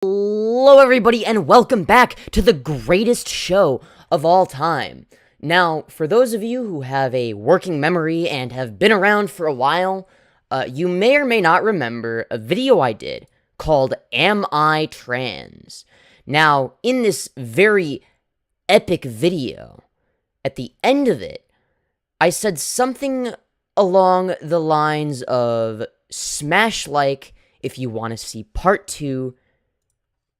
Hello everybody and welcome back to the greatest show of all time. Now, for those of you who have a working memory and have been around for a while, you may or may not remember a video I did called Am I Trans? Now, in this very epic video, at the end of it, I said something along the lines of smash like if you want to see part 2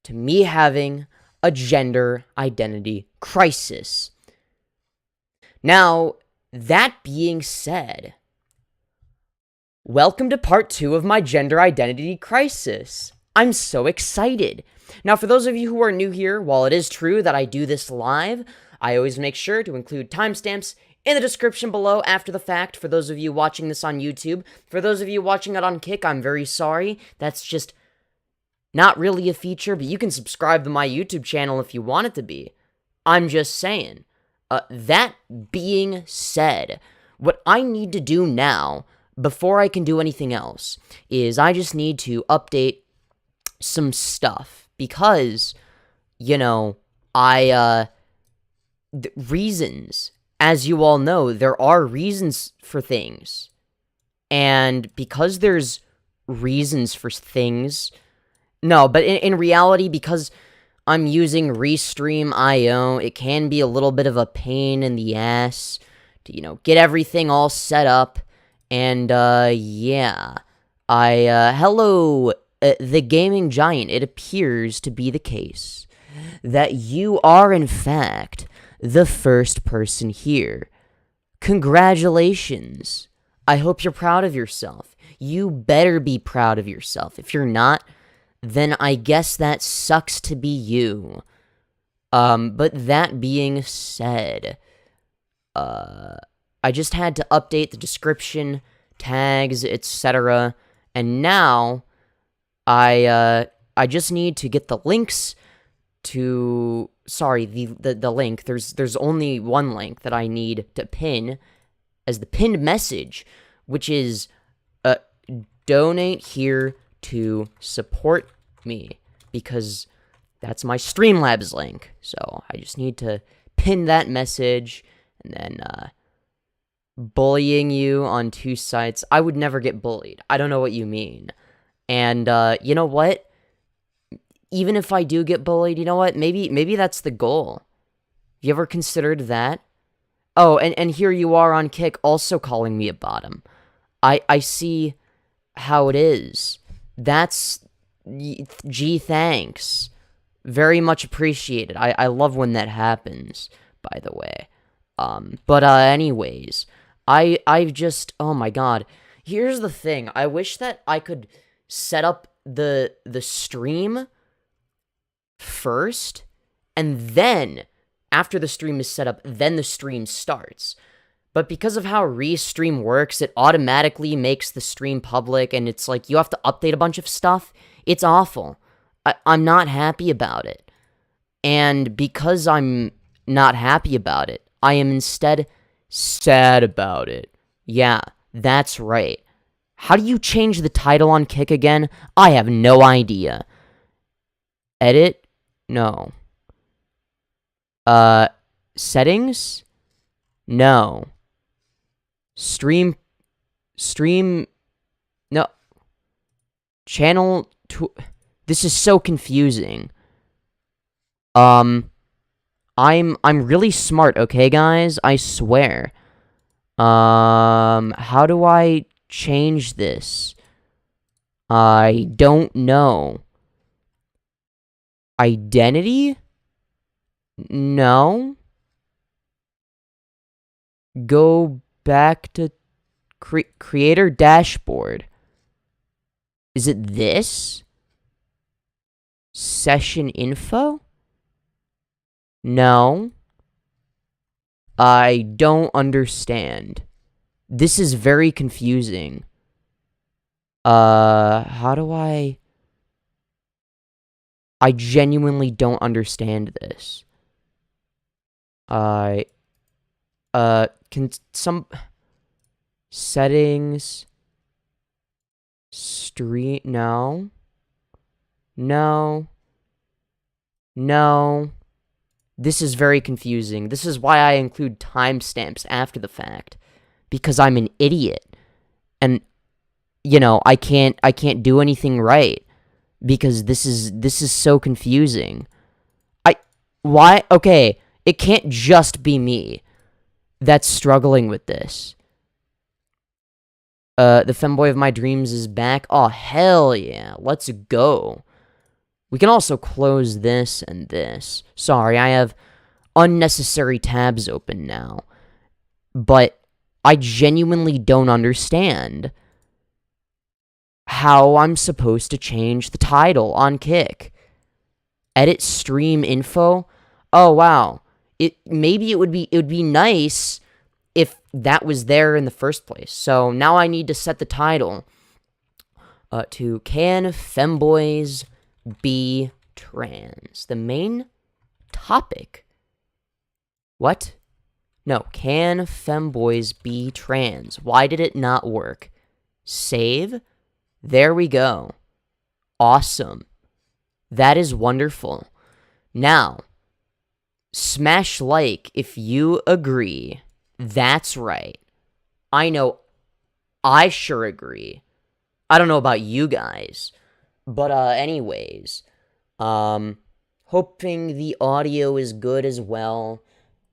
to me having a gender identity crisis. Now, that being said, welcome to part 2 of my gender identity crisis. I'm so excited. Now, for those of you who are new here, while it is true that I do this live, I always make sure to include timestamps in the description below after the fact for those of you watching this on YouTube. For those of you watching it on Kick, I'm very sorry. That's just not really a feature, but you can subscribe to my YouTube channel if you want it to be. I'm just saying. That being said, what I need to do now, before I can do anything else, is I just need to update some stuff. Because, you know, reasons. As you all know, there are reasons for things. And because there's reasons for things... No, but in reality, because I'm using Restream.io, it can be a little bit of a pain in the ass to, you know, get everything all set up. And, yeah. Hello, the gaming giant. It appears to be the case that you are, in fact, the first person here. Congratulations. I hope you're proud of yourself. You better be proud of yourself. If you're not, then I guess that sucks to be you. But that being said, I just had to update the description, tags, etc. And now, I just need to get the links to... Sorry, the link. There's only one link that I need to pin as the pinned message, which is, donate here to support me, because that's my Streamlabs link. So I just need to pin that message, and then bullying you on 2 sites. I would never get bullied. I don't know what you mean. And you know what? Even if I do get bullied, you know what? Maybe that's the goal. You ever considered that? Oh, and here you are on Kick also calling me a bottom. I see how it is. That's... Gee, thanks. Very much appreciated. I love when that happens, by the way. But anyways, I've just... Oh my god. Here's the thing. I wish that I could set up the stream first, and then, after the stream is set up, then the stream starts. But because of how Restream works, it automatically makes the stream public, and it's like, you have to update a bunch of stuff. It's awful. I'm not happy about it. And because I'm not happy about it, I am instead sad about it. Yeah, that's right. How do you change the title on Kick again? I have no idea. Edit? No. Settings? No. Stream, no. Channel, this is so confusing. I'm really smart, okay, guys? I swear. How do I change this? I don't know. Identity? No. Go back to creator dashboard. Is it this? Session info? No. I don't understand. This is very confusing. How do I genuinely don't understand this. Can some... Settings... Stream... No. No. No. This is very confusing. This is why I include timestamps after the fact. Because I'm an idiot. And, I can't do anything right. Because this is so confusing. Why? Okay, it can't just be me that's struggling with this. The femboy of my dreams is back. Oh, hell yeah. Let's go. We can also close this and this. Sorry, I have unnecessary tabs open now. But I genuinely don't understand how I'm supposed to change the title on Kick. Edit stream info. Oh, wow. Maybe it would be nice if that was there in the first place. So now I need to set the title to Can Femboys Be Trans? The main topic. What? No, Can Femboys Be Trans? Why did it not work? Save. There we go. Awesome. That is wonderful. Now, smash like if you agree. That's right. I know I sure agree. I don't know about you guys. But anyways, hoping the audio is good as well.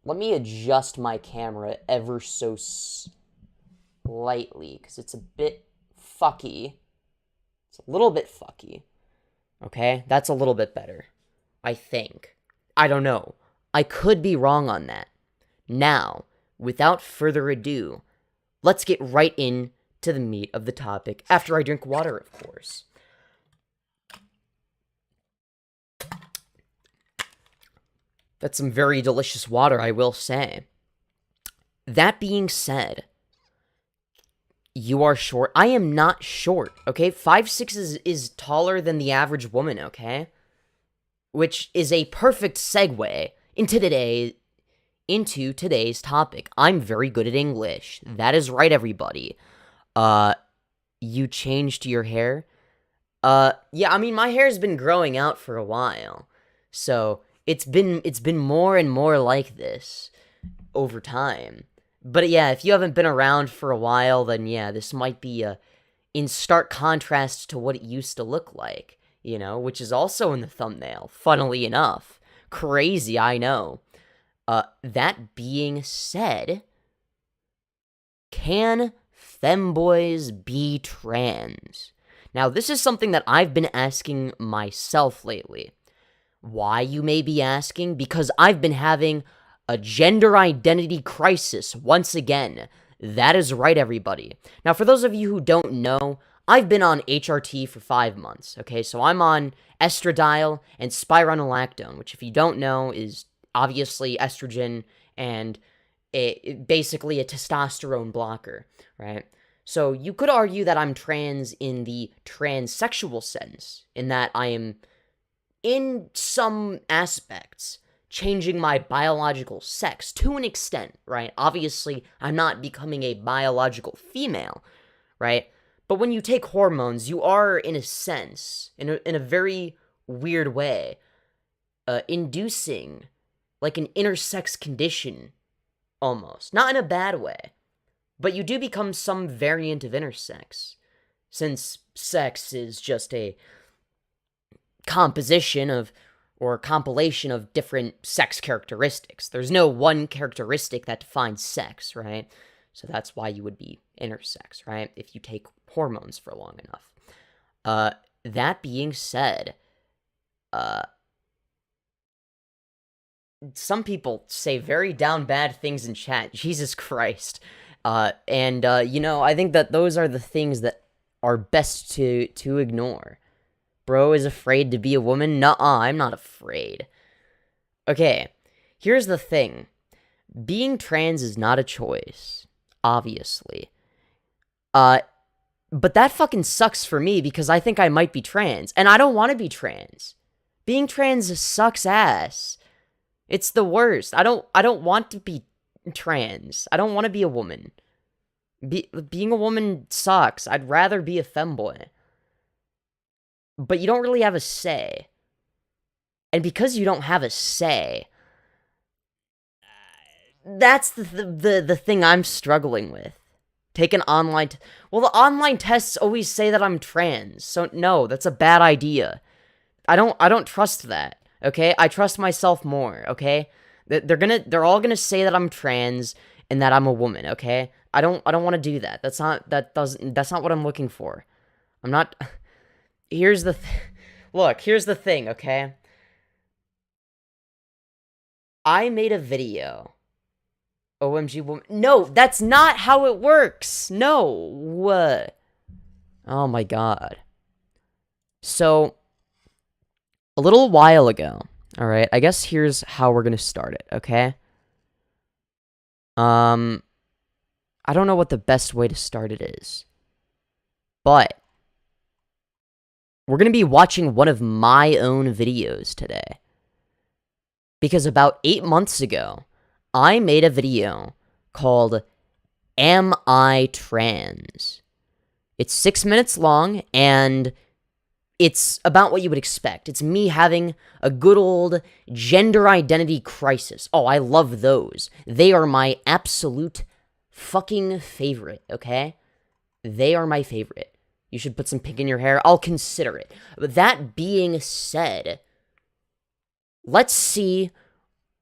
Let me adjust my camera ever so slightly, because it's a bit fucky. It's a little bit fucky. Okay? That's a little bit better. I think. I don't know. I could be wrong on that. Now, without further ado, let's get right into the meat of the topic, after I drink water, of course. That's some very delicious water, I will say. That being said, you are short. I am not short, okay? 5'6" is taller than the average woman, okay? Which is a perfect segue into today's topic. I'm very good at English. That is right, everybody. You changed your hair? Yeah, I mean, my hair's been growing out for a while. So, it's been more and more like this over time. But yeah, if you haven't been around for a while, then yeah, this might be in stark contrast to what it used to look like, which is also in the thumbnail, funnily enough. Crazy, I know. That being said, can femboys be trans? Now, this is something that I've been asking myself lately. Why, you may be asking? Because I've been having a gender identity crisis once again. That is right, everybody. Now, for those of you who don't know, I've been on HRT for 5 months, okay? So I'm on estradiol and spironolactone, which, if you don't know, is obviously estrogen and basically a testosterone blocker, right? So you could argue that I'm trans in the transsexual sense, in that I am, in some aspects, changing my biological sex to an extent, right? Obviously, I'm not becoming a biological female, right? But when you take hormones, you are, in a sense, in a very weird way, inducing, like, an intersex condition, almost. Not in a bad way, but you do become some variant of intersex, since sex is just a composition of, or compilation of, different sex characteristics. There's no one characteristic that defines sex, right? So that's why you would be intersex, right? If you take hormones for long enough. That being said, some people say very down bad things in chat. Jesus Christ. I think that those are the things that are best to ignore. Bro is afraid to be a woman? Nuh-uh, I'm not afraid. Okay, here's the thing. Being trans is not a choice, obviously. But that fucking sucks for me, because I think I might be trans, and I don't want to be trans. Being trans sucks ass. It's the worst. I don't want to be trans. I don't want to be a woman. Being a woman sucks. I'd rather be a femboy. But you don't really have a say. And because you don't have a say, that's the thing I'm struggling with. Take an online... well, the online tests always say that I'm trans, so no, that's a bad idea. I don't trust that, okay? I trust myself more, okay? They're all gonna say that I'm trans and that I'm a woman, okay? I don't want to do that. That's not what I'm looking for. I'm not... Here's the look, here's the thing, okay? I made a video. OMG woman. No, that's not how it works. No. Oh my god. So, a little while ago, alright, I guess here's how we're gonna start it, okay? I don't know what the best way to start it is. But, we're gonna be watching one of my own videos today. Because about 8 months ago, I made a video called Am I Trans? It's 6 minutes long, and it's about what you would expect. It's me having a good old gender identity crisis. Oh, I love those. They are my absolute fucking favorite, okay? They are my favorite. You should put some pink in your hair. I'll consider it. But that being said, let's see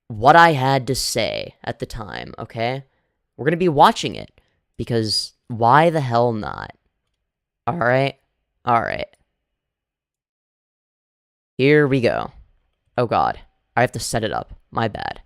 what I had to say at the time, okay? We're gonna be watching it, because why the hell not? Alright? Alright. Here we go. Oh god. I have to set it up. My bad.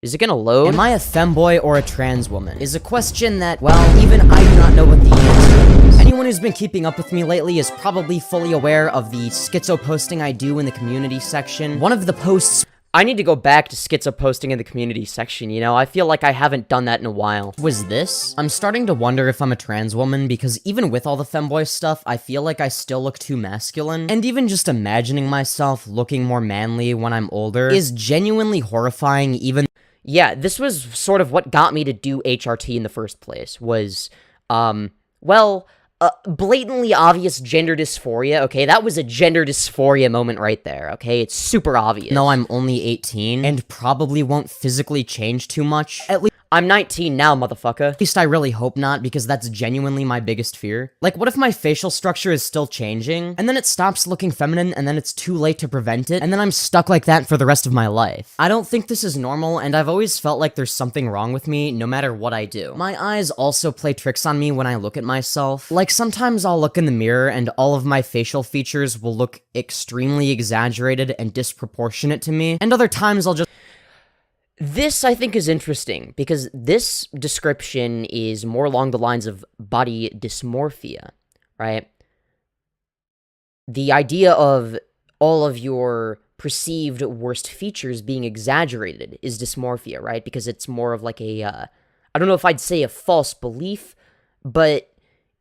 Is it gonna load? Am I a femboy or a trans woman? Is a question that, well, even I do not know what the answer is. Anyone who's been keeping up with me lately is probably fully aware of the schizo posting I do in the community section. One of the posts... I need to go back to schizo posting in the community section, you know? I feel like I haven't done that in a while. Was this? I'm starting to wonder if I'm a trans woman, because even with all the femboy stuff, I feel like I still look too masculine. And even just imagining myself looking more manly when I'm older is genuinely horrifying, even... Yeah, this was sort of what got me to do HRT in the first place, was, blatantly obvious gender dysphoria, okay? That was a gender dysphoria moment right there, okay? It's super obvious. No, I'm only 18, and probably won't physically change too much. At least I'm 19 now, motherfucker. At least I really hope not, because that's genuinely my biggest fear. Like, what if my facial structure is still changing, and then it stops looking feminine, and then it's too late to prevent it, and then I'm stuck like that for the rest of my life? I don't think this is normal, and I've always felt like there's something wrong with me, no matter what I do. My eyes also play tricks on me when I look at myself. Like, sometimes I'll look in the mirror, and all of my facial features will look extremely exaggerated and disproportionate to me, and other times I'll just... This, I think, is interesting, because this description is more along the lines of body dysmorphia, right? The idea of all of your perceived worst features being exaggerated is dysmorphia, right? Because it's more of like a, I don't know if I'd say a false belief, but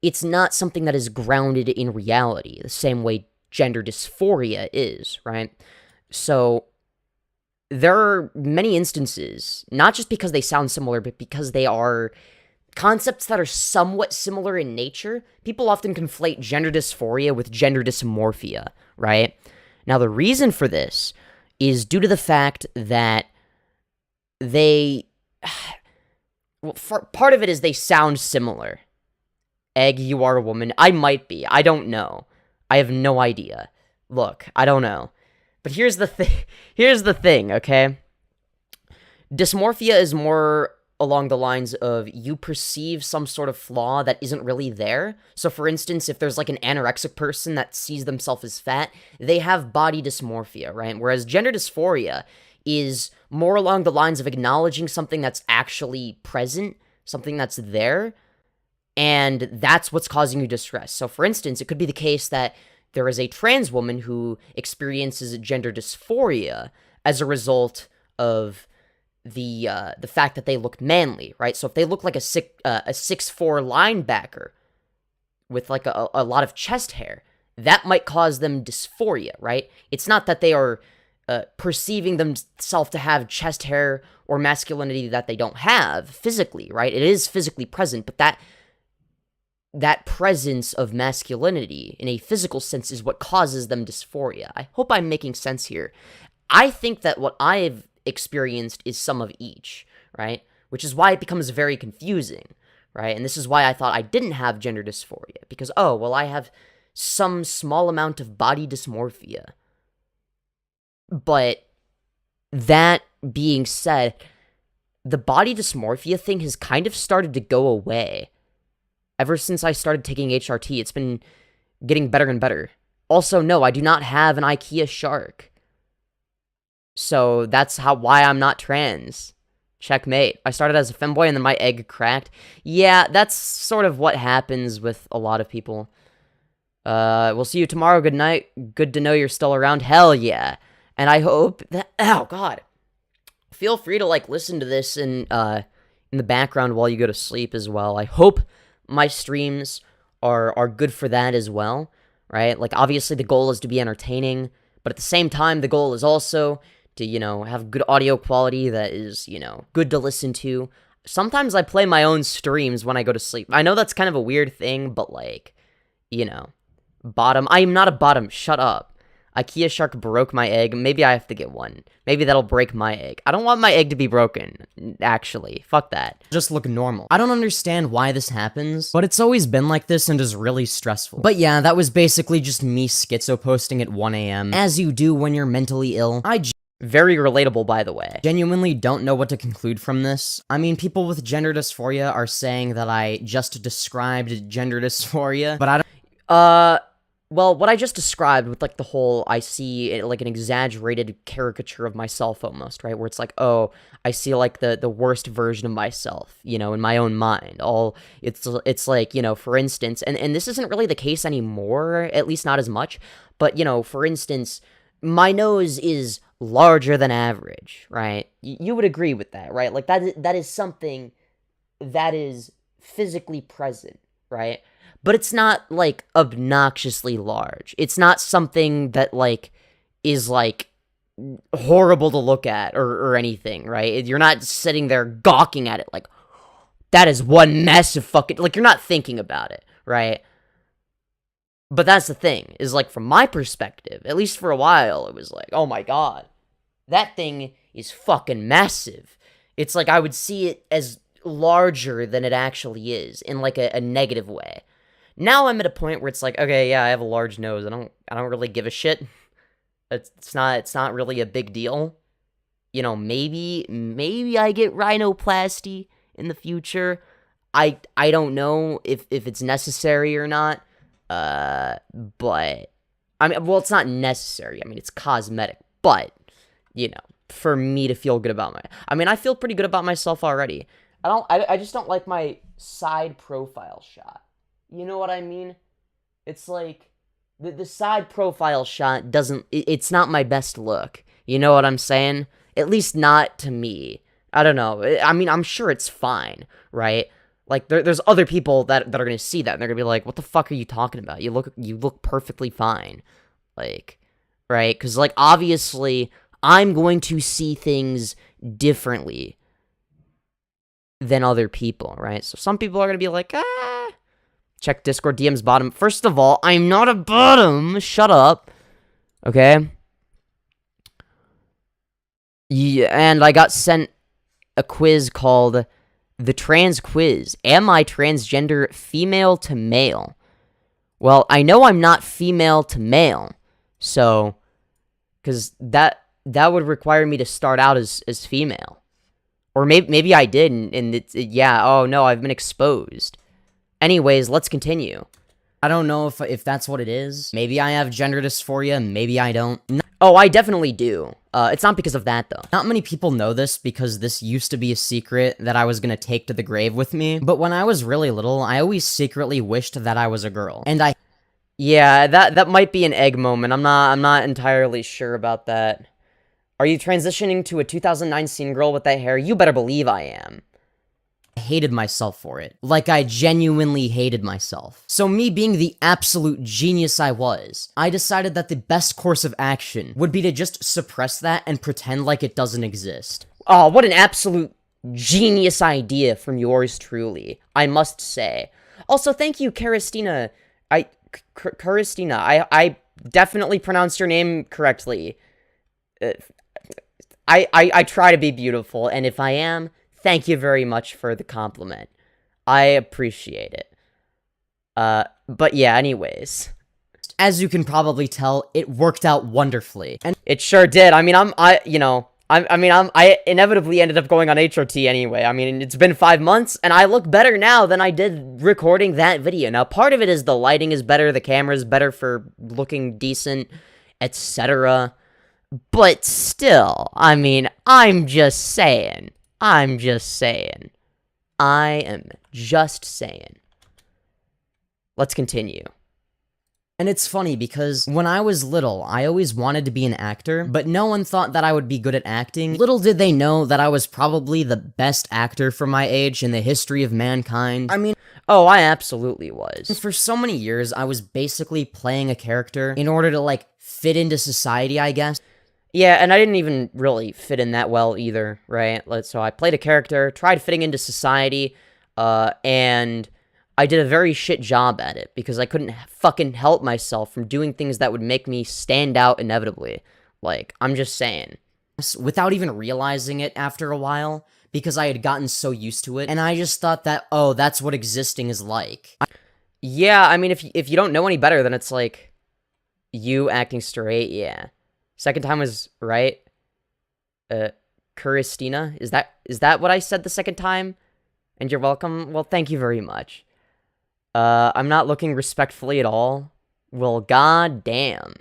it's not something that is grounded in reality, the same way gender dysphoria is, right? So... there are many instances, not just because they sound similar, but because they are concepts that are somewhat similar in nature. People often conflate gender dysphoria with gender dysmorphia, right? Now, the reason for this is due to the fact that they... well, part of it is they sound similar. Egg, you are a woman. I might be. I don't know. I have no idea. Look, I don't know. But here's the thing, okay? Dysmorphia is more along the lines of you perceive some sort of flaw that isn't really there. So for instance, if there's like an anorexic person that sees themselves as fat, they have body dysmorphia, right? Whereas gender dysphoria is more along the lines of acknowledging something that's actually present, something that's there, and that's what's causing you distress. So for instance, it could be the case that there is a trans woman who experiences gender dysphoria as a result of the fact that they look manly, right? So if they look like a 6'4" linebacker with like a lot of chest hair, that might cause them dysphoria, right? It's not that they are perceiving themselves to have chest hair or masculinity that they don't have physically, right? It is physically present, but that that presence of masculinity in a physical sense is what causes them dysphoria. I hope I'm making sense here. I think that what I've experienced is some of each, right? Which is why it becomes very confusing, right? And this is why I thought I didn't have gender dysphoria, because, oh, well, I have some small amount of body dysmorphia. But that being said, the body dysmorphia thing has kind of started to go away. Ever since I started taking HRT, it's been getting better and better. Also, no, I do not have an IKEA shark. So that's why I'm not trans. Checkmate. I started as a femboy and then my egg cracked. Yeah, that's sort of what happens with a lot of people. We'll see you tomorrow. Good night. Good to know you're still around. Hell yeah. And I hope that... Oh, God. Feel free to, like, listen to this in the background while you go to sleep as well. I hope my streams are good for that as well, right? Like, obviously, the goal is to be entertaining, but at the same time, the goal is also to, you know, have good audio quality that is, you know, good to listen to. Sometimes I play my own streams when I go to sleep. I know that's kind of a weird thing, but, like, you know, bottom. I am not a bottom. Shut up. IKEA shark broke my egg. Maybe I have to get one. Maybe that'll break my egg. I don't want my egg to be broken, actually. Fuck that. Just look normal. I don't understand why this happens, but it's always been like this and is really stressful. But yeah, that was basically just me schizo posting at 1 a.m. As you do when you're mentally ill. Very relatable, by the way. Genuinely don't know what to conclude from this. I mean, people with gender dysphoria are saying that I just described gender dysphoria, but I don't... Well, what I just described with, like, the whole, I see, like, an exaggerated caricature of myself almost, right? Where it's like, oh, I see, like, the worst version of myself, you know, in my own mind. It's like, you know, for instance, and this isn't really the case anymore, at least not as much, but, you know, for instance, my nose is larger than average, right? You would agree with that, right? Like, that is something that is physically present, right? But it's not, like, obnoxiously large. It's not something that, like, is, like, horrible to look at or anything, right? You're not sitting there gawking at it like, that is one massive fucking... Like, you're not thinking about it, right? But that's the thing, is, like, from my perspective, at least for a while, it was like, oh my god, that thing is fucking massive. It's like I would see it as larger than it actually is, in, like, a negative way. Now I'm at a point where it's like, okay, yeah, I have a large nose. I don't really give a shit. It's not really a big deal. You know, maybe I get rhinoplasty in the future. I don't know if it's necessary or not. But I mean, well, it's not necessary. I mean, it's cosmetic, but you know, for me to feel good about I feel pretty good about myself already. I just don't like my side profile shot. You know what I mean? It's like, the side profile shot it's not my best look. You know what I'm saying? At least not to me. I don't know. I mean, I'm sure it's fine, right? Like, there's other people that are gonna see that, and they're gonna be like, what the fuck are you talking about? You look perfectly fine. Like, right? Because, like, obviously, I'm going to see things differently than other people, right? So some people are gonna be like, check Discord DMs bottom. First of all, I'm not a bottom. Shut up. Okay? Yeah, and I got sent a quiz called the Trans Quiz. Am I transgender female to male? Well, I know I'm not female to male. So, because that would require me to start out as female. Or maybe I did, and yeah, oh no, I've been exposed. Anyways, let's continue. I don't know if that's what it is. Maybe I have gender dysphoria, maybe I don't. Oh, I definitely do. It's not because of that, though. Not many people know this because this used to be a secret that I was gonna take to the grave with me. But when I was really little, I always secretly wished that I was a girl. And yeah, that might be an egg moment. I'm not entirely sure about that. Are you transitioning to a 2009 scene girl with that hair? You better believe I am. I hated myself for it. Like, I genuinely hated myself. So me being the absolute genius I was, I decided that the best course of action would be to just suppress that and pretend like it doesn't exist. Oh, what an absolute genius idea from yours truly, I must say. Also, thank you, Karistina. Karistina, I definitely pronounced your name correctly. I try to be beautiful, and if I am, thank you very much for the compliment. I appreciate it. But yeah, anyways. As you can probably tell, it worked out wonderfully. And it sure did. I mean, I inevitably ended up going on HRT anyway. I mean, it's been 5 months, and I look better now than I did recording that video. Now, part of it is the lighting is better, the camera's better for looking decent, etc. But still, I mean, I'm just saying. I am just saying. Let's continue. And it's funny because when I was little, I always wanted to be an actor, but no one thought that I would be good at acting. Little did they know that I was probably the best actor for my age in the history of mankind. I mean, oh, I absolutely was. For so many years, I was basically playing a character in order to, like, fit into society, I guess. Yeah, and I didn't even really fit in that well either, right? So I played a character, tried fitting into society, and I did a very shit job at it, because I couldn't fucking help myself from doing things that would make me stand out inevitably. Like, I'm just saying. Without even realizing it after a while, because I had gotten so used to it, and I just thought that, oh, that's what existing is like. Yeah, I mean, if you don't know any better, then it's like, you acting straight, yeah. Second time was right. Christina, is that what I said the second time? And you're welcome? Well, thank you very much. I'm not looking respectfully at all. Well, goddamn.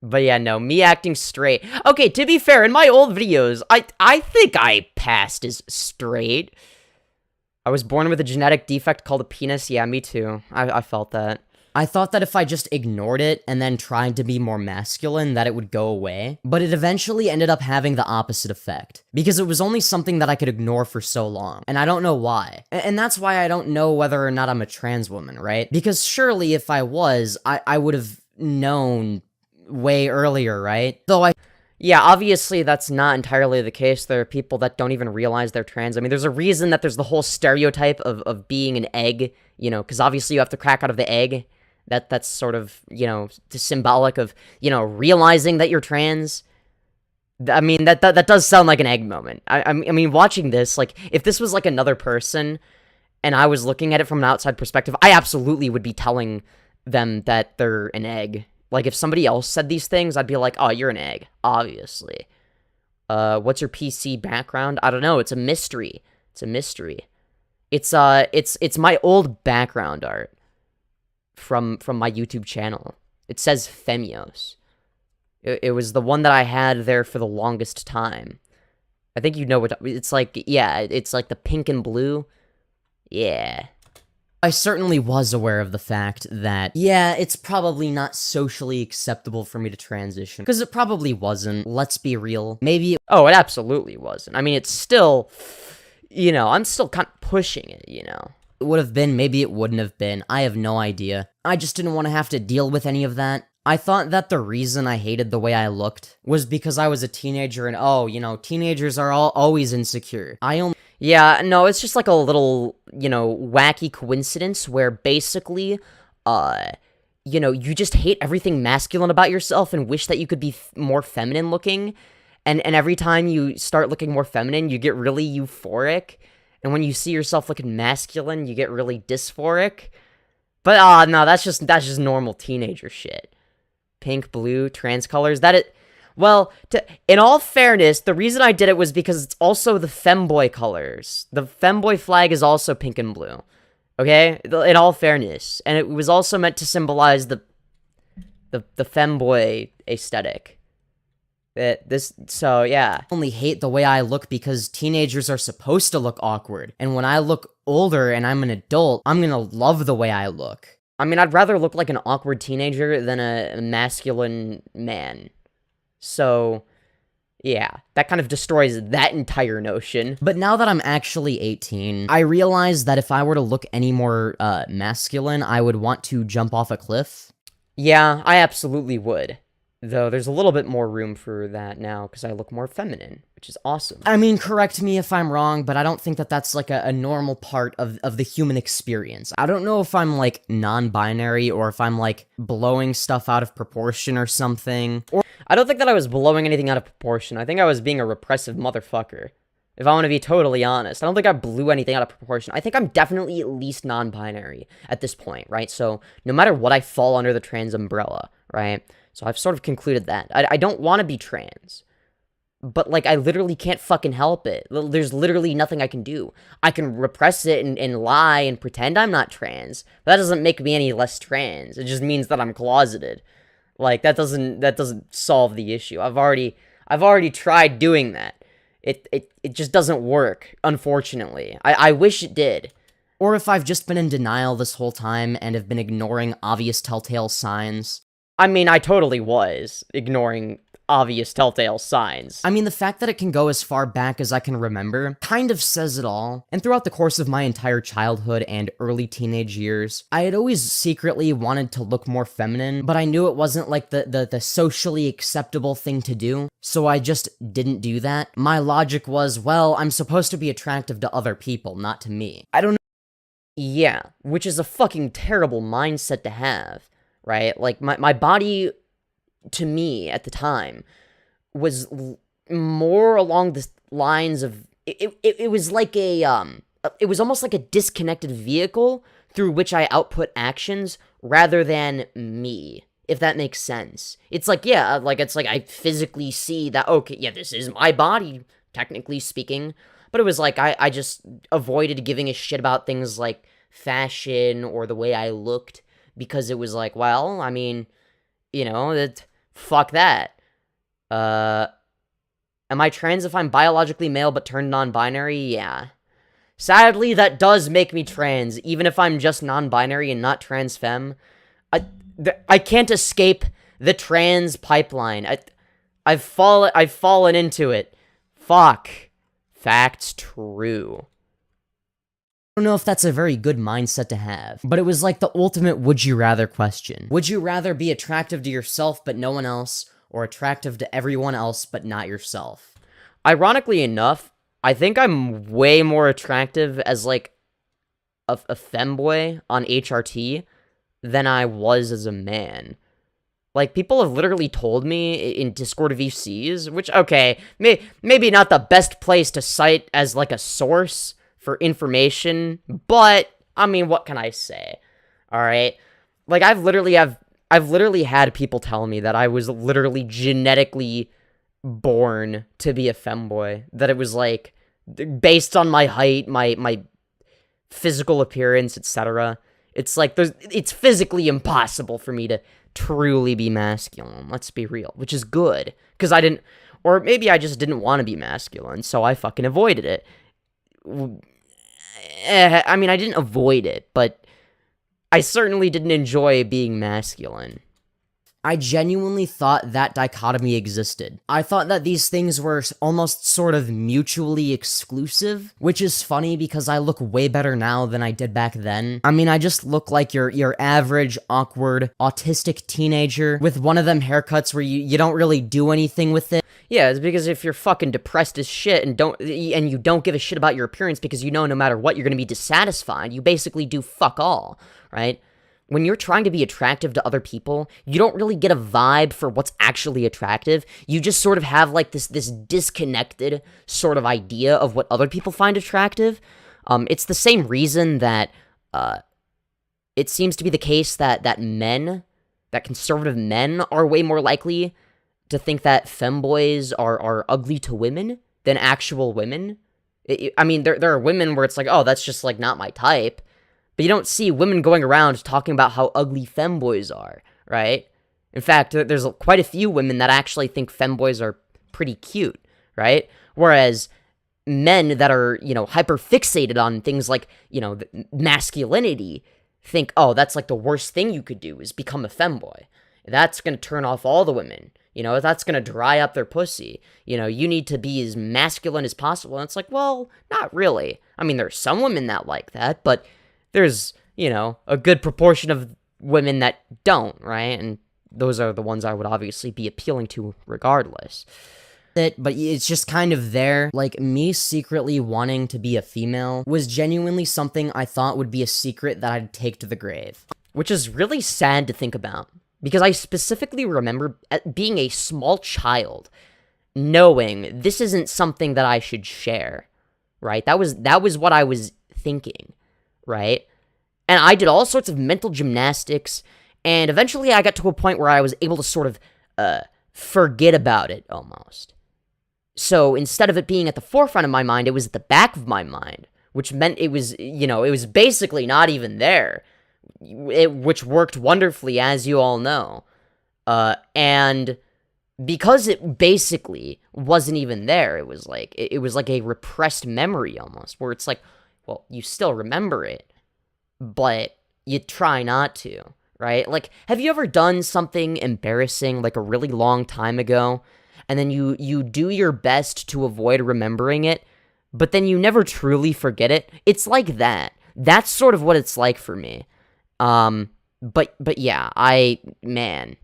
But yeah, no, me acting straight. Okay, to be fair, in my old videos, I think I passed as straight. I was born with a genetic defect called a penis. Yeah, me too. I felt that. I thought that if I just ignored it and then tried to be more masculine, that it would go away. But it eventually ended up having the opposite effect. Because it was only something that I could ignore for so long. And I don't know why. And that's why I don't know whether or not I'm a trans woman, right? Because surely if I was, I would have known way earlier, right? Yeah, obviously that's not entirely the case. There are people that don't even realize they're trans. I mean, there's a reason that there's the whole stereotype of being an egg, you know, because obviously you have to crack out of the egg. That's sort of, you know, symbolic of, you know, realizing that you're trans. I mean, that does sound like an egg moment. I mean, watching this, like, if this was, like, another person, and I was looking at it from an outside perspective, I absolutely would be telling them that they're an egg. Like, if somebody else said these things, I'd be like, oh, you're an egg, obviously. What's your PC background? I don't know, it's a mystery. It's a mystery. It's my old background art from my YouTube channel. It says Femyoz. It was the one that I had there for the longest time. I think you know what it's like. Yeah, it's like the pink and blue. Yeah. I certainly was aware of the fact that, yeah, it's probably not socially acceptable for me to transition. Because it probably wasn't, let's be real. Maybe oh, it absolutely wasn't. I mean, it's still, you know, I'm still kind of pushing it, you know. It would have been, maybe it wouldn't have been. I have no idea. I just didn't want to have to deal with any of that. I thought that the reason I hated the way I looked was because I was a teenager and, oh, you know, teenagers are always insecure. Yeah, no, it's just like a little, you know, wacky coincidence where basically, you know, you just hate everything masculine about yourself and wish that you could be more feminine looking. And every time you start looking more feminine, you get really euphoric. And when you see yourself looking masculine, you get really dysphoric. But, no, that's just normal teenager shit. Pink, blue, trans colors, well, in all fairness, the reason I did it was because it's also the Femboi colors. The Femboi flag is also pink and blue. Okay? In all fairness. And it was also meant to symbolize the Femboi aesthetic. So, yeah. I only hate the way I look because teenagers are supposed to look awkward. And when I look older and I'm an adult, I'm gonna love the way I look. I mean, I'd rather look like an awkward teenager than a masculine man. So, yeah, that kind of destroys that entire notion. But now that I'm actually 18, I realize that if I were to look any more masculine, I would want to jump off a cliff. Yeah, I absolutely would. Though there's a little bit more room for that now, because I look more feminine, which is awesome. I mean, correct me if I'm wrong, but I don't think that that's like a normal part of the human experience. I don't know if I'm like non-binary or if I'm like blowing stuff out of proportion or something. Or I don't think that I was blowing anything out of proportion. I think I was being a repressive motherfucker. If I want to be totally honest, I don't think I blew anything out of proportion. I think I'm definitely at least non-binary at this point, right? So no matter what, I fall under the trans umbrella, right? So I've sort of concluded that. I don't want to be trans. But, like, I literally can't fucking help it. There's literally nothing I can do. I can repress it and lie and pretend I'm not trans. But that doesn't make me any less trans. It just means that I'm closeted. Like, that doesn't solve the issue. I've already tried doing that. It just doesn't work, unfortunately. I wish it did. or if I've just been in denial this whole time and have been ignoring obvious telltale signs. I mean, I totally was ignoring obvious telltale signs. I mean, the fact that it can go as far back as I can remember kind of says it all. And throughout the course of my entire childhood and early teenage years, I had always secretly wanted to look more feminine, but I knew it wasn't like the socially acceptable thing to do, so I just didn't do that. My logic was, well, I'm supposed to be attractive to other people, not to me. I don't know. Yeah, which is a fucking terrible mindset to have, right? Like, my body, to me, at the time, was more along the lines of, it was like it was almost like a disconnected vehicle through which I output actions rather than me, if that makes sense. It's like, yeah, like, it's like I physically see that, okay, yeah, this is my body, technically speaking, but it was like I just avoided giving a shit about things like fashion or the way I looked, because it was like, well, I mean, you know, fuck that. Am I trans if I'm biologically male but turned non-binary? Yeah. Sadly, that does make me trans, even if I'm just non-binary and not trans femme. I can't escape the trans pipeline. I've fallen into it. Fuck. Facts true. I don't know if that's a very good mindset to have, but it was like the ultimate would you rather question. Would you rather be attractive to yourself but no one else, or attractive to everyone else but not yourself? Ironically enough, I think I'm way more attractive as like a femboy on HRT than I was as a man. Like, people have literally told me in Discord VCs, which, okay, maybe not the best place to cite as, like, a source for information, but, I mean, what can I say? Alright? Like, I've literally had people tell me that I was literally genetically born to be a femboy. That it was, like, based on my height, my physical appearance, etc. It's like, it's physically impossible for me to truly be masculine, let's be real, which is good, because I didn't, or maybe I just didn't want to be masculine, so I fucking avoided it. I mean, I didn't avoid it, but I certainly didn't enjoy being masculine. I genuinely thought that dichotomy existed. I thought that these things were almost sort of mutually exclusive, which is funny because I look way better now than I did back then. I mean, I just look like your average, awkward, autistic teenager with one of them haircuts where you don't really do anything with it. Yeah, it's because if you're fucking depressed as shit and you don't give a shit about your appearance because you know no matter what you're gonna be dissatisfied, you basically do fuck all, right? When you're trying to be attractive to other people, you don't really get a vibe for what's actually attractive. You just sort of have like this disconnected sort of idea of what other people find attractive. It's the same reason that it seems to be the case that conservative men are way more likely to think that femboys are ugly to women than actual women. I mean, there are women where it's like, oh, that's just like not my type. But you don't see women going around talking about how ugly femboys are, right? In fact, there's quite a few women that actually think femboys are pretty cute, right? Whereas men that are, you know, hyper fixated on things like, you know, masculinity think, oh, that's like the worst thing you could do is become a femboy. That's going to turn off all the women. You know, that's going to dry up their pussy. You know, you need to be as masculine as possible. And it's like, well, not really. I mean, there's some women that like that, but there's, you know, a good proportion of women that don't, right? And those are the ones I would obviously be appealing to regardless. it, but it's just kind of there. Like, me secretly wanting to be a female was genuinely something I thought would be a secret that I'd take to the grave. Which is really sad to think about, because I specifically remember being a small child, knowing this isn't something that I should share, right? That was what I was thinking, right? And I did all sorts of mental gymnastics, and eventually I got to a point where I was able to sort of forget about it, almost. So instead of it being at the forefront of my mind, it was at the back of my mind, which meant it was, it was basically not even there. Which worked wonderfully, as you all know. And because it basically wasn't even there, it was like a repressed memory almost, where it's like, well, you still remember it, but you try not to, right? Like, have you ever done something embarrassing like a really long time ago, and then you do your best to avoid remembering it, but then you never truly forget it? It's like that. That's sort of what it's like for me. But yeah, man.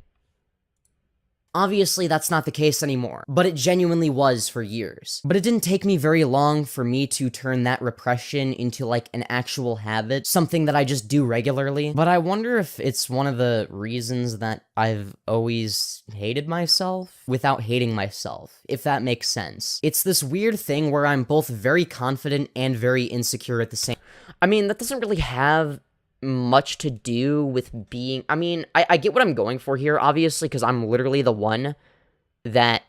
Obviously, that's not the case anymore, but it genuinely was for years. But it didn't take me very long for me to turn that repression into, like, an actual habit, something that I just do regularly. But I wonder if it's one of the reasons that I've always hated myself without hating myself, if that makes sense. It's this weird thing where I'm both very confident and very insecure at the same. I mean, that doesn't really have much to do with being... I mean, I get what I'm going for here, obviously, because I'm literally the one that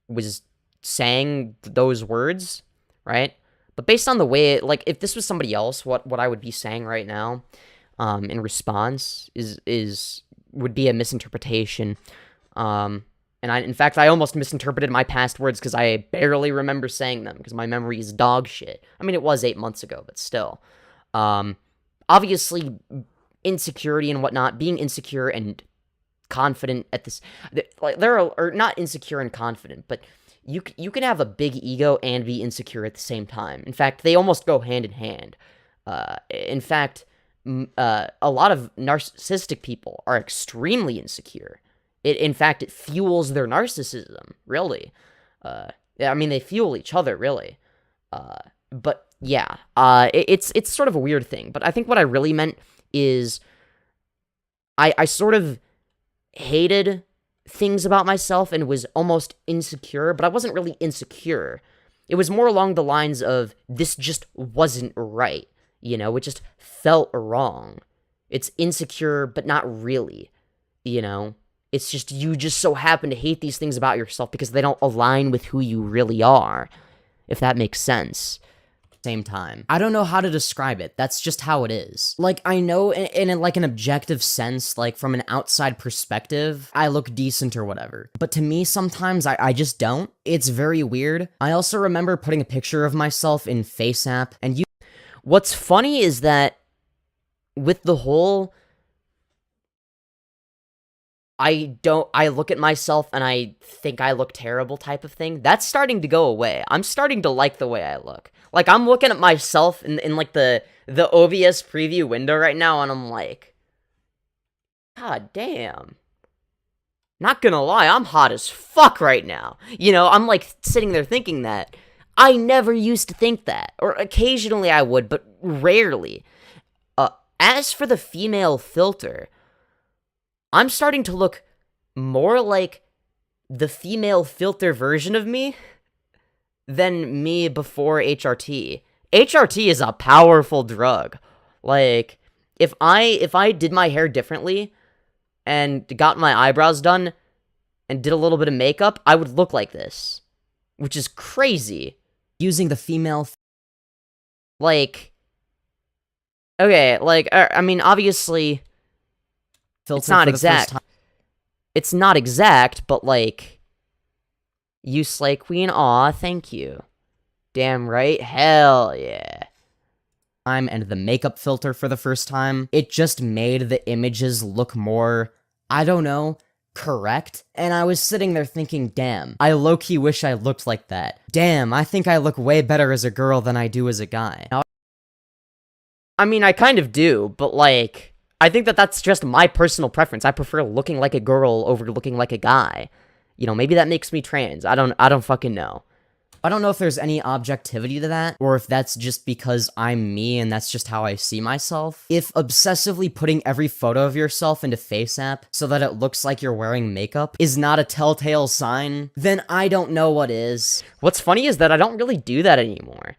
was saying those words, right? But based on the way it, like, if this was somebody else, what I would be saying right now, in response would be a misinterpretation. And in fact, I almost misinterpreted my past words because I barely remember saying them, because my memory is dog shit. I mean, it was 8 months ago, but still. Obviously, insecurity and whatnot, being insecure and confident at this, like, or not insecure and confident, but you can have a big ego and be insecure at the same time. In fact, they almost go hand in hand. In fact, a lot of narcissistic people are extremely insecure. In fact, it fuels their narcissism, really. I mean, they fuel each other, really. But yeah, it's sort of a weird thing, but I think what I really meant is I sort of hated things about myself and was almost insecure, but I wasn't really insecure. It was more along the lines of, this just wasn't right, it just felt wrong. It's insecure, but not really, It's just, you just so happen to hate these things about yourself because they don't align with who you really are, if that makes sense. Same time. I don't know how to describe it. That's just how it is. Like, I know in like an objective sense, like from an outside perspective, I look decent or whatever. But to me, sometimes I just don't. It's very weird. I also remember putting a picture of myself in FaceApp, and what's funny is that with the whole I look at myself and I think I look terrible type of thing, that's starting to go away. I'm starting to like the way I look. Like, I'm looking at myself in like the OBS preview window right now, and I'm like, God damn. Not gonna lie, I'm hot as fuck right now. I'm like sitting there thinking that. I never used to think that. Or occasionally I would, but rarely. As for the female filter, I'm starting to look more like the female filter version of me than me before HRT. HRT is a powerful drug. Like, if I did my hair differently and got my eyebrows done and did a little bit of makeup, I would look like this, which is crazy. Using the female like, okay, like, I mean, obviously, it's not exact. It's not exact, but, like, you slay queen, aw, thank you. Damn right, hell yeah. And the makeup filter for the first time, it just made the images look more, I don't know, correct? And I was sitting there thinking, damn, I low-key wish I looked like that. Damn, I think I look way better as a girl than I do as a guy. I mean, I kind of do, but, like, I think that's just my personal preference. I prefer looking like a girl over looking like a guy. You know, maybe that makes me trans. I don't fucking know. I don't know if there's any objectivity to that, or if that's just because I'm me and that's just how I see myself. If obsessively putting every photo of yourself into FaceApp so that it looks like you're wearing makeup is not a telltale sign, then I don't know what is. What's funny is that I don't really do that anymore.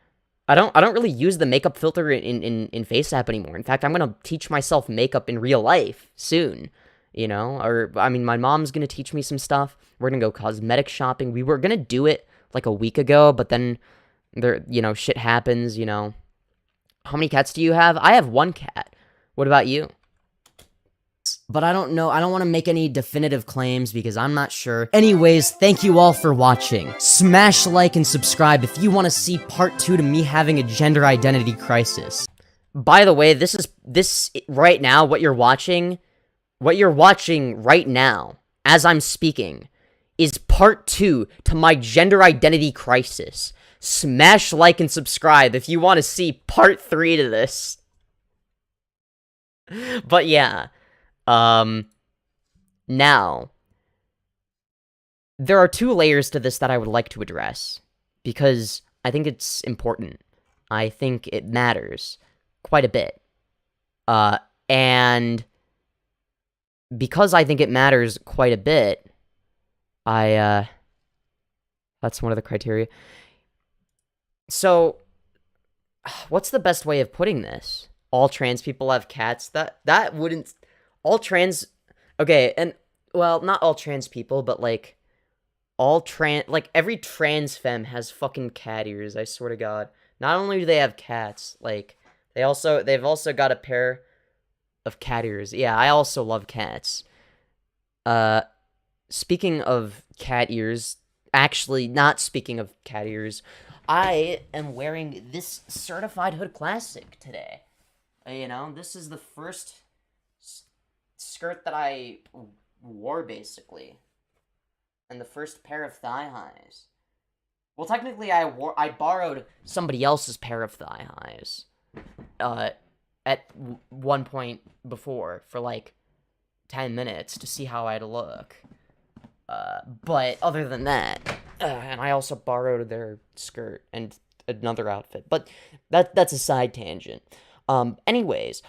I don't really use the makeup filter in FaceApp anymore. In fact, I'm gonna teach myself makeup in real life soon. You know, or I mean, my mom's gonna teach me some stuff. We're gonna go cosmetic shopping. We were gonna do it like a week ago, but then shit happens, you know. How many cats do you have? I have 1 cat. What about you? But I don't know. I don't want to make any definitive claims because I'm not sure. Anyways, thank you all for watching. Smash like and subscribe if you want to see part 2 to me having a gender identity crisis. By the way, this right now, what you're watching right now, as I'm speaking, is part 2 to my gender identity crisis. Smash like and subscribe if you want to see part 3 to this. But yeah, now, there are 2 layers to this that I would like to address, because I think it's important. I think it matters quite a bit. And because I think it matters quite a bit, that's one of the criteria. So, what's the best way of putting this? All trans people have cats? That wouldn't... All trans... Okay, and... Well, not all trans people, but, like... every trans femme has fucking cat ears, I swear to God. Not only do they have cats, like... They've also got a pair of cat ears. Yeah, I also love cats. Speaking of cat ears, actually, not speaking of cat ears, I am wearing this Certified Hood Classic today. You know, this is the first skirt that I wore, basically. And the first pair of thigh highs. Well, technically, I borrowed somebody else's pair of thigh highs. At one point before, for like 10 minutes to see how I'd look. But other than that, and I also borrowed their skirt and another outfit, but that's a side tangent. Anyways,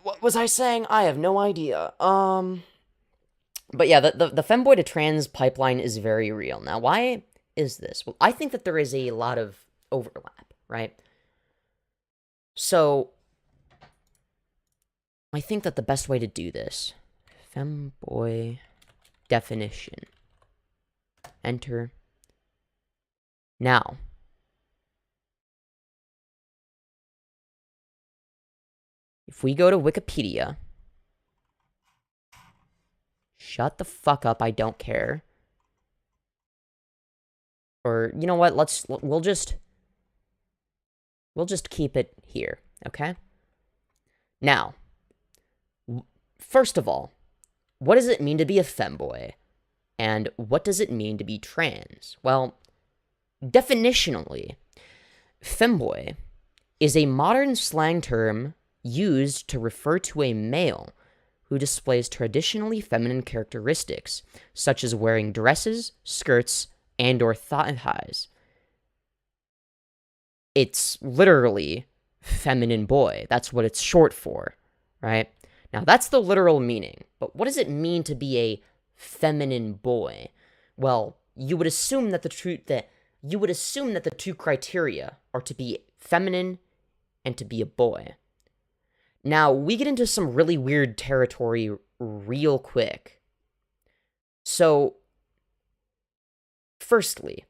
what was I saying? I have no idea. But yeah, the femboy to trans pipeline is very real. Now, why is this? Well, I think that there is a lot of overlap, right? So, I think that the best way to do this, femboy definition, enter. Now, if we go to Wikipedia, shut the fuck up, I don't care. Or, you know what, we'll just keep it here, okay? Now, first of all, what does it mean to be a femboy? And what does it mean to be trans? Well, definitionally, femboy is a modern slang term used to refer to a male who displays traditionally feminine characteristics, such as wearing dresses, skirts, and/or thigh highs. It's literally feminine boy. That's what it's short for, right? Now, that's the literal meaning. But what does it mean to be a feminine boy? Well, you would assume that the two criteria are to be feminine and to be a boy. Now, we get into some really weird territory real quick. So, firstly,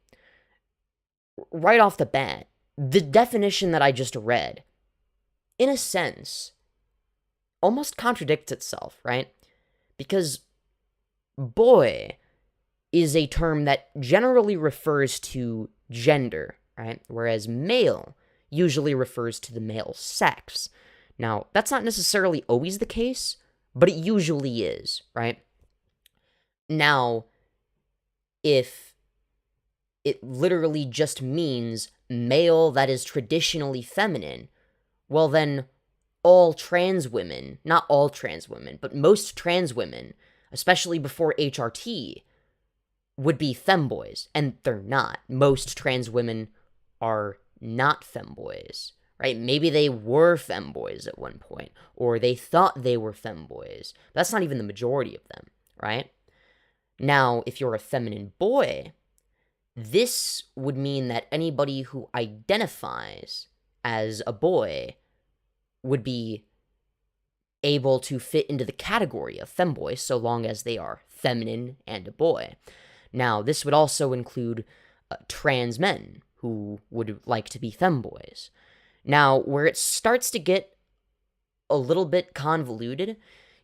right off the bat, the definition that I just read, in a sense, almost contradicts itself, right? Because boy is a term that generally refers to gender, right? Whereas male usually refers to the male sex. Now, that's not necessarily always the case, but it usually is, right? Now, if it literally just means male that is traditionally feminine, well then all trans women, not all trans women, but most trans women, especially before HRT, would be femboys, and they're not. Most trans women are not femboys, right? Maybe they were femboys at one point, or they thought they were femboys. But that's not even the majority of them, right? Now, if you're a feminine boy, this would mean that anybody who identifies as a boy would be able to fit into the category of femboy so long as they are feminine and a boy. Now, this would also include trans men who would like to be femboys. Now, where it starts to get a little bit convoluted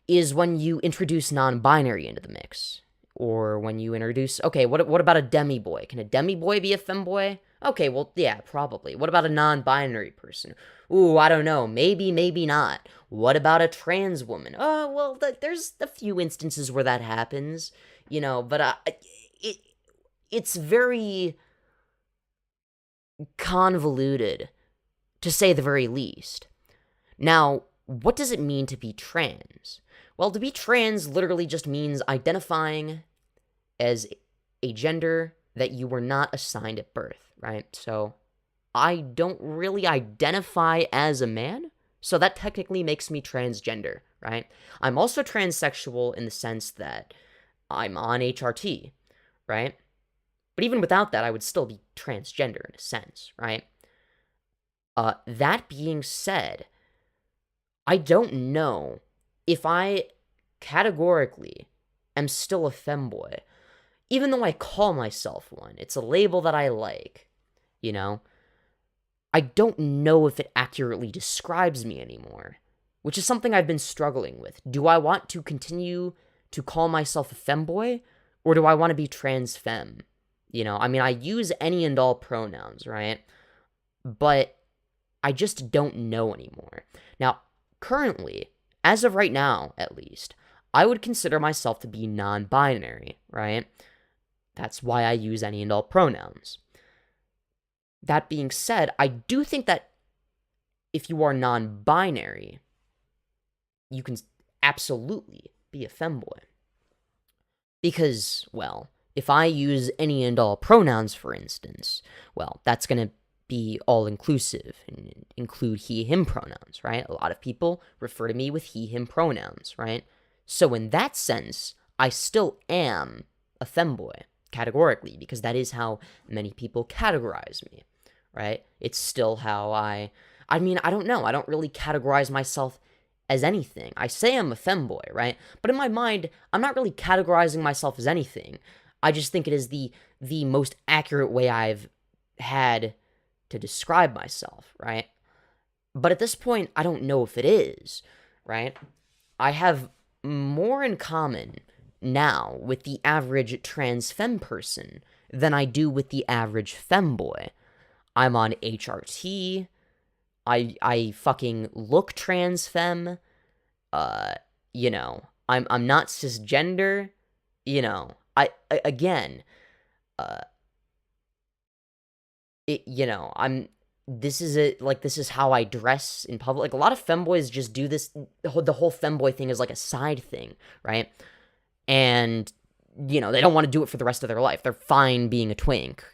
is when you introduce non-binary into the mix. Or when you introduce, okay, what about a demi-boy? Can a demi-boy be a femboy? Okay, well, yeah, probably. What about a non-binary person? Ooh, I don't know. Maybe, maybe not. What about a trans woman? Oh, well, there's a few instances where that happens, but it's very convoluted, to say the very least. Now, what does it mean to be trans? Well, to be trans literally just means identifying as a gender that you were not assigned at birth, right? So, I don't really identify as a man, so that technically makes me transgender, right? I'm also transsexual in the sense that I'm on HRT, right? But even without that, I would still be transgender in a sense, right? That being said, I don't know if I categorically am still a femboy, even though I call myself one. It's a label that I like, I don't know if it accurately describes me anymore, which is something I've been struggling with. Do I want to continue to call myself a femboy, or do I want to be trans femme? I use any and all pronouns, right? But I just don't know anymore. Now, currently, as of right now, at least, I would consider myself to be non-binary, right? That's why I use any and all pronouns. That being said, I do think that if you are non-binary, you can absolutely be a femboy. Because, well, if I use any and all pronouns, for instance, well, that's going to be all-inclusive and include he, him pronouns, right? A lot of people refer to me with he, him pronouns, right? So in that sense, I still am a femboy, categorically, because that is how many people categorize me, right? It's still how I don't know. I don't really categorize myself as anything. I say I'm a femboy, right? But in my mind, I'm not really categorizing myself as anything. I just think it is the most accurate way I've had to describe myself, right? But at this point, I don't know if it is, right? I have more in common now with the average trans femme person than I do with the average femboy. I'm on HRT. I fucking look trans femme. I'm not cisgender. This is how I dress in public. Like, a lot of femboys just do this, the whole femboy thing is like a side thing, right? And, they don't want to do it for the rest of their life. They're fine being a twink,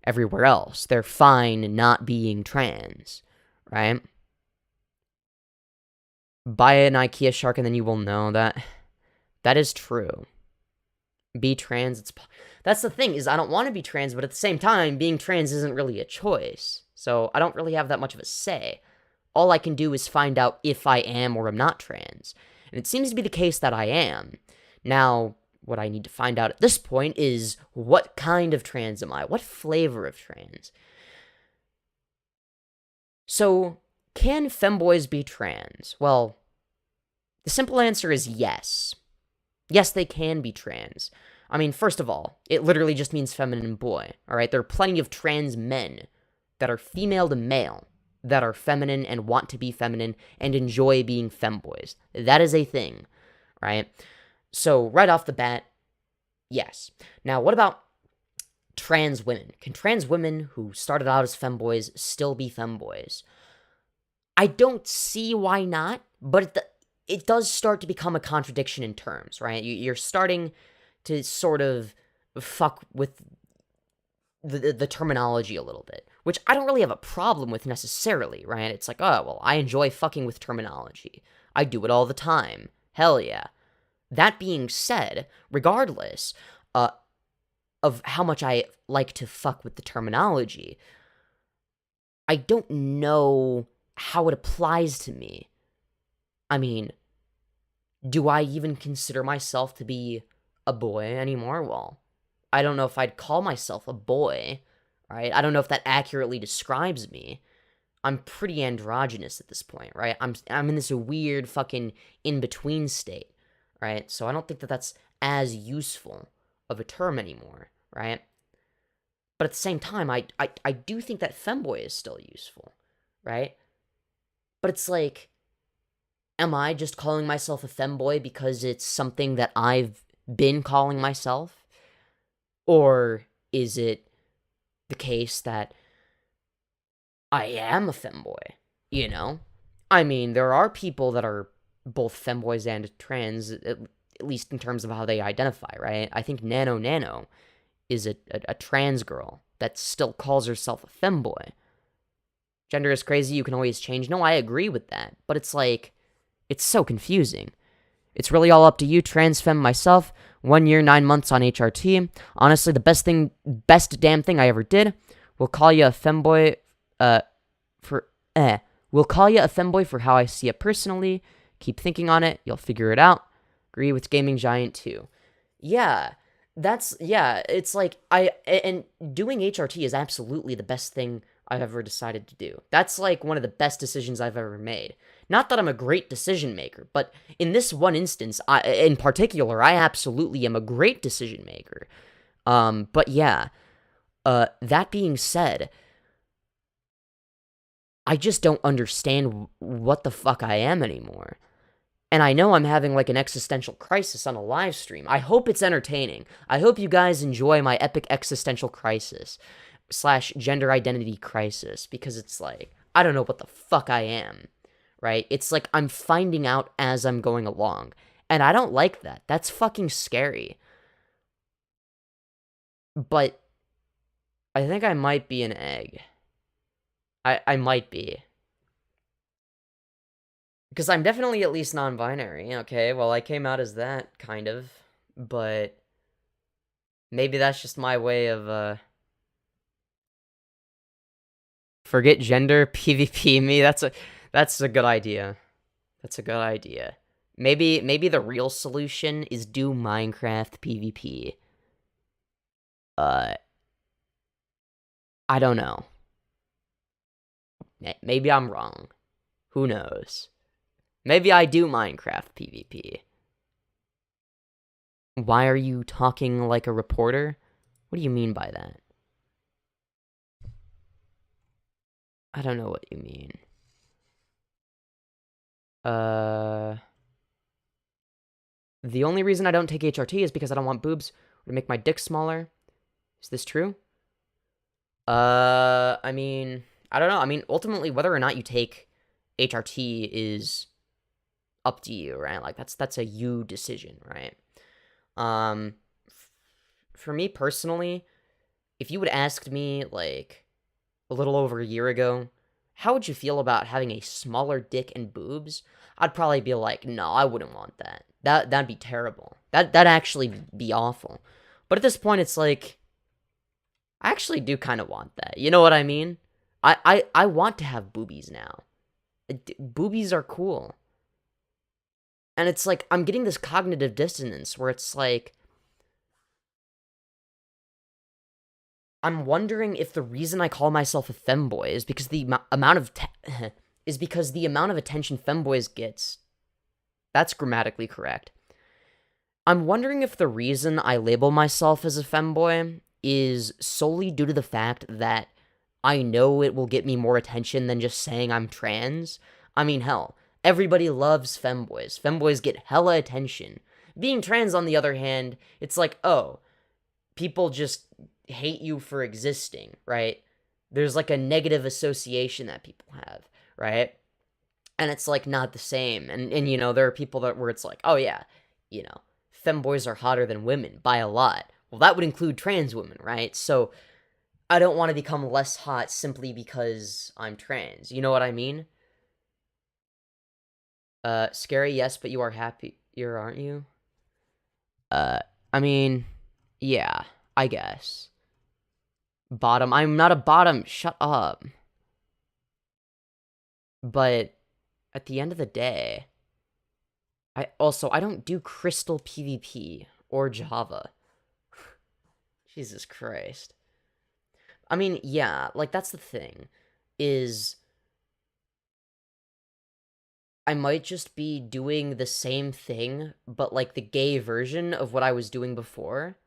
everywhere else. They're fine not being trans, right? Buy an IKEA shark and then you will know that is true. Be trans, that's the thing, is I don't want to be trans, but at the same time, being trans isn't really a choice. So I don't really have that much of a say. All I can do is find out if I am or am not trans. And it seems to be the case that I am. Now, what I need to find out at this point is, what kind of trans am I? What flavor of trans? So, can femboys be trans? Well, the simple answer is yes. Yes, they can be trans. First of all, it literally just means feminine boy, alright? There are plenty of trans men that are female to male that are feminine and want to be feminine and enjoy being femboys. That is a thing, right? So, right off the bat, yes. Now, what about trans women? Can trans women who started out as femboys still be femboys? I don't see why not, but it does start to become a contradiction in terms, right? You're starting to sort of fuck with the terminology a little bit, which I don't really have a problem with necessarily, right? It's like, oh, well, I enjoy fucking with terminology. I do it all the time. Hell yeah. That being said, regardless of how much I like to fuck with the terminology, I don't know how it applies to me. I mean, do I even consider myself to be a boy anymore? Well, I don't know if I'd call myself a boy, right? I don't know if that accurately describes me. I'm pretty androgynous at this point, right? I'm in this weird fucking in-between state, right? So I don't think that that's as useful of a term anymore, right? But at the same time, I do think that femboy is still useful, right? But it's like, am I just calling myself a femboy because it's something that I've been calling myself? Or is it the case that I am a femboy, you know? I mean, there are people that are both femboys and trans, at least in terms of how they identify, right? I think Nano is a trans girl that still calls herself a femboy. Gender is crazy, you can always change. No, I agree with that, but it's like, it's so confusing. It's really all up to you, trans femme myself. 1 year, 9 months on HRT. Honestly, the best damn thing I ever did. We'll call you a femboy, We'll call you a femboy for how I see it personally. Keep thinking on it, you'll figure it out. Agree with Gaming Giant too. Yeah, it's like, and doing HRT is absolutely the best thing I've ever decided to do. That's like one of the best decisions I've ever made. Not that I'm a great decision maker, but in this one instance, in particular, I absolutely am a great decision maker. But yeah, that being said, I just don't understand what the fuck I am anymore. And I know I'm having like an existential crisis on a live stream. I hope it's entertaining. I hope you guys enjoy my epic existential crisis / gender identity crisis, because it's like, I don't know what the fuck I am, right? It's like I'm finding out as I'm going along, and I don't like that. That's fucking scary. But I think I might be an egg. I might be. Because I'm definitely at least non-binary. Okay, well, I came out as that, kind of. But maybe that's just my way of, forget gender, PvP me. That's a good idea. That's a good idea. Maybe the real solution is do Minecraft PvP. I don't know. Maybe I'm wrong. Who knows? Maybe I do Minecraft PvP. Why are you talking like a reporter? What do you mean by that? I don't know what you mean. The only reason I don't take HRT is because I don't want boobs or to make my dick smaller. Is this true? I mean, I don't know. I mean, ultimately, whether or not you take HRT is up to you, right? Like, that's a you decision, right? For me personally, if you would ask me, like, a little over a year ago, how would you feel about having a smaller dick and boobs? I'd probably be like, no, I wouldn't want that. That'd be terrible. That'd actually be awful. But at this point, it's like, I actually do kind of want that. You know what I mean? I want to have boobies now. Boobies are cool. And it's like, I'm getting this cognitive dissonance where it's like, I'm wondering if the reason I call myself a femboy is because the amount of attention femboys gets. That's grammatically correct. I'm wondering if the reason I label myself as a femboy is solely due to the fact that I know it will get me more attention than just saying I'm trans. I mean, hell, everybody loves femboys. Femboys get hella attention. Being trans, on the other hand, it's like, oh, people just hate you for existing, right? There's like a negative association that people have, right? And it's like not the same. And you know, there are people where it's like, oh yeah, you know, femboys are hotter than women by a lot. Well, that would include trans women, right? So I don't want to become less hot simply because I'm trans. You know what I mean? Scary, yes, but you are happier, aren't you? I mean, yeah, I guess. Bottom. I'm not a bottom. Shut up. But at the end of the day, I don't do Crystal PvP or Java. Jesus Christ. I mean, yeah, like that's the thing is I might just be doing the same thing but like the gay version of what I was doing before,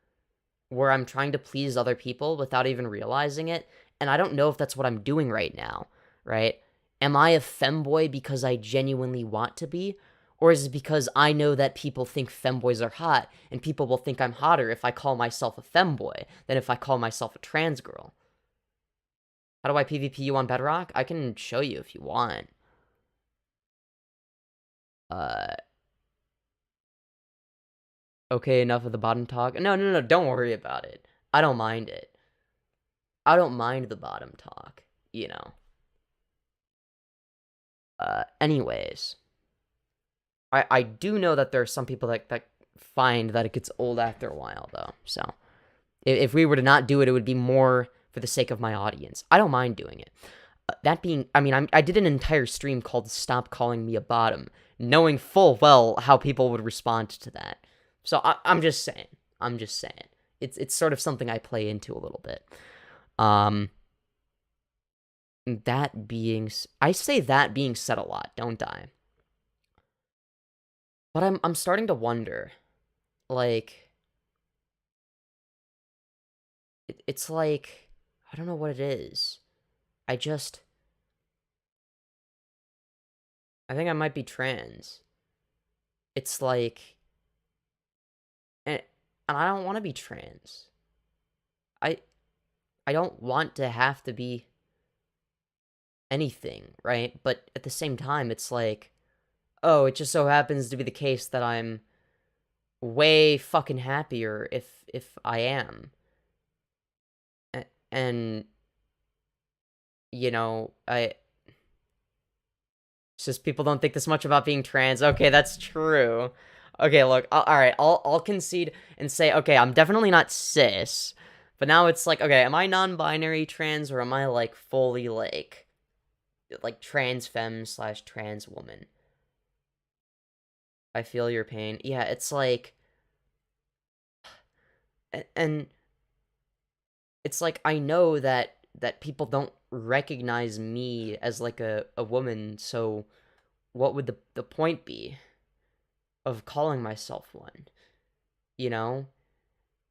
where I'm trying to please other people without even realizing it, and I don't know if that's what I'm doing right now, right? Am I a femboy because I genuinely want to be? Or is it because I know that people think femboys are hot, and people will think I'm hotter if I call myself a femboy than if I call myself a trans girl? How do I PvP you on Bedrock? I can show you if you want. Okay, enough of the bottom talk. No, don't worry about it. I don't mind it. I don't mind the bottom talk, you know. Anyways. I do know that there are some people that find that it gets old after a while, though. So, if we were to not do it, it would be more for the sake of my audience. I don't mind doing it. That being, I mean, I did an entire stream called Stop Calling Me a Bottom, knowing full well how people would respond to that. So, I'm just saying. I'm just saying. It's sort of something I play into a little bit. That being... I say that being said a lot, don't I? But I'm starting to wonder, like, it's like, I don't know what it is. I think I might be trans. It's like, and I don't want to be trans. I don't want to have to be anything, right? But at the same time, it's like, oh, it just so happens to be the case that I'm way fucking happier if I am. And you know, it's just people don't think this much about being trans. Okay, that's true. Okay, look, all right, I'll concede and say, okay, I'm definitely not cis, but now it's like, okay, am I non-binary trans or am I like fully like trans femme / trans woman? I feel your pain. Yeah, it's like, and it's like I know that people don't recognize me as like a woman, so what would the point be of calling myself one? You know?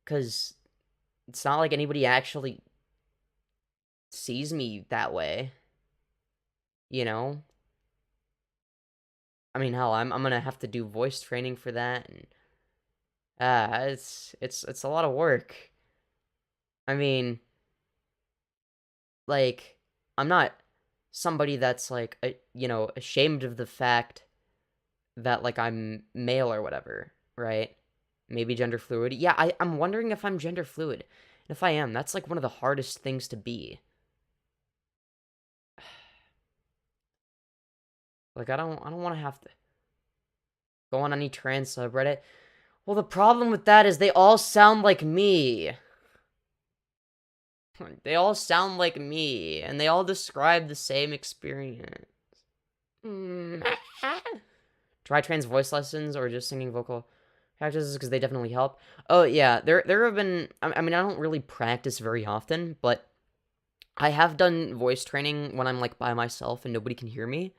Because it's not like anybody actually sees me that way. You know? I mean, hell, I'm gonna have to do voice training for that, and it's a lot of work. I mean, like, I'm not somebody that's like ashamed of the fact that like I'm male or whatever, right? Maybe gender fluid. Yeah, I'm wondering if I'm gender fluid. And if I am, that's like one of the hardest things to be. Like I don't want to have to go on any trans subreddit. Well, the problem with that is they all sound like me. They all sound like me, and they all describe the same experience. Try trans voice lessons or just singing vocal practices because they definitely help. Oh yeah, there have been. I mean, I don't really practice very often, but I have done voice training when I'm like by myself and nobody can hear me.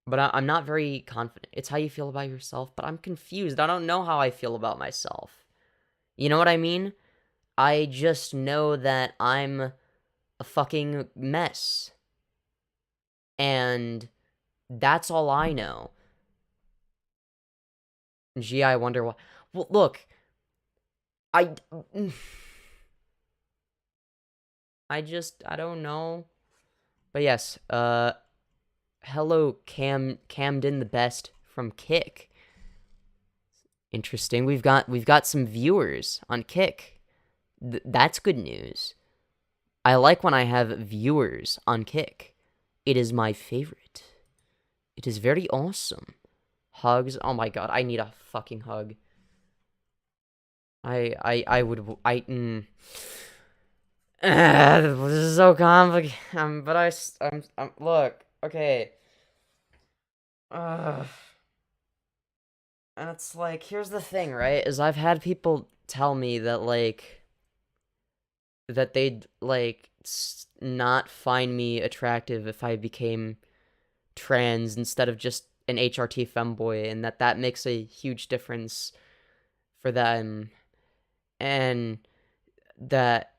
But I'm not very confident. It's how you feel about yourself, but I'm confused. I don't know how I feel about myself. You know what I mean? I just know that I'm a fucking mess. And that's all I know. Gee, I wonder why. Well, look. I don't know. But yes, hello, Camden the Best from Kick. Interesting. We've got some viewers on Kick. That's good news. I like when I have viewers on Kick. It is my favorite. It is very awesome. Hugs. Oh my god, I need a fucking hug. This is so complicated. Look, okay. And it's like, here's the thing, right? Is I've had people tell me that, like, that they'd, like, not find me attractive if I became trans instead of just an HRT femboy, and that makes a huge difference for them. And that,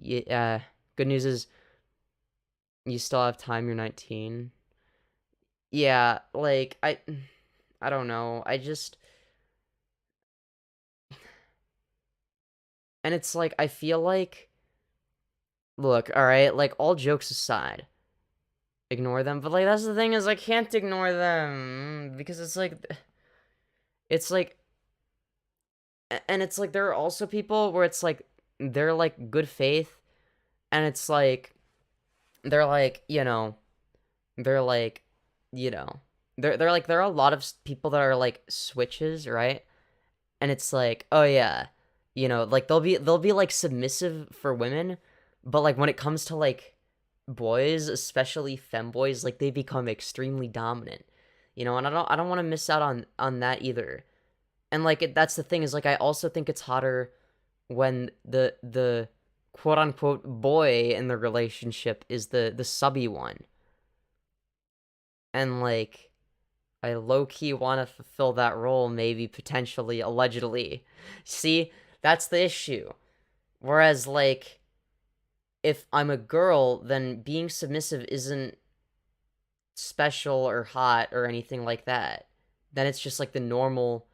yeah, good news is you still have time, you're 19. Yeah, like, I don't know, and it's like, I feel like, look, alright, like, all jokes aside, ignore them, but, like, that's the thing, is I can't ignore them, because it's like, and it's like, there are also people where it's like, they're like good faith, and it's like, they're like, they're like, they're like, there are a lot of people that are like switches, right? And it's like, oh yeah, like they'll be like submissive for women, but like when it comes to like boys, especially femboys, like they become extremely dominant, and I don't want to miss out on that either. And like that's the thing, is like I also think it's hotter when the quote unquote boy in the relationship is the subby one. And like I low-key want to fulfill that role, maybe, potentially, allegedly. See, that's the issue. Whereas like if I'm a girl, then being submissive isn't special or hot or anything like that. Then it's just like the normal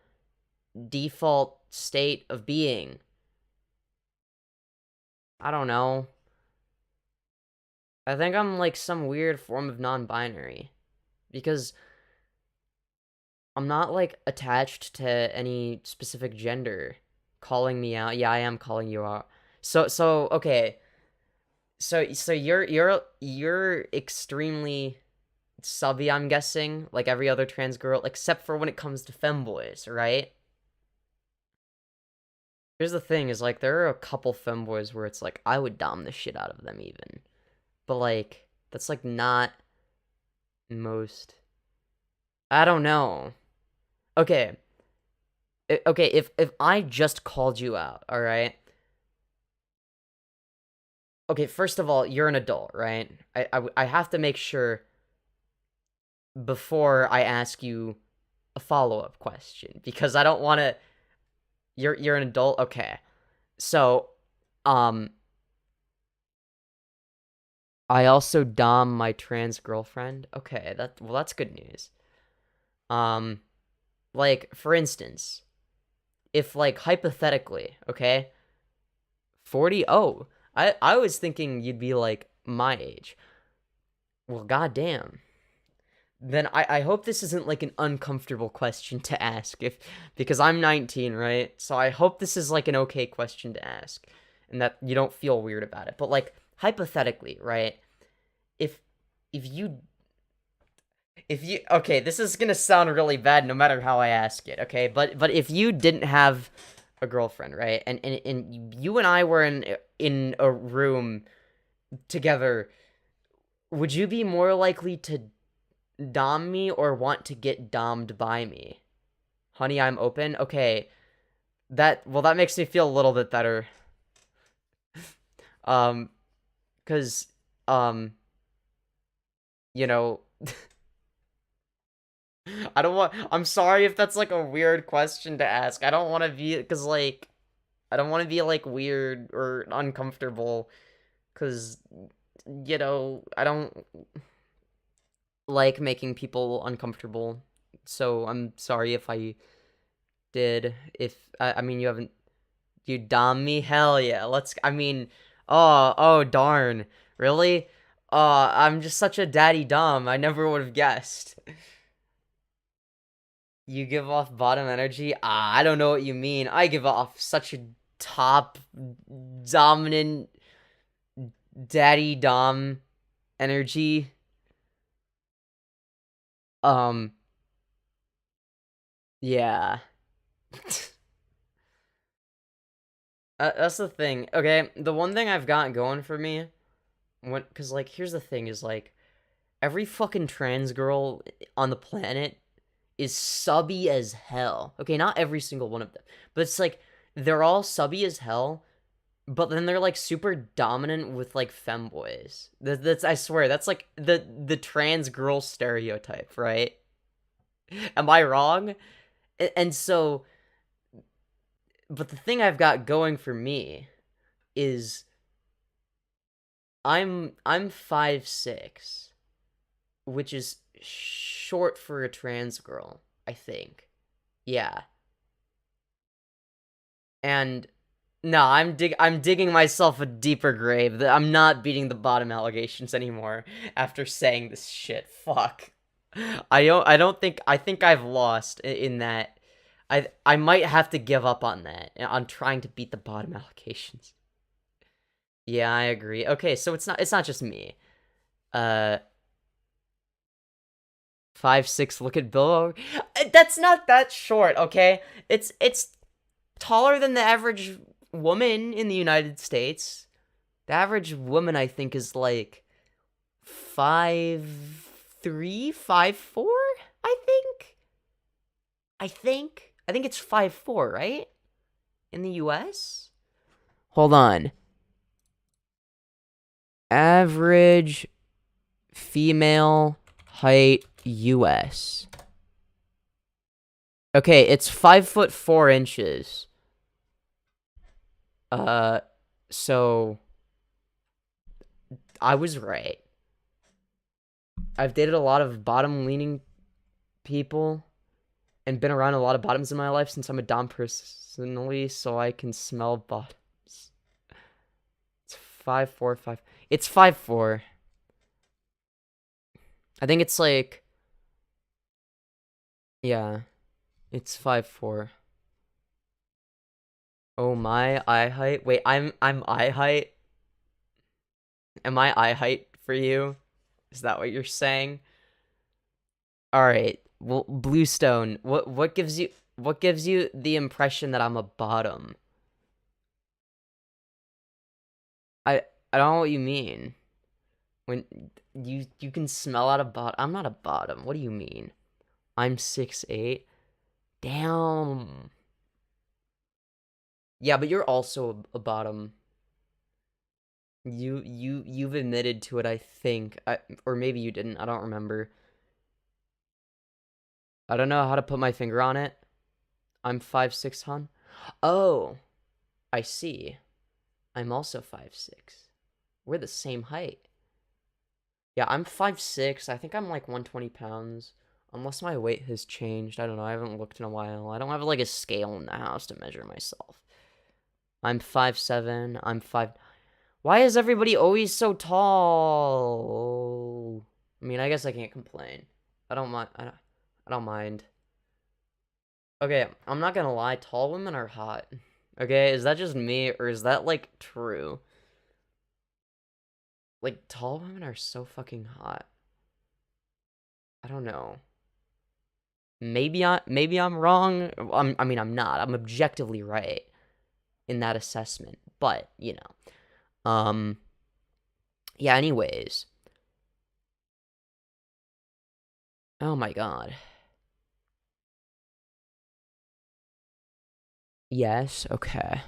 default state of being. I don't know. I think I'm like some weird form of non-binary, because I'm not like attached to any specific gender. Calling me out. Yeah, I am calling you out. So okay. So you're extremely subby, I'm guessing, like every other trans girl, except for when it comes to femboys, right? Here's the thing, is like there are a couple femboys where it's like I would dom the shit out of them even. But like that's like not most. I don't know. Okay. Okay, if I just called you out, all right? Okay, first of all, you're an adult, right? I have to make sure before I ask you a follow-up question, because I don't want to. You're an adult, okay? So, I also dom my trans girlfriend. Okay, that's good news. Like for instance, if like hypothetically, okay, 40. Oh, I was thinking you'd be like my age. Well, goddamn. Then I hope this isn't like an uncomfortable question to ask, because I'm 19, right? So I hope this is like an okay question to ask, and that you don't feel weird about it. But like hypothetically, right? If if you okay, this is gonna sound really bad no matter how I ask it, okay? But if you didn't have a girlfriend, right? And you and I were in a room together, would you be more likely to dom me or want to get dommed by me? Honey, I'm open. Okay. That makes me feel a little bit better. Cuz you know, I'm sorry if that's like a weird question to ask. I don't want to be, cuz like I don't want to be like weird or uncomfortable, cuz I don't like making people uncomfortable. So I'm sorry if I did. If I mean, you dom me? Hell yeah. I mean, oh darn. Really? I'm just such a daddy dom. I never would have guessed. You give off bottom energy? I don't know what you mean. I give off such a top dominant daddy dom energy. Yeah. That's the thing. Okay, the one thing I've got going for me, cause like, here's the thing: is like, every fucking trans girl on the planet is subby as hell. Okay, not every single one of them, but it's like they're all subby as hell. But then they're like super dominant with like femboys. That's I swear that's like the trans girl stereotype, right? Am I wrong? And so, but the thing I've got going for me is I'm 5'6", which is short for a trans girl, I think. Yeah. And no, I'm digging myself a deeper grave. I'm not beating the bottom allegations anymore after saying this shit. Fuck. I think I've lost in that. I might have to give up on that, on trying to beat the bottom allegations. Yeah, I agree. Okay, so it's not just me. 5'6", look at Bill. That's not that short, okay? It's taller than the average woman in the United States. The average woman, I think, is like 5'3", 5'4", I think. I think it's 5'4", right? In the US? Hold on. Average female height US. Okay, it's 5'4". So I was right. I've dated a lot of bottom-leaning people and been around a lot of bottoms in my life since I'm a dom personally, so I can smell bottoms. It's 5'4", 5. It's 5'4". I think it's like, yeah, it's 5'4". Oh, my eye height. Wait, I'm eye height. Am I eye height for you? Is that what you're saying? All right. Well, Bluestone, what gives you the impression that I'm a bottom? I don't know what you mean. When you can smell out a bottom. I'm not a bottom. What do you mean? I'm 6'8". Damn. Yeah, but you're also a bottom. You've admitted to it, I think. Or maybe you didn't. I don't remember. I don't know how to put my finger on it. I'm 5'6", hon. Oh, I see. I'm also 5'6". We're the same height. Yeah, I'm 5'6". I think I'm like 120 pounds. Unless my weight has changed. I don't know. I haven't looked in a while. I don't have like a scale in the house to measure myself. I'm 5'7". I'm 5. Why is everybody always so tall? I mean, I guess I can't complain. I don't mind. I don't mind. Okay, I'm not gonna lie. Tall women are hot. Okay, is that just me or is that like true? Like, tall women are so fucking hot. I don't know. Maybe I'm wrong. I mean, I'm not. I'm objectively right in that assessment. But, you know. Yeah, anyways. Oh my god. Yes, okay.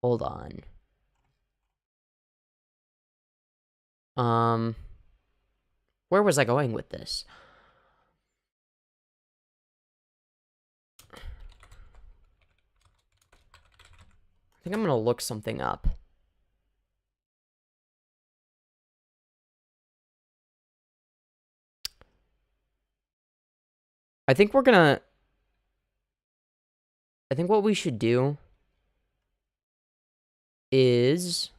Hold on. Where was I going with this? I think I'm gonna look something up. I think what we should do is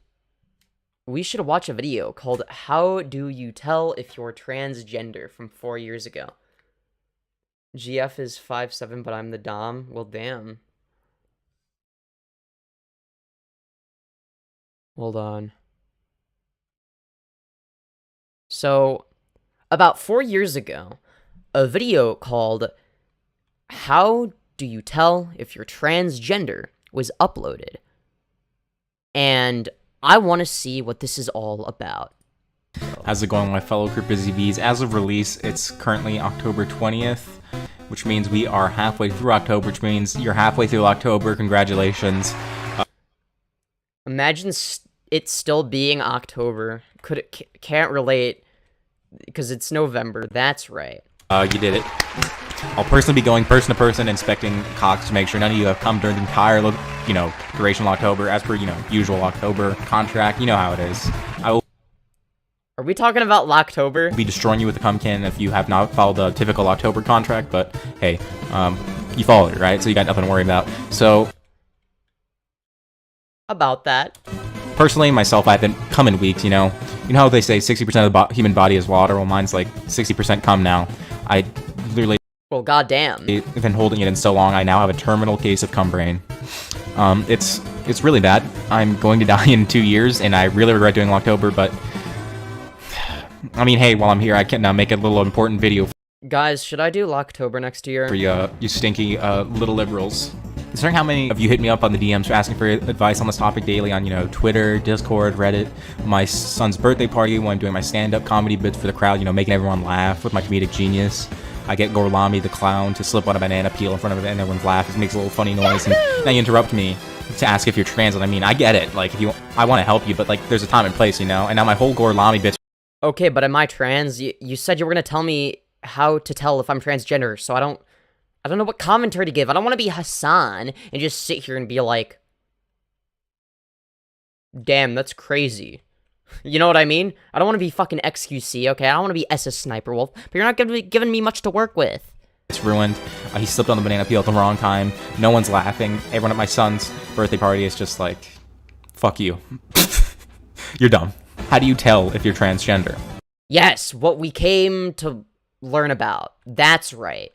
we should watch a video called How Do You Tell If You're Transgender from 4 years ago. GF is 5'7", but I'm the dom. Well, damn. Hold on. So, about 4 years ago, a video called "How Do You Tell If You're Transgender" was uploaded. And I want to see what this is all about. How's it going, my fellow Creep Busy Bees? As of release, it's currently October 20th, which means we are halfway through October, which means you're halfway through October. Congratulations. Imagine it still being October. Can't relate, because it's November. That's right. You did it. I'll personally be going person to person inspecting cocks to make sure none of you have come during the entire, duration of October, as per, usual October contract. You know how it is. I will Are we talking about Locktober? be destroying you with a cum can if you have not followed the typical October contract, but hey, you followed it, right? So you got nothing to worry about. So, About that. personally, myself, I've been cum in weeks, You know how they say 60% of the human body is water? Well, mine's like 60% cum now. I literally Well, goddamn. I've been holding it in so long, I now have a terminal case of cum brain. It's really bad. I'm going to die in 2 years, and I really regret doing October, but I mean, hey, while I'm here, I can make a little important video Guys, should I do Locktober next year? for you stinky little liberals. Considering how many of you hit me up on the DMs for asking for advice on this topic daily on, Twitter, Discord, Reddit, my son's birthday party when I'm doing my stand-up comedy bits for the crowd, making everyone laugh with my comedic genius. I get Gorlami the clown to slip on a banana peel in front of it and everyone's laugh. It makes a little funny noise, and now you interrupt me to ask if you're trans, and I mean, I get it. Like, I want to help you, but, there's a time and place, And now my whole Gorlami bits. Okay, but am I trans? You said you were gonna tell me how to tell if I'm transgender, so I don't know what commentary to give. I don't want to be Hassan and just sit here and be like, damn, that's crazy. You know what I mean? I don't want to be fucking XQC, okay? I don't want to be SS Sniper Wolf, but you're not gonna be giving me much to work with. It's ruined. He slipped on the banana peel at the wrong time. No one's laughing. Everyone at my son's birthday party is just like, fuck you. You're dumb. How do you tell if you're transgender? Yes, what we came to learn about. That's right.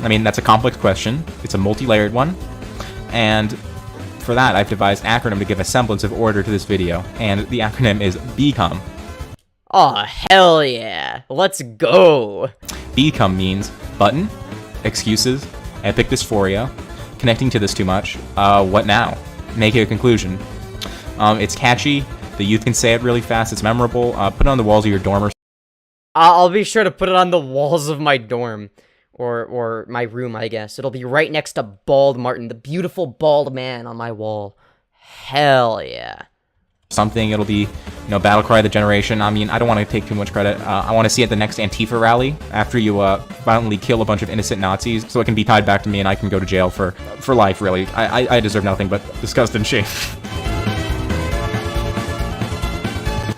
I mean, that's a complex question. It's a multi-layered one. And for that, I've devised an acronym to give a semblance of order to this video. And the acronym is BCOM. Oh, hell yeah. Let's go. BCOM means button, excuses, epic dysphoria, connecting to this too much, what now? Make it a conclusion. It's catchy. The youth can say it really fast. It's memorable. Put it on the walls of your dorm or I'll be sure to put it on the walls of my dorm. Or my room, I guess. It'll be right next to Bald Martin, the beautiful bald man on my wall. Hell yeah. something. It'll be, Battle Cry of the Generation. I mean, I don't want to take too much credit. I want to see it at the next Antifa rally after you violently kill a bunch of innocent Nazis, so it can be tied back to me and I can go to jail for life, really. I deserve nothing but disgust and shame.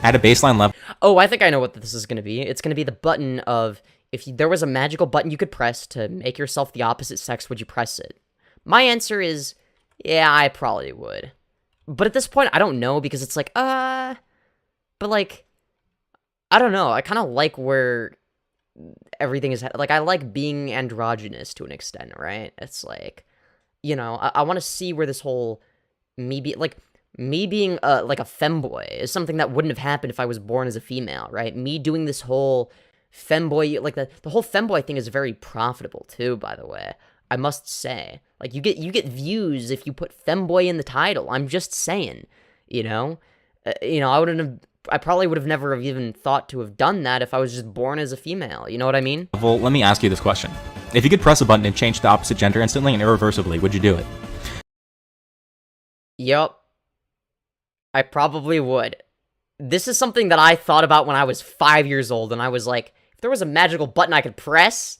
At a baseline level. Oh, I think I know what this is going to be. It's going to be the button of, if there was a magical button you could press to make yourself the opposite sex, would you press it? My answer is, yeah, I probably would. But at this point, I don't know, because it's like, but like, I don't know. I kind of like where everything is, like, I like being androgynous to an extent, right? It's like, I want to see where this whole, me being like a femboy is something that wouldn't have happened if I was born as a female, right? Me doing this whole femboy, like the whole femboy thing is very profitable too, by the way. I must say, like, you get views if you put femboy in the title. I'm just saying, I probably would have never have even thought to have done that if I was just born as a female. You know what I mean? Well, let me ask you this question: if you could press a button and change the opposite gender instantly and irreversibly, would you do it? Yup. I probably would. This is something that I thought about when I was 5 years old, and I was like, if there was a magical button I could press,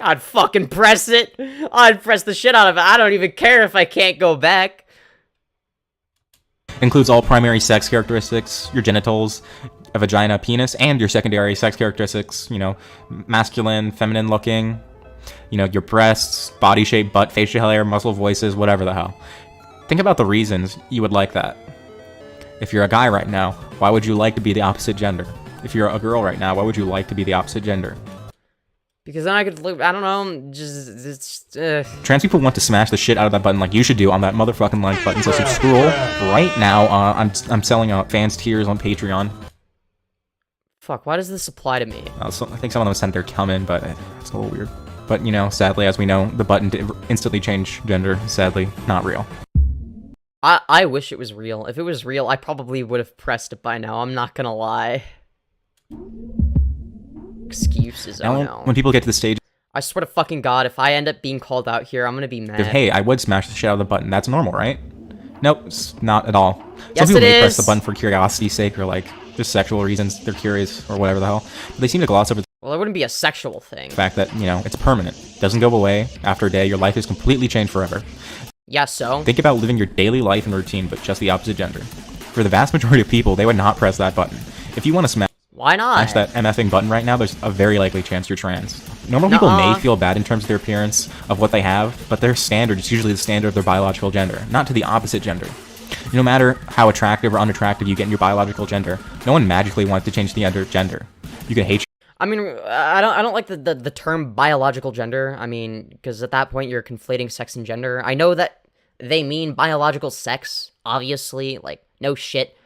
I'd fucking press it. I'd press the shit out of it. I don't even care if I can't go back. Includes all primary sex characteristics, your genitals, a vagina, penis, and your secondary sex characteristics, masculine, feminine looking, your breasts, body shape, butt, facial hair, muscle, voices, whatever the hell. Think about the reasons you would like that. If you're a guy right now, why would you like to be the opposite gender? If you're a girl right now, why would you like to be the opposite gender? Because then I could, I don't know, just Trans people want to smash the shit out of that button like you should do on that motherfucking like button. So scroll right now. I'm selling out fans tiers on Patreon. Fuck, why does this apply to me? So I think some of them sent their comment, but it's a little weird. But, you know, sadly, as we know, the button did instantly change gender. Sadly, not real. I wish it was real. If it was real, I probably would have pressed it by now. I'm not gonna lie. Excuses, oh no. When people get to the stage, I swear to fucking God, if I end up being called out here, I'm gonna be mad. hey, I would smash the shit out of the button. That's normal, right? Nope, it's not at all. Yes, Some people may it press the is. button for curiosity's sake or, like, just sexual reasons. They're curious or whatever the hell. But they seem to gloss over the Well, it wouldn't be a sexual thing. fact that, you know, it's permanent. Doesn't go away. After a day, your life is completely changed forever. Yeah, so? Think about living your daily life and routine, but just the opposite gender. For the vast majority of people, they would not press that button. If you want to smash Why not? that MFing button right now, there's a very likely chance you're trans. Normal people may feel bad in terms of their appearance, of what they have, but their standard is usually the standard of their biological gender, not to the opposite gender. No matter how attractive or unattractive you get in your biological gender, no one magically wants to change the other gender. You can hate I mean, I don't like the term biological gender. I mean, because at that point you're conflating sex and gender. I know that they mean biological sex, obviously, like, no shit.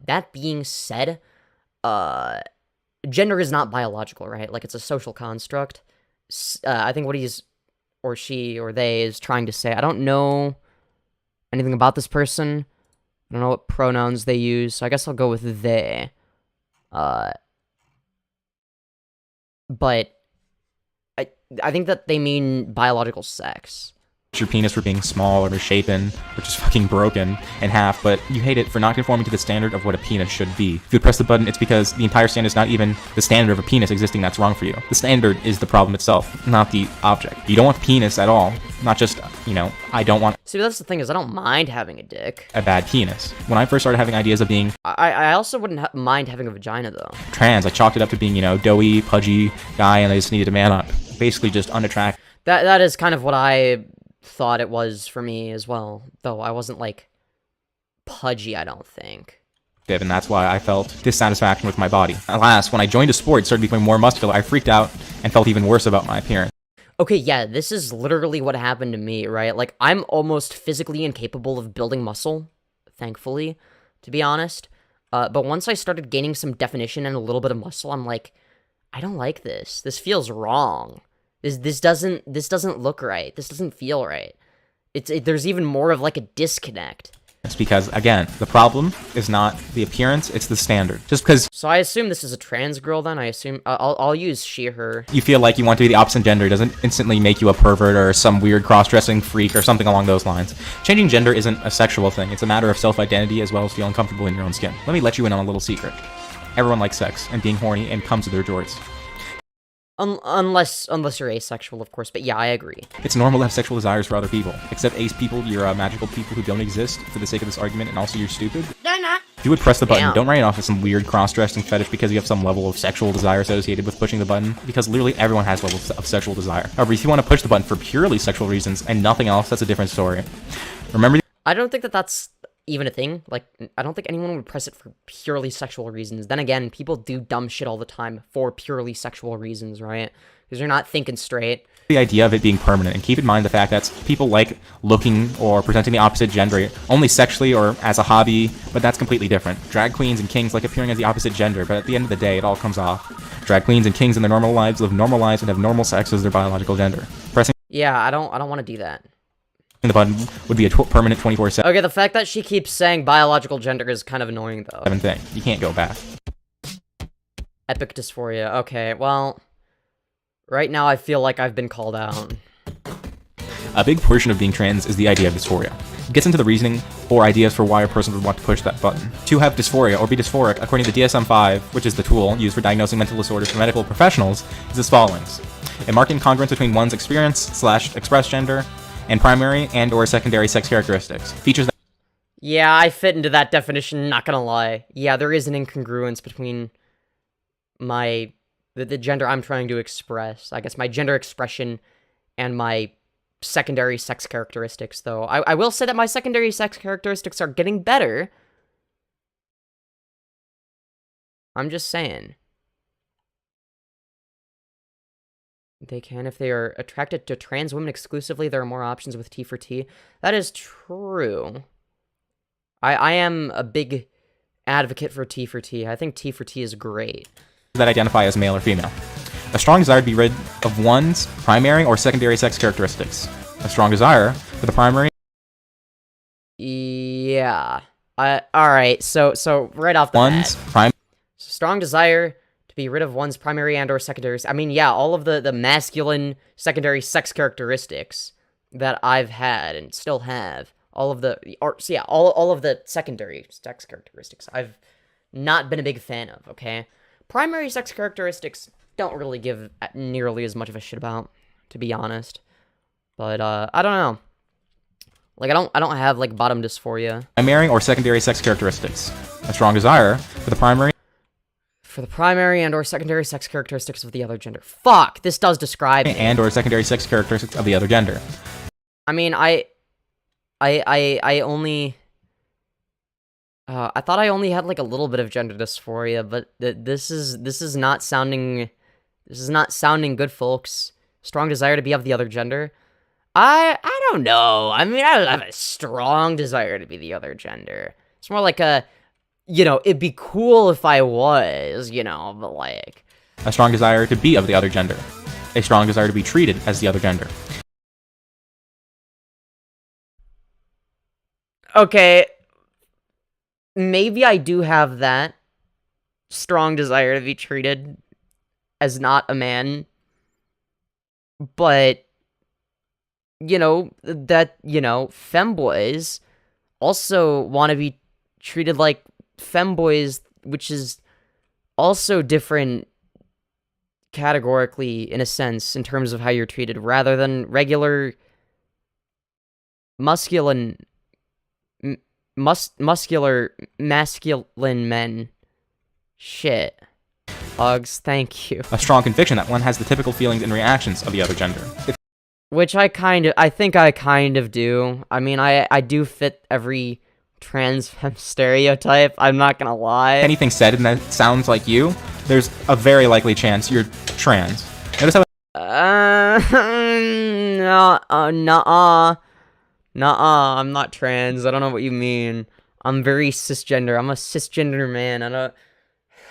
That being said, gender is not biological, right? Like, it's a social construct. I think what he's, or she, or they is trying to say, I don't know anything about this person. I don't know what pronouns they use, so I guess I'll go with they. But I think that they mean biological sex. your penis for being small or misshapen, or just fucking broken in half, but you hate it for not conforming to the standard of what a penis should be. If you would press the button, it's because the entire standard is not even the standard of a penis existing that's wrong for you. The standard is the problem itself, not the object. You don't want penis at all, not just, you know, I don't want See, that's the thing, is I don't mind having a dick. a bad penis. When I first started having ideas of being I also wouldn't mind having a vagina, though. trans, I chalked it up to being, you know, doughy, pudgy guy, and I just needed to man up. Basically just unattractive. That is kind of what I thought it was for me as well, though I wasn't, like, pudgy, I don't think. And that's why I felt dissatisfaction with my body. Alas, when I joined a sport, started becoming more muscular, I freaked out and felt even worse about my appearance. Okay, yeah, this is literally what happened to me, right? Like, I'm almost physically incapable of building muscle, thankfully, to be honest. But once I started gaining some definition and a little bit of muscle, I'm like, I don't like this. This feels wrong. This doesn't look right. This doesn't feel right. There's even more of like a disconnect. It's because, again, the problem is not the appearance, it's the standard. Just because So I assume this is a trans girl then. I assume I'll use she, her. you feel like you want to be the opposite gender doesn't instantly make you a pervert or some weird cross-dressing freak or something along those lines. Changing gender isn't a sexual thing. It's a matter of self-identity as well as feeling comfortable in your own skin. Let me let you in on a little secret. Everyone likes sex and being horny and comes to their jorts. Unless you're asexual, of course. But yeah, I agree. It's normal to have sexual desires for other people. Except ace people, you're magical people who don't exist for the sake of this argument, and also you're stupid. They're not. If you would press the button, Damn. don't write it off as some weird cross-dressing fetish because you have some level of sexual desire associated with pushing the button, because literally everyone has levels of sexual desire. However, if you want to push the button for purely sexual reasons and nothing else, that's a different story. Remember, I don't think that that's even a thing. Like, I don't think anyone would press it for purely sexual reasons. Then again, people do dumb shit all the time for purely sexual reasons, right? Because you're not thinking straight. the idea of it being permanent, and keep in mind the fact that people like looking or presenting the opposite gender only sexually or as a hobby, but that's completely different. Drag queens and kings like appearing as the opposite gender, but at the end of the day, it all comes off. Drag queens and kings in their normal lives live normal lives and have normal sex as their biological gender. Pressing Yeah, I don't want to do that. the button would be a permanent 24/7 Okay, the fact that she keeps saying biological gender is kind of annoying, though. thing. You can't go back. Epic dysphoria. Okay, well, right now I feel like I've been called out. A big portion of being trans is the idea of dysphoria. It gets into the reasoning or ideas for why a person would want to push that button. To have dysphoria or be dysphoric, according to DSM-5, which is the tool used for diagnosing mental disorders for medical professionals, is as follows. A marked incongruence between one's experience/expressed gender and primary and or secondary sex characteristics. Features that Yeah, I fit into that definition, not gonna lie. Yeah, there is an incongruence between the gender I'm trying to express. I guess my gender expression and my secondary sex characteristics, though. I will say that my secondary sex characteristics are getting better. I'm just saying. They can if they are attracted to trans women exclusively. There are more options with T for T. That is true. I am a big advocate for T for T. I think T for T is great. That identify as male or female. A strong desire to be rid of one's primary or secondary sex characteristics. A strong desire for the primary. Yeah. Alright, so right off the One's bat. Strong desire to be rid of one's primary and or secondary. I mean, yeah, all of the masculine secondary sex characteristics that I've had and still have. All of the secondary sex characteristics I've not been a big fan of, okay? Primary sex characteristics don't really give nearly as much of a shit about, to be honest. But I don't know. Like I don't have like bottom dysphoria. Primary or secondary sex characteristics. A strong desire for the primary and or secondary sex characteristics of the other gender. Fuck, this does describe it. And or secondary sex characteristics of the other gender. I mean, I only I thought I only had like a little bit of gender dysphoria, but this is not sounding good, folks. Strong desire to be of the other gender. I don't know. I mean, I don't have a strong desire to be the other gender. It's more like a, it'd be cool if I was, but like. A strong desire to be of the other gender. A strong desire to be treated as the other gender. Okay. Maybe I do have that strong desire to be treated as not a man. But femboys also want to be treated like femboys, which is also different categorically, in a sense, in terms of how you're treated, rather than regular masculine men. Shit. Uggs, thank you. A strong conviction that one has the typical feelings and reactions of the other gender. Which I think I kind of do. I mean, I do fit every trans femme stereotype, I'm not gonna lie. Anything said and that sounds like you, there's a very likely chance you're trans. Notice how Nuh-uh, I'm not trans, I don't know what you mean. I'm very cisgender, I'm a cisgender man, I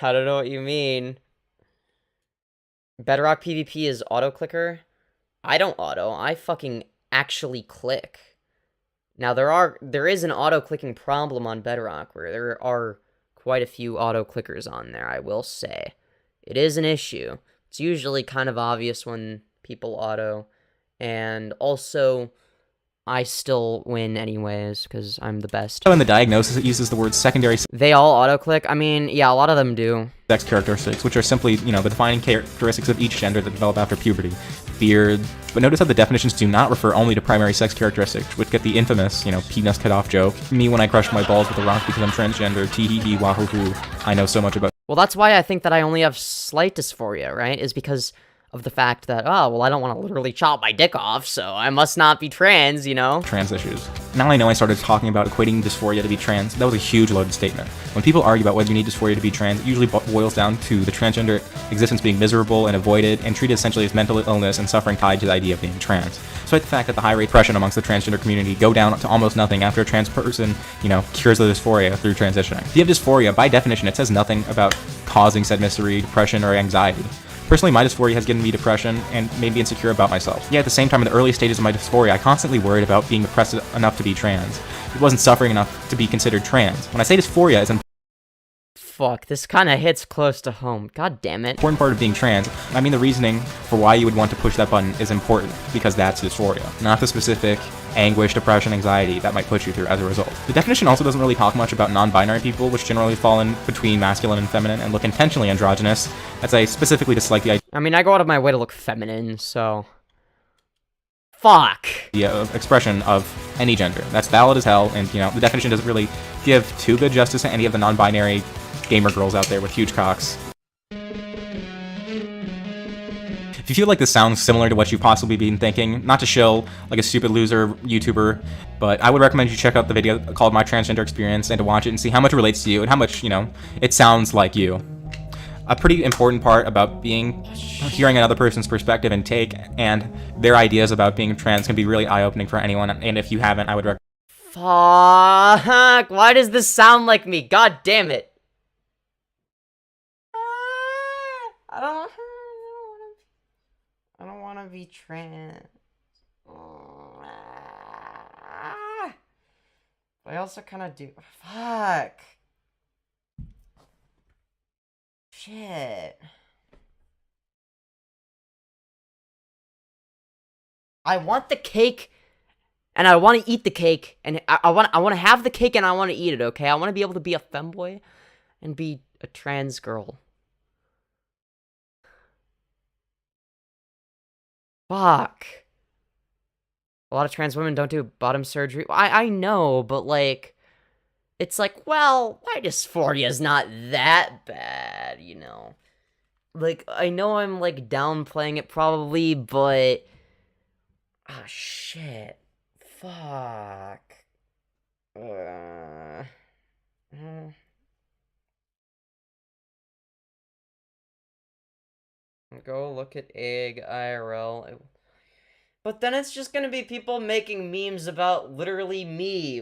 don't know what you mean. Bedrock PvP is auto-clicker? I don't auto, I fucking actually click. Now, there is an auto-clicking problem on Bedrock, where there are quite a few auto-clickers on there, I will say. It is an issue. It's usually kind of obvious when people auto, and also, I still win anyways, because I'm the best. in the diagnosis it uses the word secondary They all auto-click? I mean, yeah, a lot of them do. sex characteristics, which are simply, the defining characteristics of each gender that develop after puberty. Beard. But notice how the definitions do not refer only to primary sex characteristics, which get the infamous, penis cut off joke. Me when I crush my balls with a rock because I'm transgender, tee-hee-hee, wahoo-hoo. I know so much about. Well, that's why I think that I only have slight dysphoria, right? Is because of the fact that, oh, well, I don't want to literally chop my dick off, so I must not be trans, Trans issues. Now I know I started talking about equating dysphoria to be trans. That was a huge loaded statement. When people argue about whether you need dysphoria to be trans, it usually boils down to the transgender existence being miserable and avoided and treated essentially as mental illness and suffering tied to the idea of being trans. Despite the fact that the high rate of depression amongst the transgender community go down to almost nothing after a trans person, cures the dysphoria through transitioning. If you have dysphoria, by definition, it says nothing about causing said misery, depression, or anxiety. Personally, my dysphoria has given me depression and made me insecure about myself. Yet at the same time, in the early stages of my dysphoria, I constantly worried about being depressed enough to be trans. It wasn't suffering enough to be considered trans. When I say dysphoria is an Fuck, this kind of hits close to home. God damn it. important part of being trans, I mean the reasoning for why you would want to push that button is important, because that's dysphoria, not the specific anguish, depression, anxiety that might put you through as a result. The definition also doesn't really talk much about non-binary people, which generally fall in between masculine and feminine and look intentionally androgynous, as I specifically dislike the idea. I mean, I go out of my way to look feminine, so. Fuck! Of expression of any gender. That's valid as hell, and, the definition doesn't really give too good justice to any of the non-binary gamer girls out there with huge cocks. If you feel like this sounds similar to what you've possibly been thinking, not to shill like a stupid loser YouTuber, but I would recommend you check out the video called My Transgender Experience and to watch it and see how much it relates to you and how much, it sounds like you. a pretty important part about hearing another person's perspective and take, and their ideas about being trans can be really eye-opening for anyone. And if you haven't, I would recommend. Fuck, why does this sound like me? God damn it. I don't want to be trans. I also kind of do. Fuck. Shit. I want the cake, and I want to eat the cake, and I want to have the cake, and I want to eat it. Okay, I want to be able to be a femboy, and be a trans girl. Fuck. A lot of trans women don't do bottom surgery. I know, but like, it's like, well, my dysphoria is not that bad, you know. Like, I know I'm like downplaying it probably, but ah, shit. Fuck. Go look at egg IRL. But then it's just gonna be people making memes about literally me.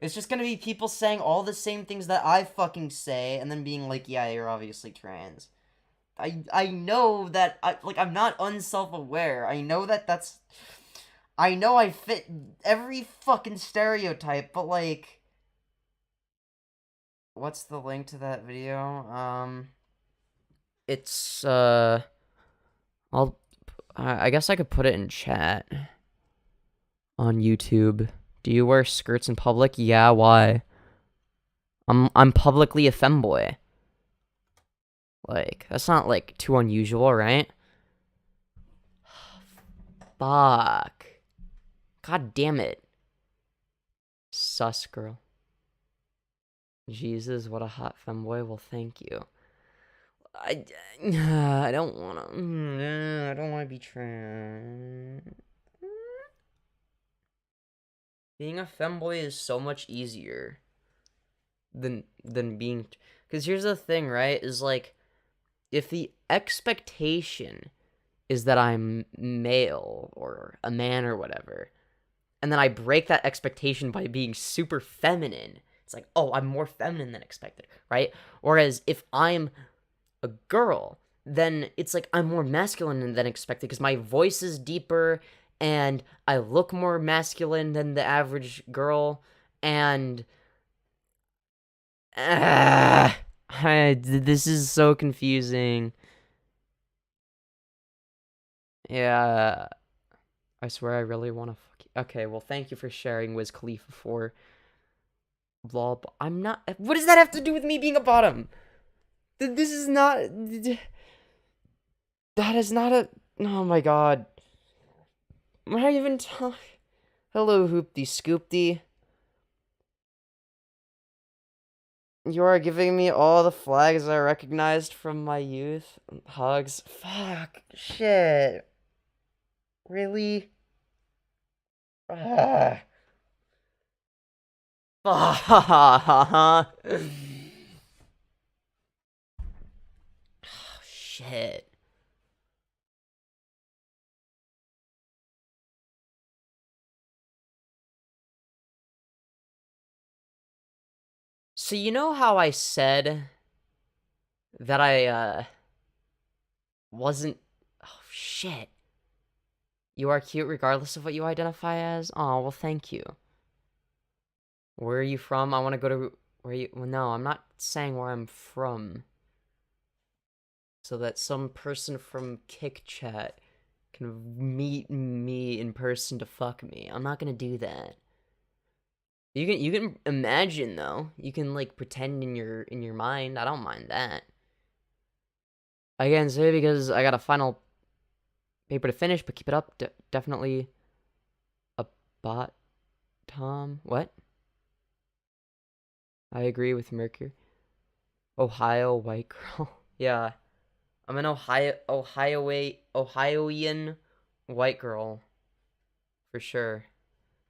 It's just gonna be people saying all the same things that I fucking say, and then being like, yeah, you're obviously trans. I know that, I'm not unself-aware. I know that that's... I know I fit every fucking stereotype, but like... What's the link to that video? It's, I guess I could put it in chat on YouTube. Do you wear skirts in public? Yeah, why? I'm publicly a femboy. Like, that's not like too unusual, right? Fuck. God damn it. Sus girl. Jesus, what a hot femboy. Well, thank you. I don't wanna. I don't wanna be trans. Being a femboy is so much easier than being. Because here's the thing, right? Is like, if the expectation is that I'm male or a man or whatever, and then I break that expectation by being super feminine, it's like, oh, I'm more feminine than expected, right? Whereas if I'm a girl, then it's like I'm more masculine than expected because my voice is deeper and I look more masculine than the average girl, and this is so confusing. Yeah, I swear I really want to fuck you. Okay, well, thank you for sharing Wiz Khalifa for lol. I'm not. What does that have to do with me being a bottom? This is not... That is not a... Oh my god. Am I even talking? Hello, Hoopty Scoopty. You are giving me all the flags I recognized from my youth. Hugs. Fuck. Shit. Really? Ugh. Shit. So you know how I said that I wasn't... Oh shit. You are cute regardless of what you identify as? Oh, well, thank you. Where are you from? I want to go to... Where you... Well, no, I'm not saying where I'm from. So that some person from Kick Chat can meet me in person to fuck me. I'm not gonna do that. You can imagine though. You can like pretend in your mind. I don't mind that. I can say because I got a final paper to finish, but keep it up. Definitely a bot. Tom, what? I agree with Mercury. Ohio white girl. Yeah. I'm an Ohioian white girl. For sure.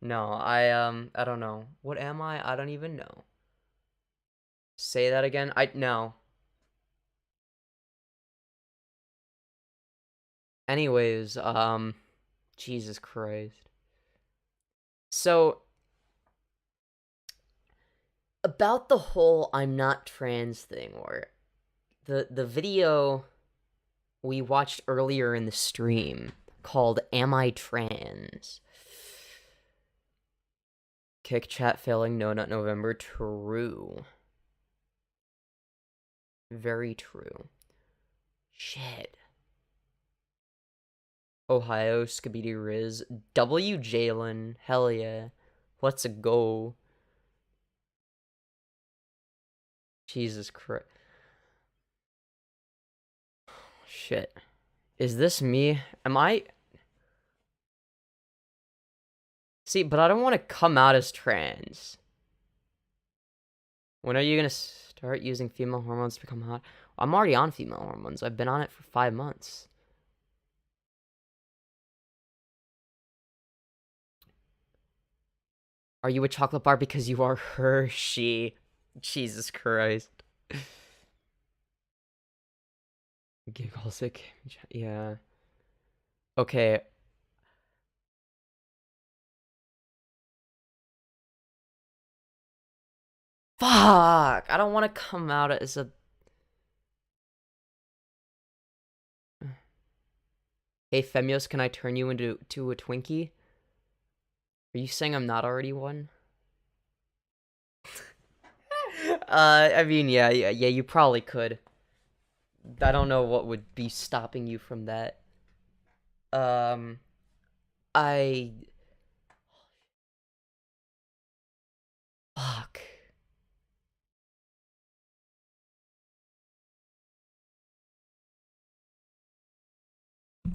No, I don't know. What am I? I don't even know. Say that again. No. Anyways, Jesus Christ. So, about the whole I'm not trans thing, or the video we watched earlier in the stream called Am I Trans? Kick chat failing, no, not November. True. Very true. Shit. Ohio, Skibidi Riz. W. Jalen. Hell yeah. Let's go. Jesus Christ. Shit. Is this me? Am I? See, but I don't want to come out as trans. When are you gonna start using female hormones to become hot? I'm already on female hormones. I've been on it for 5 months. Are you a chocolate bar because you are Hershey? Jesus Christ. Gigglesick. Yeah. Okay. Fuck! I don't want to come out as a... Hey, Femyoz, can I turn you into a Twinkie? Are you saying I'm not already one? I mean, yeah, you probably could. I don't know what would be stopping you from that. Fuck.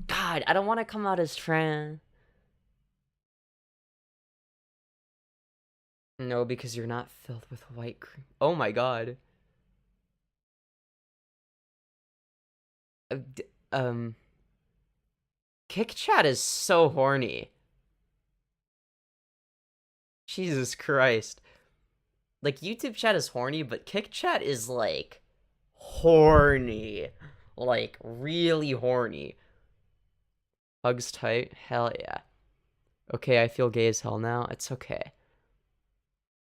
God, I don't want to come out as trans. No, because you're not filled with white cream. Oh my god. Kick chat is so horny. Jesus Christ. Like, YouTube chat is horny, but Kick chat is, like, horny. Like, really horny. Hugs tight? Hell yeah. Okay, I feel gay as hell now. It's okay.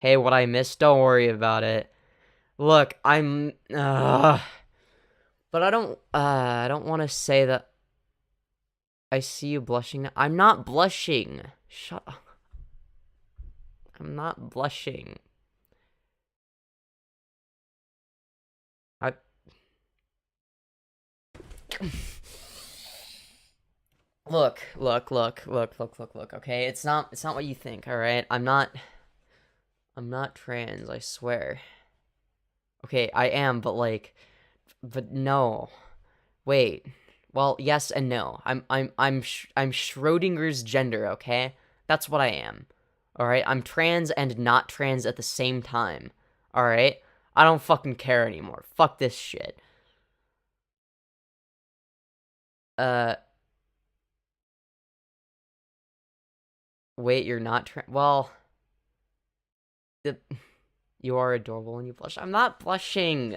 Hey, what I missed, don't worry about it. Look, I'm... but I don't want to say that I see you blushing now. I'm not blushing. Shut up. I'm not blushing. Look, okay? It's not what you think, alright? I'm not trans, I swear. Okay, I am, but but no. Wait. Well, yes and no. I'm Schrodinger's gender, okay? That's what I am. Alright? I'm trans and not trans at the same time. Alright? I don't fucking care anymore. Fuck this shit. Wait, you're not well... You are adorable when you blush. I'm not blushing.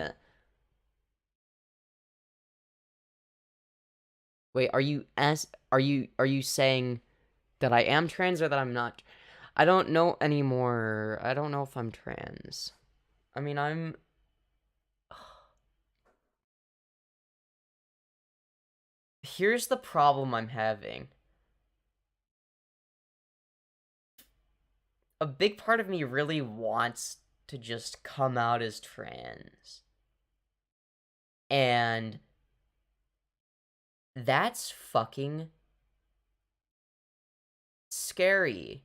Wait, are you saying that I am trans or that I'm not? I don't know anymore. I don't know if I'm trans. I mean, I'm... Here's the problem I'm having. A big part of me really wants to just come out as trans. And that's fucking scary.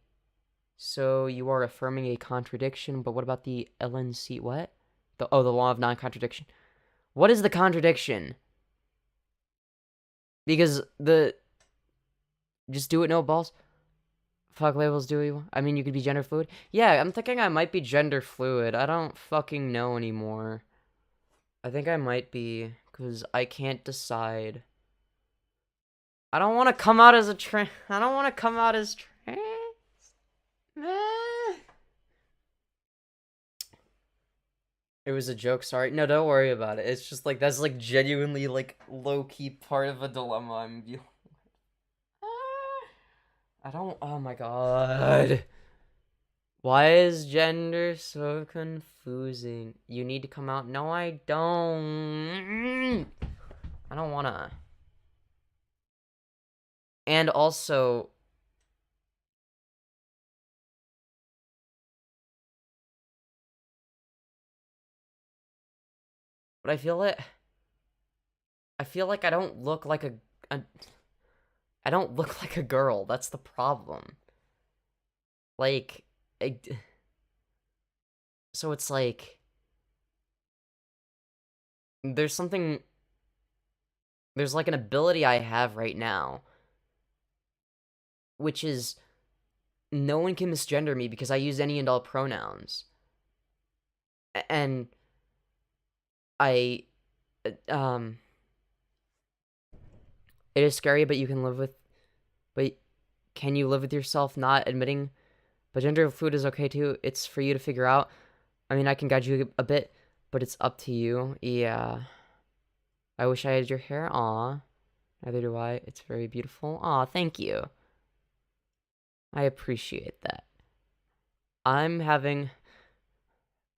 So you are affirming a contradiction, but what about the LNC? What? The law of non-contradiction. What is the contradiction? Because just do it, no balls. Fuck labels, do you? I mean, you could be gender fluid. Yeah, I'm thinking I might be gender fluid. I don't fucking know anymore. I think I might be, because I can't decide. I don't want to come out as a I don't want to come out as trans. It was a joke, sorry. No, don't worry about it. It's just, that's, genuinely, low-key part of a dilemma I'm Oh my god. Why is gender so confusing? You need to come out. No, I don't. I don't wanna. And also, but I feel like I don't look like a I don't look like a girl. That's the problem. Like, so it's like there's something there's like an ability I have right now, which is no one can misgender me because I use any and all pronouns. And I it is scary, but can you live with yourself not admitting? But gender fluid is okay too. It's for you to figure out. I mean, I can guide you a bit, but it's up to you. Yeah. I wish I had your hair. Aw. Neither do I. It's very beautiful. Aw, thank you. I appreciate that. I'm having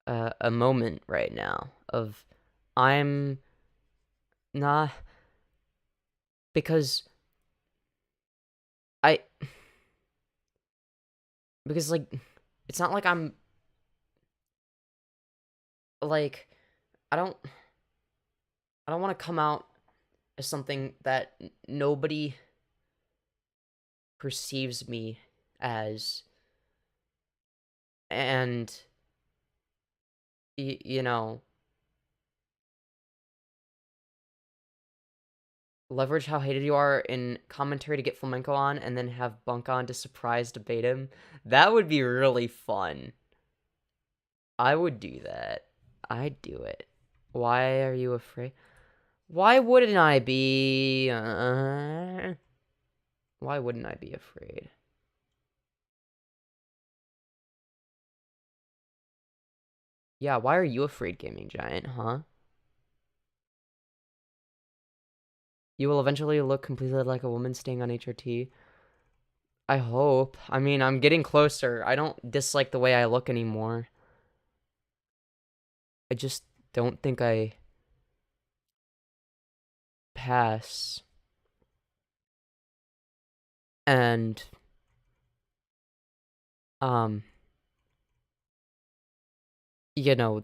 a moment right now of I'm not because I because like it's not like I'm like I don't want to come out as something that nobody perceives me as, and you know, leverage how hated you are in commentary to get flamenco on, and then have Bunk on to surprise debate him. That would be really fun. I would do that. I'd do it. Why are you afraid? Why wouldn't I be? Why wouldn't I be afraid? Yeah, why are you afraid, Gaming Giant, huh? You will eventually look completely like a woman staying on HRT. I hope. I mean, I'm getting closer. I don't dislike the way I look anymore. I just don't think I pass. And, you know,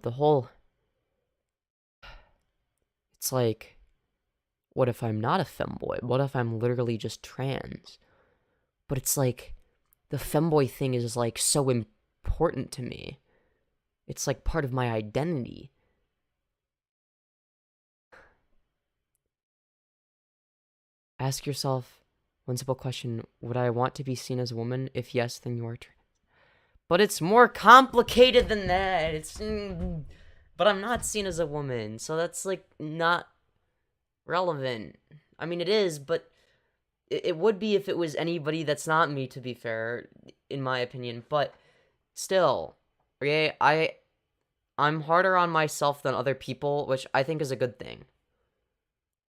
it's like, what if I'm not a femboy? What if I'm literally just trans? But it's like, the femboy thing is like so important to me. It's like part of my identity. Ask yourself one simple question: would I want to be seen as a woman? If yes, then you are trans. But it's more complicated than that. But I'm not seen as a woman, so that's like not relevant. I mean, it is, but it would be if it was anybody that's not me, to be fair, in my opinion. But still, okay, I'm harder on myself than other people, which I think is a good thing.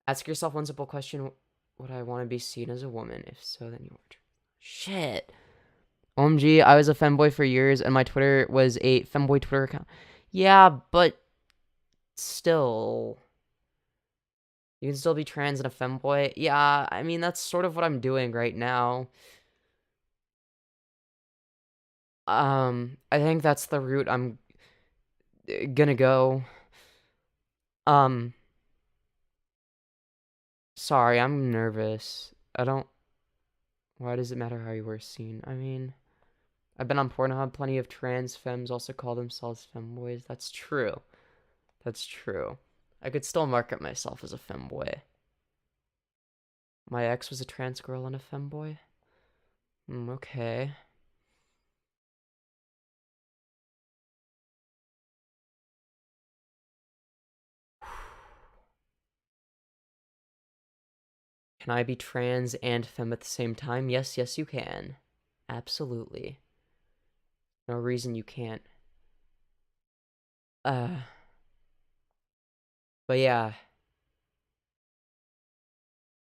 Ask yourself one simple question: would I want to be seen as a woman? If so, then you are trans. Shit. OMG, I was a femboy for years, and my Twitter was a femboy Twitter account. Yeah, but still, you can still be trans and a femboy. Yeah, I mean, that's sort of what I'm doing right now. I think that's the route I'm gonna go. Sorry, I'm nervous. Why does it matter how you were seen? I mean, I've been on Pornhub. Plenty of trans femmes also call themselves femboys. That's true. That's true. I could still market myself as a femboy. My ex was a trans girl and a femboy. Okay. Can I be trans and femme at the same time? Yes, you can. Absolutely. No reason you can't. But yeah.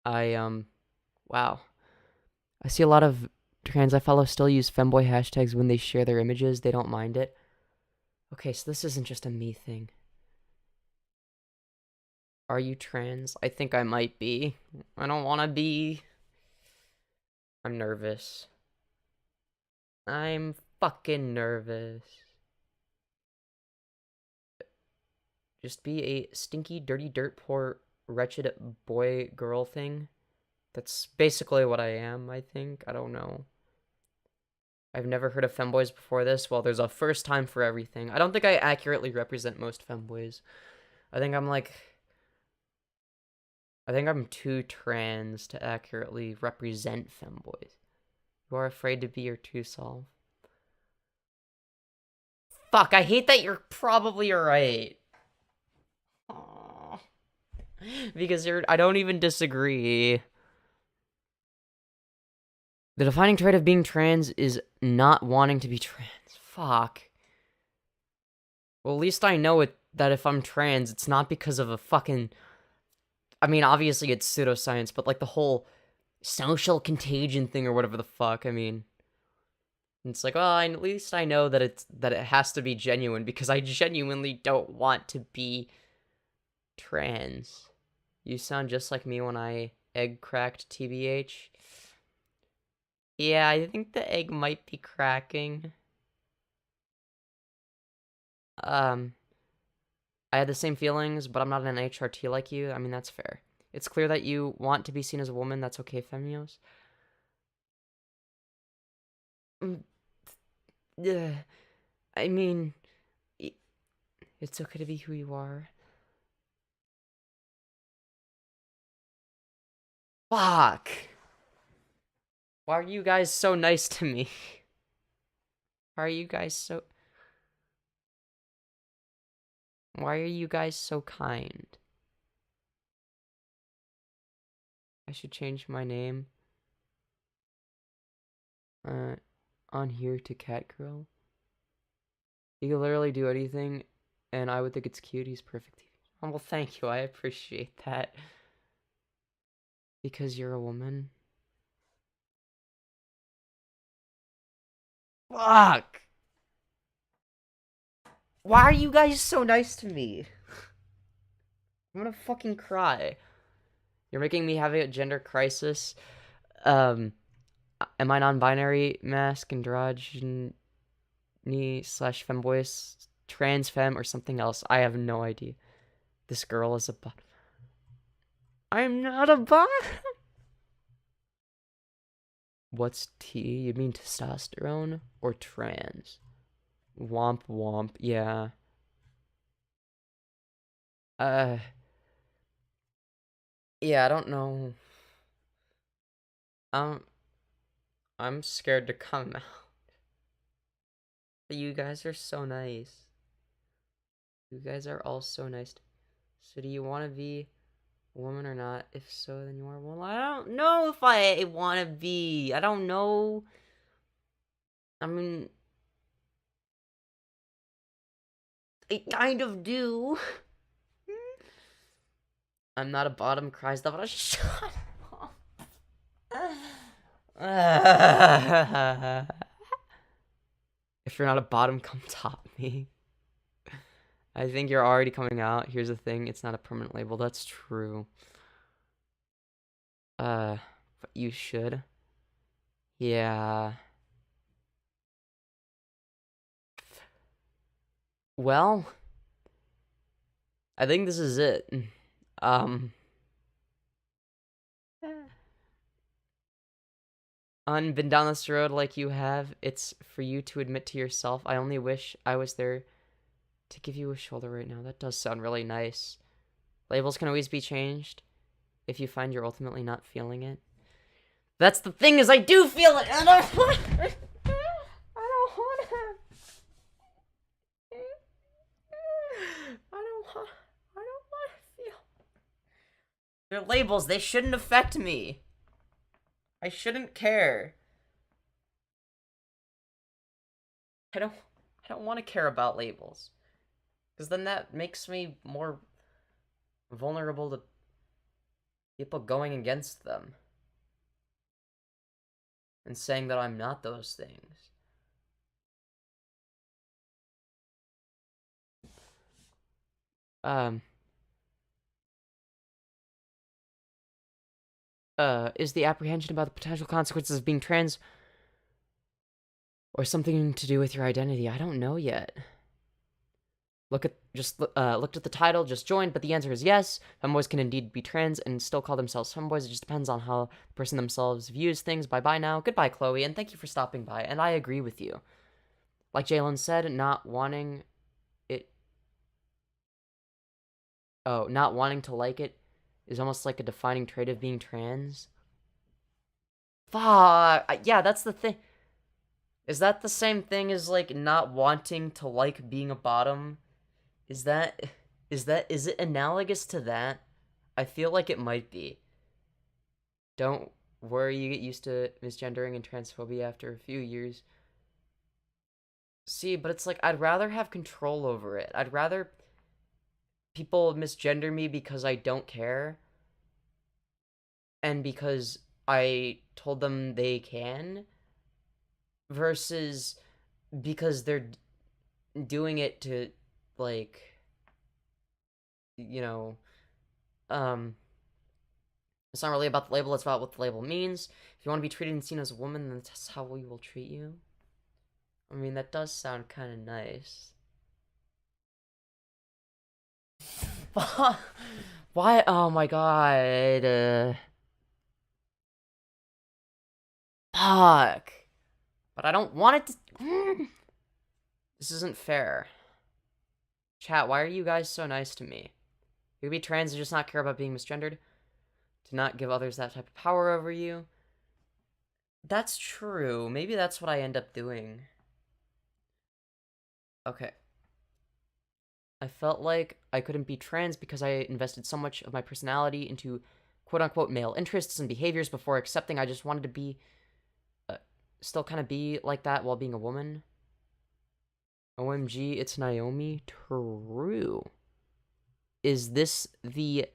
Wow. I see a lot of trans I follow still use femboy hashtags when they share their images. They don't mind it. Okay, so this isn't just a me thing. Are you trans? I think I might be. I don't want to be. I'm nervous. I'm fucking nervous. Just be a stinky, dirty, dirt poor, wretched boy girl thing. That's basically what I am, I think. I don't know. I've never heard of femboys before this. Well, there's a first time for everything. I don't think I accurately represent most femboys. I think I'm too trans to accurately represent femboys. You are afraid to be your true self. Fuck, I hate that you're probably right. Aww. Because I don't even disagree. The defining trait of being trans is not wanting to be trans. Fuck. Well, at least I know that if I'm trans, it's not because of a fucking... I mean, obviously it's pseudoscience, but like the whole social contagion thing or whatever the fuck, I mean... It's like, well, at least I know that it has to be genuine, because I genuinely don't want to be trans. You sound just like me when I egg cracked, TBH. Yeah, I think the egg might be cracking. I had the same feelings, but I'm not an HRT like you. I mean, that's fair. It's clear that you want to be seen as a woman. That's okay, Femyoz. I mean, it's okay to be who you are. Fuck. Why are you guys so nice to me? Why are you guys so... Why are you guys so kind? I should change my name. On here to Catgirl. He can literally do anything, and I would think it's cute. He's perfect. Oh, well, thank you. I appreciate that. Because you're a woman. Fuck! Why are you guys so nice to me? I'm gonna fucking cry. You're making me have a gender crisis. Am I non-binary, mask, androgyny / femboy, trans femme, or something else? I have no idea. This girl is a bot. I'm not a bot. What's T? You mean testosterone or trans? Womp womp, yeah. Yeah, I don't know. I'm scared to come out. But you guys are so nice. You guys are all so nice. So do you want to be a woman or not? If so, then you are a woman. I don't know if I want to be. I don't know. I mean... I kind of do. I'm not a bottom, cries the bottom. Shut up. If you're not a bottom, come top me. I think you're already coming out. Here's the thing, it's not a permanent label. That's true. But you should. Yeah. Well, I think this is it. Been down this road like you have. It's for you to admit to yourself. I only wish I was there to give you a shoulder right now. That does sound really nice. Labels can always be changed if you find you're ultimately not feeling it. That's the thing, is I do feel it. I don't want to. They're labels, they shouldn't affect me. I shouldn't care. I don't want to care about labels. Because then that makes me more vulnerable to people going against them. and saying that I'm not those things. Is the apprehension about the potential consequences of being trans or something to do with your identity? I don't know yet. Looked at the title, just joined, but the answer is yes. Femboys can indeed be trans and still call themselves femboys. It just depends on how the person themselves views things. Bye-bye now. Goodbye, Chloe, and thank you for stopping by, and I agree with you. Like Jalen said, not wanting to like it is almost like a defining trait of being trans. Fuck. Yeah, that's the thing. Is that the same thing as, like, not wanting to like being a bottom? Is it analogous to that? I feel like it might be. Don't worry, you get used to misgendering and transphobia after a few years. See, but it's like, I'd rather have control over it. I'd rather people misgender me because I don't care. And because I told them they can. Versus because they're doing it to, like, you know, it's not really about the label, it's about what the label means. If you want to be treated and seen as a woman, then that's how we will treat you. I mean, that does sound kind of nice. Why? Oh my god. Fuck. But I don't want it to... This isn't fair. Chat, why are you guys so nice to me? You could be trans and just not care about being misgendered. To not give others that type of power over you. That's true. Maybe that's what I end up doing. Okay. I felt like I couldn't be trans because I invested so much of my personality into quote-unquote male interests and behaviors before accepting. I just wanted to be... still kind of be like that while being a woman. OMG, it's Naomi. True. Is this the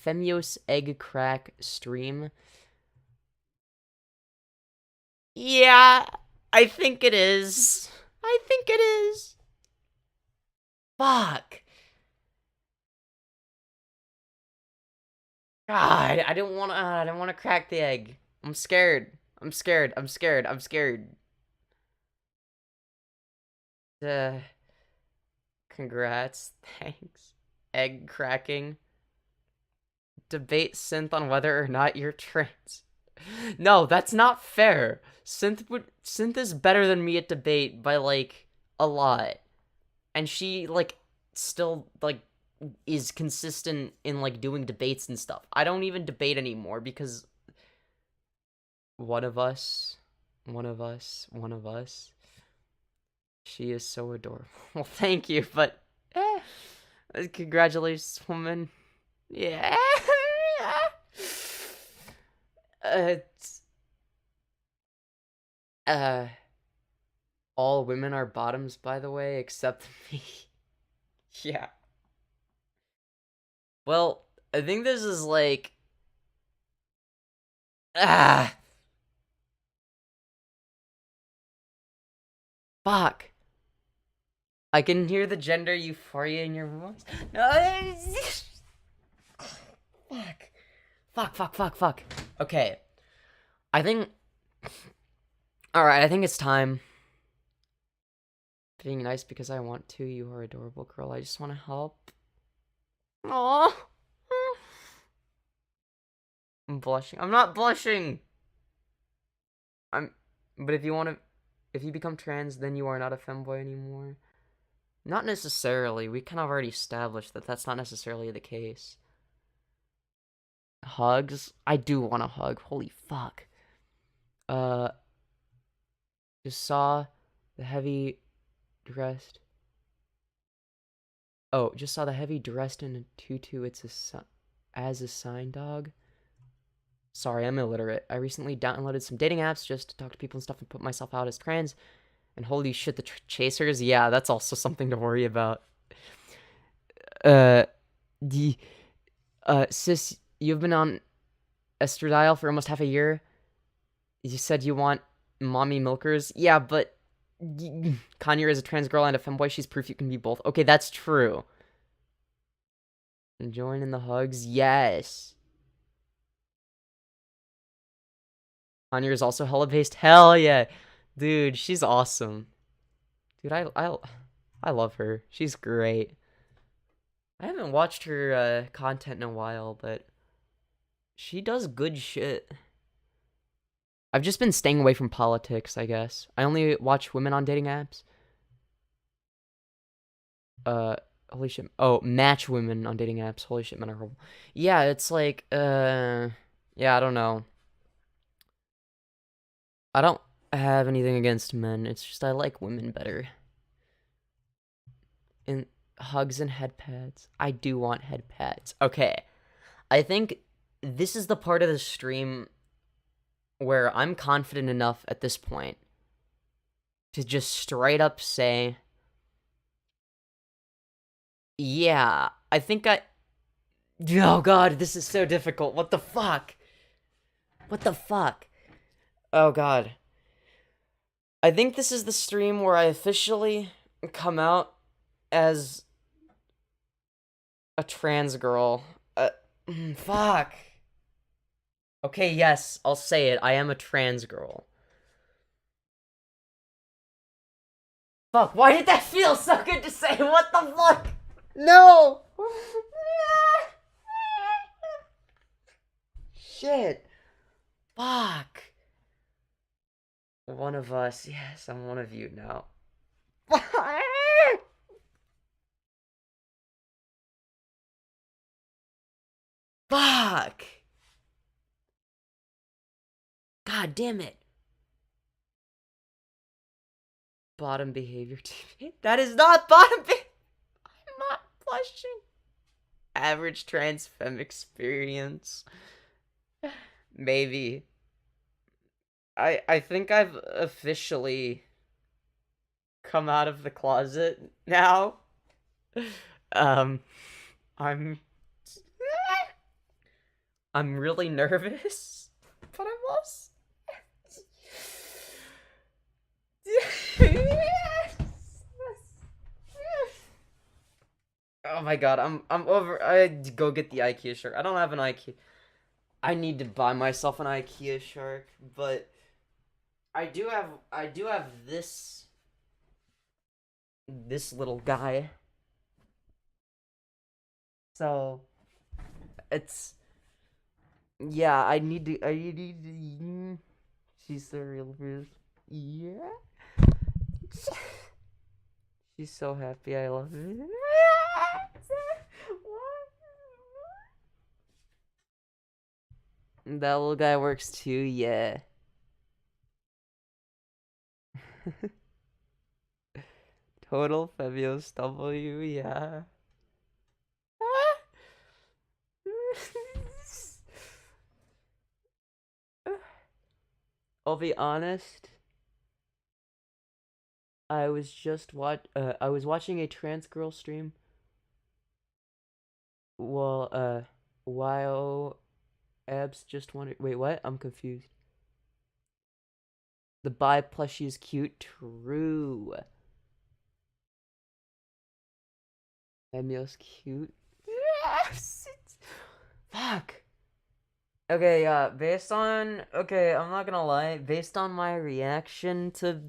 Femyoz egg crack stream? Yeah, I think it is. I think it is. Fuck. God, I don't want to crack the egg. I'm scared. I'm scared. Congrats. Thanks. Egg cracking. Debate Synth on whether or not you're trans. No, that's not fair. Synth is better than me at debate by, like, a lot. And she, like, still, like, is consistent in, like, doing debates and stuff. I don't even debate anymore because one of us. She is so adorable. Well, thank you, but congratulations, woman. Yeah. All women are bottoms, by the way, except me. Yeah. Well, I think this is like... Fuck. I can hear the gender euphoria in your voice. No. Fuck. Okay. I think... Alright, I think it's time. Being nice because I want to. You are adorable, girl. I just want to help. Aww. I'm blushing. I'm not blushing! But if you become trans, then you are not a femboy anymore. Not necessarily. We kind of already established that that's not necessarily the case. Hugs? I do want a hug. Holy fuck. Just saw the heavy dressed. Oh, just saw the heavy dressed in a tutu. It's as a sign dog. Sorry, I'm illiterate. I recently downloaded some dating apps just to talk to people and stuff and put myself out as trans. And holy shit, the chasers, yeah, that's also something to worry about. Sis, you've been on estradiol for almost half a year. You said you want mommy milkers? Yeah, but Kanye is a trans girl and a femboy. She's proof you can be both. Okay, that's true. And join in the hugs? Yes. Kanye is also hella based. Hell yeah. Dude, she's awesome. Dude, I love her. She's great. I haven't watched her content in a while, but she does good shit. I've just been staying away from politics, I guess. I only watch women on dating apps. Holy shit. Oh, match women on dating apps. Holy shit, men are horrible. Yeah, it's like, yeah, I don't know. I don't have anything against men. It's just I like women better. And hugs and head pads. I do want head pads. Okay. I think this is the part of the stream where I'm confident enough at this point to just straight up say, yeah, I think oh god, this is so difficult. What the fuck? What the fuck? Oh god. I think this is the stream where I officially come out as a trans girl. Fuck. Okay, yes, I'll say it. I am a trans girl. Fuck, why did that feel so good to say? What the fuck? No! Shit. Fuck. One of us. Yes, I'm one of you now. Fuck. God damn it. Bottom behavior TV. That is not bottom behavior. I'm not blushing. Average trans femme experience. Maybe. I think I've officially come out of the closet now. I'm really nervous, but I'm also Oh my god, I'm over. I had to go get the IKEA shark. I don't have an IKEA. I need to buy myself an IKEA shark, but I do have this little guy. So it's yeah, I need to she's the real first. Yeah. She's so happy. I love her. That little guy works too, yeah. Total Femyoz W, yeah. I'll be honest. I was watching a trans girl stream. Well, YO Abs just wanted. Wait, what? I'm confused. The bi plushie is cute. True. Femyoz cute. Yes. Fuck. Okay, okay, I'm not gonna lie. Based on my reaction to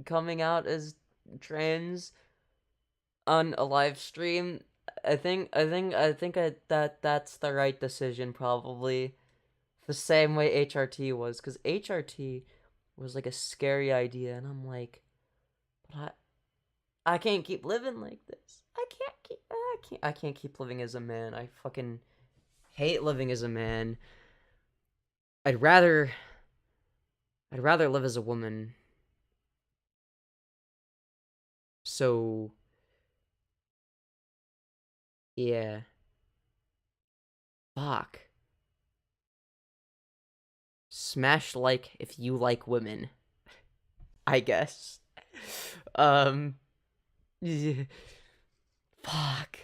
coming out as trans on a live stream, I think that's the right decision, probably. The same way HRT was, because HRT was like a scary idea, and I'm like, but I can't keep living like this. I can't keep living as a man. I fucking hate living as a man. I'd rather live as a woman. So yeah. Fuck. Smash like if you like women. I guess. Yeah. Fuck.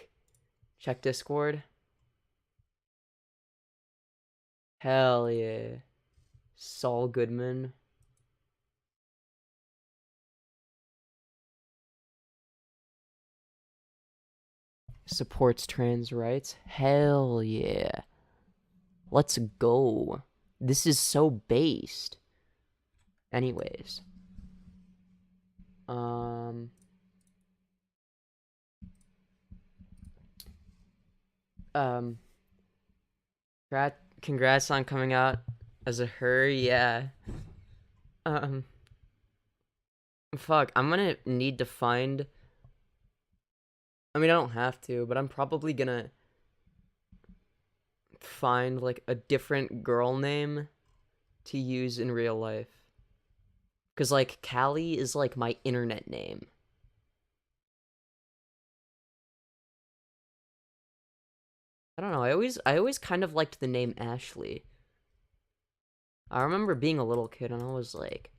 Check Discord. Hell yeah. Saul Goodman. Supports trans rights. Hell yeah. Let's go. This is so based. Anyways. Congrats on coming out as a her, yeah. Fuck, I'm gonna need to find... I mean, I don't have to, but I'm probably gonna find, like, a different girl name to use in real life. Because, like, Callie is, like, my internet name. I don't know, I always kind of liked the name Ashley. I remember being a little kid and I was like...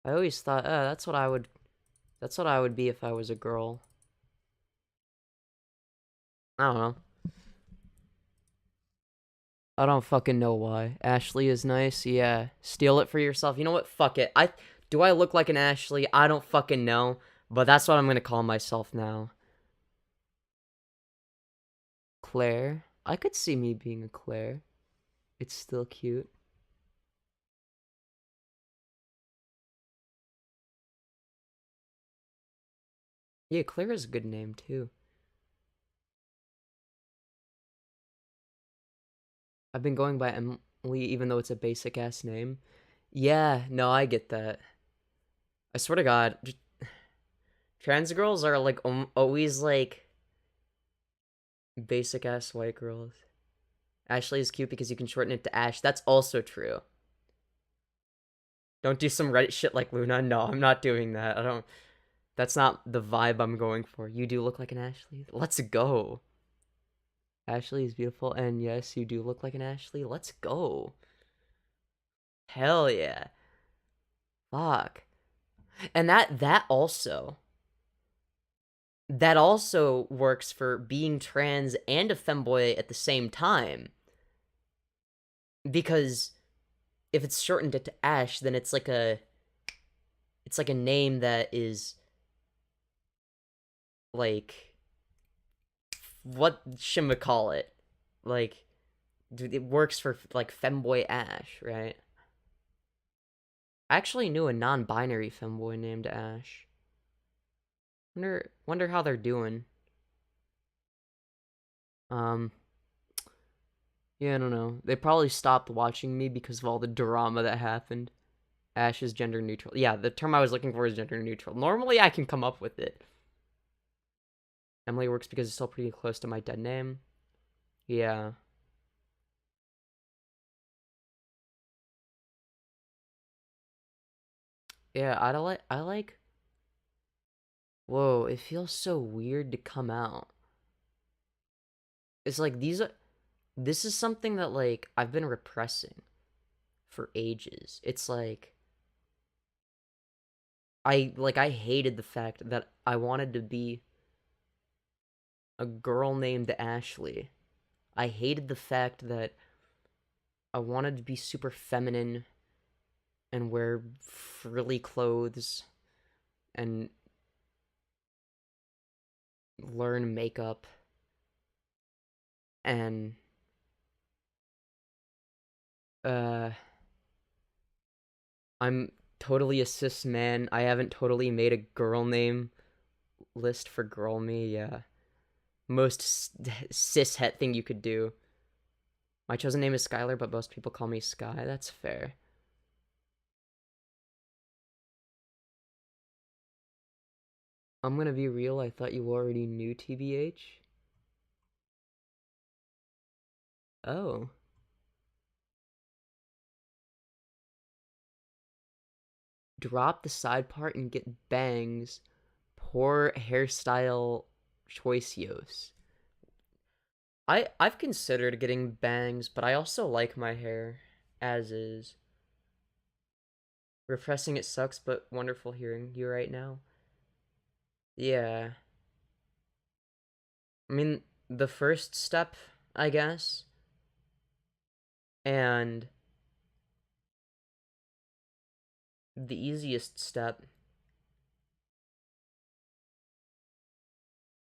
I always thought, that's what I would be if I was a girl. I don't know. I don't fucking know why. Ashley is nice, yeah. Steal it for yourself. You know what? Fuck it. Do I look like an Ashley? I don't fucking know. But that's what I'm gonna call myself now. Claire. I could see me being a Claire. It's still cute. Yeah, Claire is a good name too. I've been going by Emily even though it's a basic ass name. Yeah, no, I get that. I swear to God, trans girls are like always like basic ass white girls. Ashley is cute because you can shorten it to Ash. That's also true. Don't do some Reddit shit like Luna. No, I'm not doing that. I don't... That's not the vibe I'm going for. You do look like an Ashley. Let's go. Ashley is beautiful, and yes, you do look like an Ashley. Let's go. Hell yeah. Fuck. And that also works for being trans and a femboy at the same time. Because if it's shortened it to Ash, then it's like a name that is like, what should we call it? Like, it works for like Femboy Ash, right? I actually knew a non-binary femboy named Ash. Wonder how they're doing. Yeah, I don't know. They probably stopped watching me because of all the drama that happened. Ash is gender neutral. Yeah, the term I was looking for is gender neutral. Normally, I can come up with it. Emily works because it's still pretty close to my dead name. Yeah. Yeah, I like... Whoa, it feels so weird to come out. It's like this is something that, like, I've been repressing for ages. It's like... I hated the fact that I wanted to be a girl named Ashley. I hated the fact that I wanted to be super feminine and wear frilly clothes and learn makeup and I'm totally a cis man. I haven't totally made a girl name list for girl me. Yeah, most cis het thing you could do. My chosen name is Skylar, but most people call me Sky. That's fair. I'm gonna be real, I thought you already knew TBH. Oh. Drop the side part and get bangs. Poor hairstyle choice. I've considered getting bangs, but I also like my hair as is. Repressing it sucks, but wonderful hearing you right now. Yeah. I mean, the first step, I guess. And the easiest step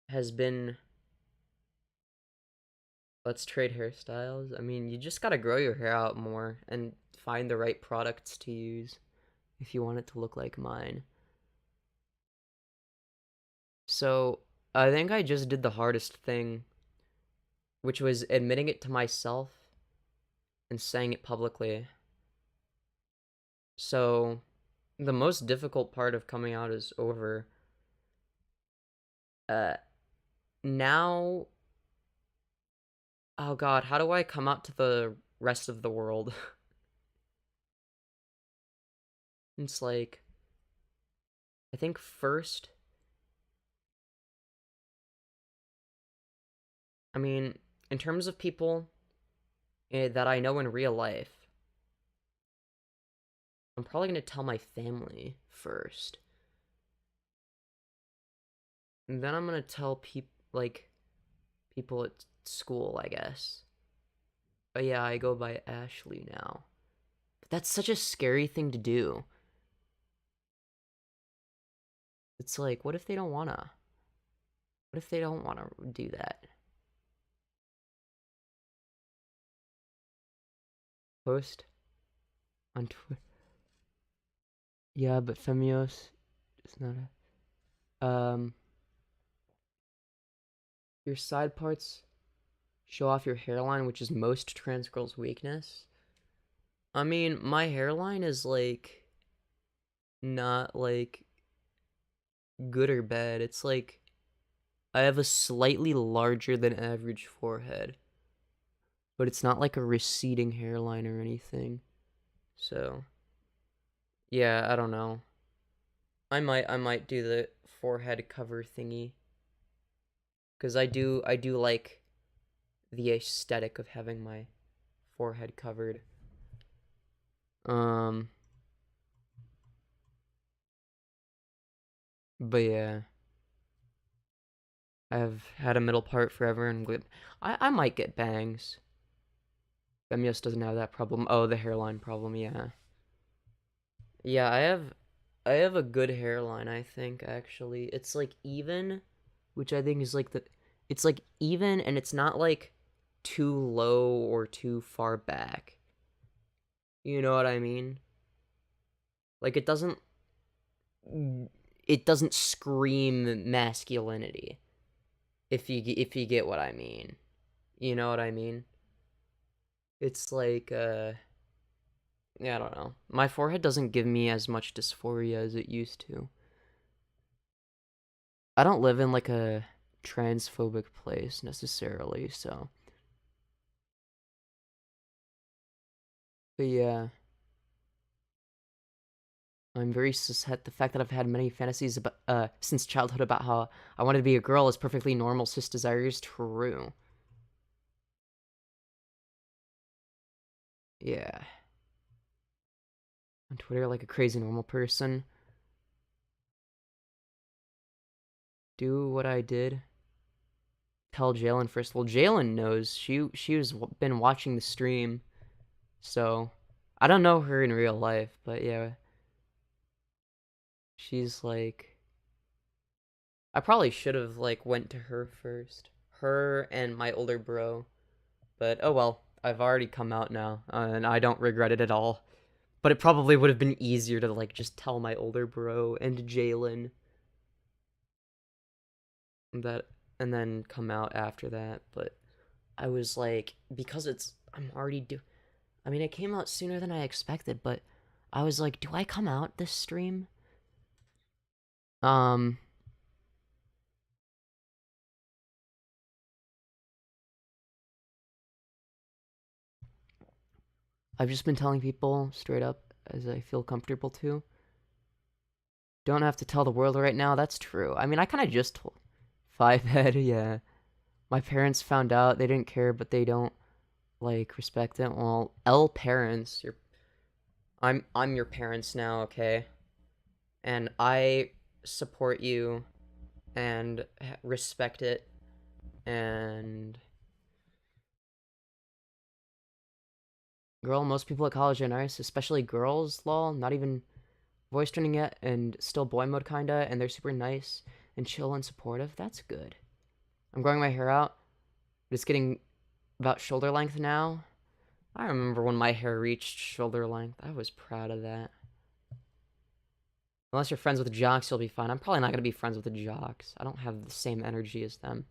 has been, let's trade hairstyles. I mean, you just gotta grow your hair out more and find the right products to use if you want it to look like mine. So, I think I just did the hardest thing, which was admitting it to myself and saying it publicly. So, the most difficult part of coming out is over. Now, oh god, how do I come out to the rest of the world? It's like, I think first, I mean, in terms of people that I know in real life, I'm probably gonna tell my family first. And then I'm gonna tell people at school, I guess. But yeah, I go by Ashley now. But that's such a scary thing to do. It's like, what if they don't wanna? What if they don't wanna do that? Post on Twitter. Yeah, but Femyoz is not a... Your side parts show off your hairline, which is most trans girls' weakness. I mean, my hairline is, like, not, like, good or bad. It's, like, I have a slightly larger than average forehead. But it's not, like, a receding hairline or anything. So, yeah, I don't know. I might do the forehead cover thingy. Because I do like the aesthetic of having my forehead covered. But yeah. I've had a middle part forever, and I might get bangs. Femyoz doesn't have that problem. Oh, the hairline problem, yeah. Yeah, I have a good hairline, I think, actually. It's, like, even, which I think is, like, it's, like, even, and it's not, like, too low or too far back. You know what I mean? Like, it doesn't scream masculinity. If you get what I mean. You know what I mean? It's like, yeah, I don't know. My forehead doesn't give me as much dysphoria as it used to. I don't live in, like, a transphobic place, necessarily, so. But yeah. I'm very cishet. The fact that I've had many fantasies about, since childhood about how I wanted to be a girl is perfectly normal cis desire is true. Yeah. On Twitter like a crazy normal person. Do what I did. Tell Jalen first. Well, Jalen knows. She was been watching the stream. So, I don't know her in real life, but yeah. She's like, I probably should have, like, went to her first. Her and my older bro. But oh well, I've already come out now, and I don't regret it at all. But it probably would have been easier to, like, just tell my older bro and Jalen that, and then come out after that. But I was like, because I'm already I mean, it came out sooner than I expected, but I was like, do I come out this stream? I've just been telling people straight up as I feel comfortable to. Don't have to tell the world right now, that's true. I mean, I kind of just told. Fivehead, yeah. My parents found out, they didn't care, but they don't, like, respect it. Well, L parents, I'm your parents now, okay? And I support you and respect it, and girl, most people at college are nice, especially girls, lol. Not even voice training yet, and still boy mode kinda, and they're super nice and chill and supportive. That's good. I'm growing my hair out. It's getting about shoulder length now. I remember when my hair reached shoulder length. I was proud of that. Unless you're friends with jocks, you'll be fine. I'm probably not going to be friends with the jocks. I don't have the same energy as them.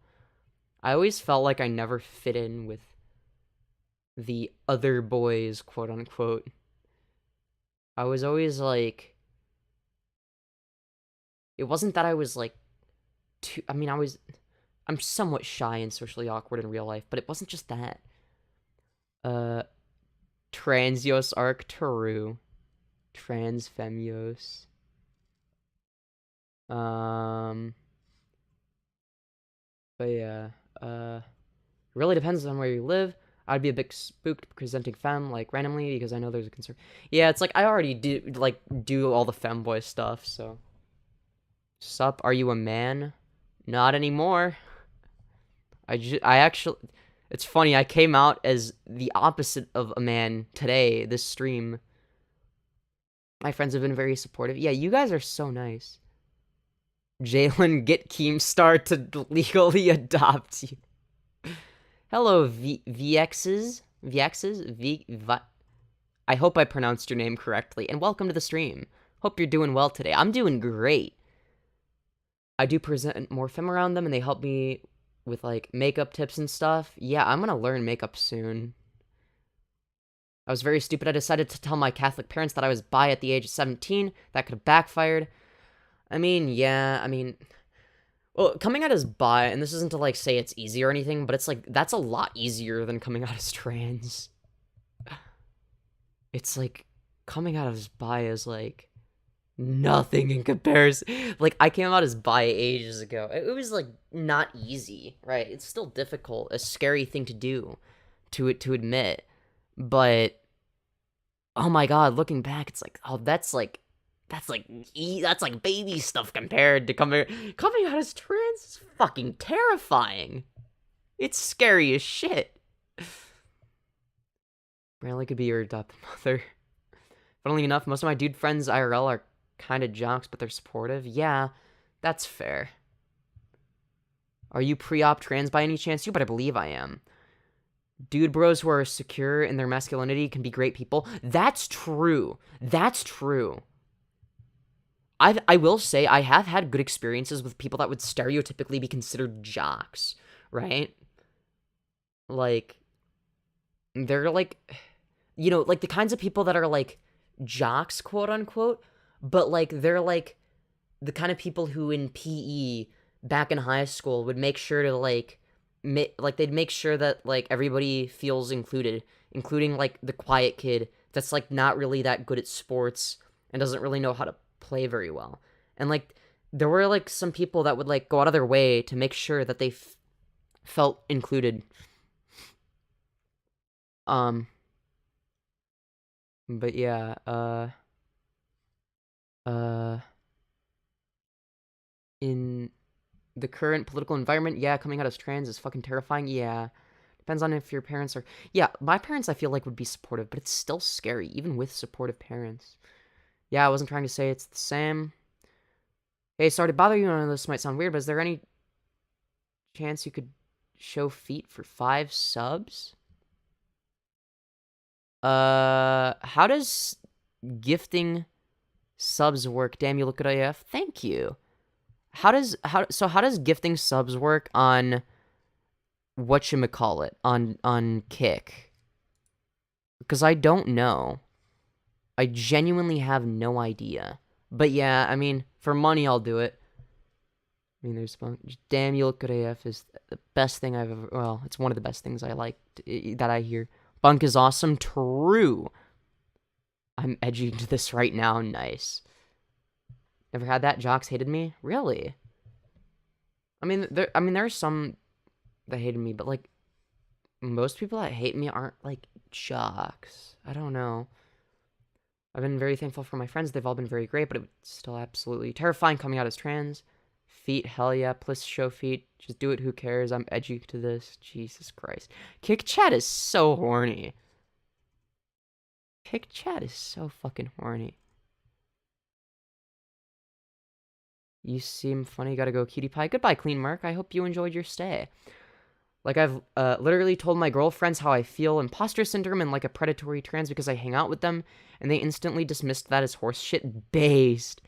I always felt like I never fit in with the other boys, quote unquote. I was always like... It wasn't that I was like... too... I mean, I'm somewhat shy and socially awkward in real life, but it wasn't just that. Transyoz arc Taru. Trans Femyoz. But yeah, really depends on where you live. I'd be a bit spooked presenting femme, like, randomly, because I know there's a concern. Yeah, it's like, I already do all the femboy stuff, so. Sup, are you a man? Not anymore. I actually, it's funny, I came out as the opposite of a man today, this stream. My friends have been very supportive. Yeah, you guys are so nice. Jalen, get Keemstar to legally adopt you. Hello, VXs? I hope I pronounced your name correctly, and welcome to the stream. Hope you're doing well today. I'm doing great. I do present more femme around them, and they help me with, like, makeup tips and stuff. Yeah, I'm gonna learn makeup soon. I was very stupid. I decided to tell my Catholic parents that I was bi at the age of 17. That could have backfired. I mean, yeah, well, coming out as bi, and this isn't to, like, say it's easy or anything, but it's, like, that's a lot easier than coming out as trans. It's, like, coming out as bi is, like, nothing in comparison. Like, I came out as bi ages ago. It was, like, not easy, right? It's still difficult, a scary thing to do, to admit, but, oh my god, looking back, it's like, oh, that's like baby stuff compared to coming out as trans is fucking terrifying. It's scary as shit. Bradley could be your adopted mother. Funnily enough, most of my dude friends IRL are kind of jocks, but they're supportive. Yeah, that's fair. Are you pre-op trans by any chance? You better believe I am. Dude bros who are secure in their masculinity can be great people. That's true. That's true. I will say I have had good experiences with people that would stereotypically be considered jocks, right? Like, they're like, you know, like the kinds of people that are like jocks, quote unquote, but like they're like the kind of people who in PE back in high school would make sure to like they'd make sure that like everybody feels included, including like the quiet kid that's like not really that good at sports and doesn't really know how to play very well. And like there were like some people that would like go out of their way to make sure that they felt included. But yeah, in the current political environment, yeah, coming out as trans is fucking terrifying. Yeah, depends on if your parents are, yeah, my parents I feel like would be supportive, but it's still scary even with supportive parents. Yeah, I wasn't trying to say it's the same. Hey, sorry to bother you, I know this might sound weird, but is there any chance you could show feet for 5 subs? How does gifting subs work? Damn, you look good AF. Thank you. How does gifting subs work on whatchamacallit, on Kick? Because I don't know. I genuinely have no idea. But yeah, I mean, for money, I'll do it. I mean, there's Bunk. Damn, you look good AF is the best thing I've ever... Well, it's one of the best things I like that I hear. Bunk is awesome. True. I'm edging to this right now. Nice. Never had that? Jocks hated me? Really? I mean, there are some that hated me, but, like, most people that hate me aren't, like, jocks. I don't know. I've been very thankful for my friends. They've all been very great, but it was still absolutely terrifying coming out as trans. Feet, hell yeah. Please show feet. Just do it, who cares? I'm edgy to this. Jesus Christ. Kick chat is so horny. Kick chat is so fucking horny. You seem funny. Gotta go, cutie pie. Goodbye, Clean Merc. I hope you enjoyed your stay. Like, I've literally told my girlfriends how I feel imposter syndrome and like a predatory trans because I hang out with them, and they instantly dismissed that as horseshit based.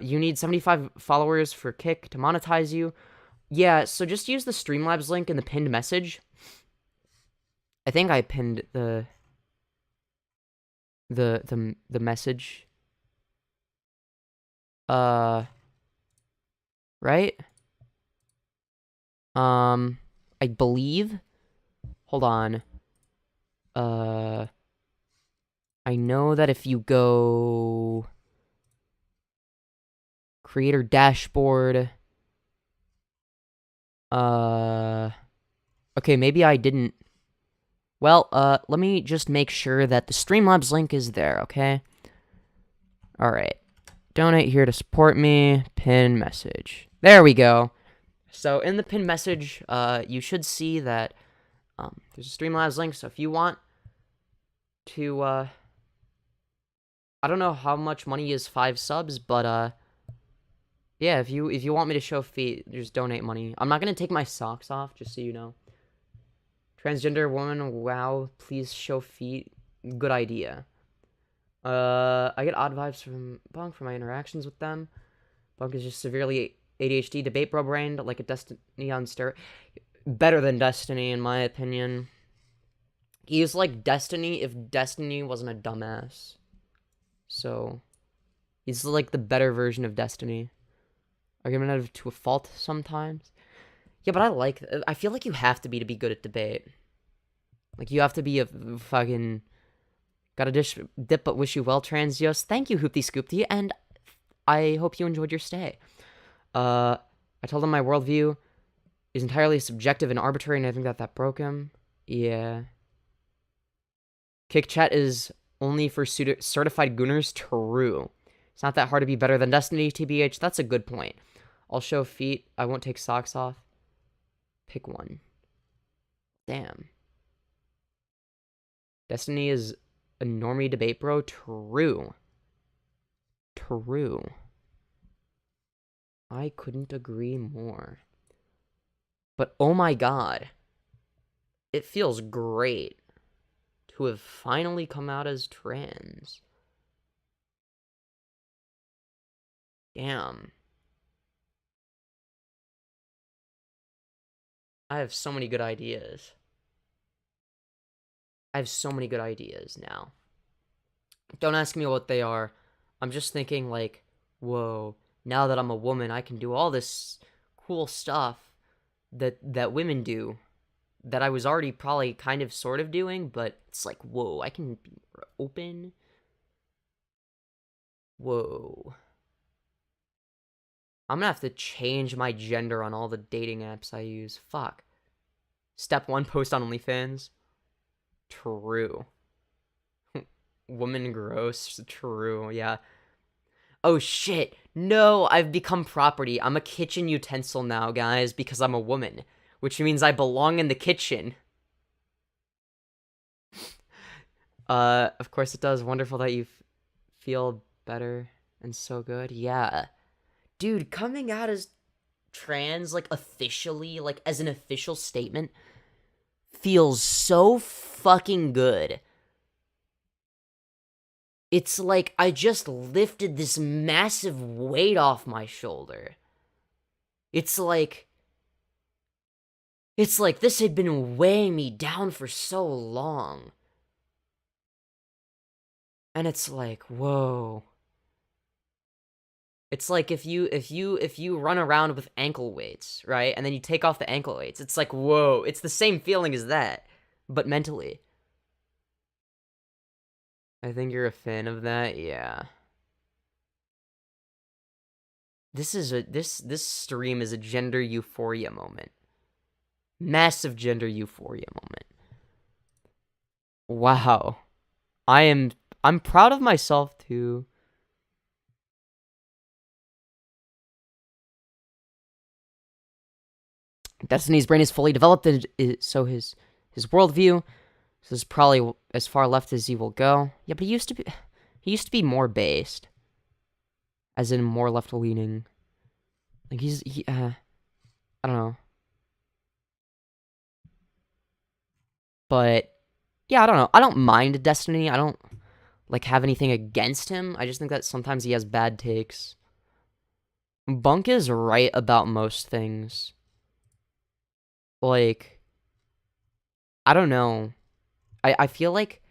You need 75 followers for Kick to monetize you. Yeah, so just use the Streamlabs link in the pinned message. I think I pinned the message. Right? I believe. Hold on. I know that if you go creator dashboard, okay, maybe I didn't. Well, let me just make sure that the Streamlabs link is there, okay? Alright. Donate here to support me. Pin message. There we go. So, in the pin message, you should see that there's a Streamlabs link, so if you want to, I don't know how much money is 5 subs, but, yeah, if you want me to show feet, just donate money. I'm not gonna take my socks off, just so you know. Transgender woman, wow, please show feet. Good idea. I get odd vibes from Bunk for my interactions with them. Bunk is just severely ADHD, debate bro brained, like a Destiny on steroids. Better than Destiny, in my opinion. He's like Destiny if Destiny wasn't a dumbass. So, he's like the better version of Destiny. Argumentative to a fault sometimes. Yeah, but I feel like you have to be good at debate. Like, you have to be a fucking... Gotta dip but wish you well, Transyoz. Thank you, Hoopty Scoopty, and I hope you enjoyed your stay. I told him my worldview is entirely subjective and arbitrary, and I think that broke him. Yeah. Kick chat is only for certified gooners. True. It's not that hard to be better than Destiny, TBH. That's a good point. I'll show feet. I won't take socks off. Pick one. Damn. Destiny is a normie debate bro. True. True. I couldn't agree more. But oh my god. It feels great to have finally come out as trans. Damn. I have so many good ideas. I have so many good ideas now. Don't ask me what they are. I'm just thinking like, whoa, now that I'm a woman, I can do all this cool stuff that women do that I was already probably kind of sort of doing, but it's like, whoa, I can be more open. Whoa. I'm gonna have to change my gender on all the dating apps I use. Fuck. Step 1, post on OnlyFans. True. Woman gross. True, yeah. Oh shit. No, I've become property. I'm a kitchen utensil now, guys, because I'm a woman. Which means I belong in the kitchen. Of course it does. Wonderful that you feel better and so good. Yeah. Dude, coming out as trans, like, officially, like, as an official statement, feels so fucking good. It's like I just lifted this massive weight off my shoulder. It's like this had been weighing me down for so long. And it's like, whoa. It's like if you run around with ankle weights, right? And then you take off the ankle weights. It's like, whoa. It's the same feeling as that, but mentally. I think you're a fan of that, yeah. This stream is a gender euphoria moment. Massive gender euphoria moment. Wow. I'm proud of myself too. Destiny's brain is fully developed, so his worldview. This is probably as far left as he will go. Yeah, but he used to be more based. as in more left-leaning. Like, I don't know. But, yeah, I don't know. I don't mind Destiny. I don't, like, have anything against him. I just think that sometimes he has bad takes. Bunk is right about most things. Like, I don't know. I feel like,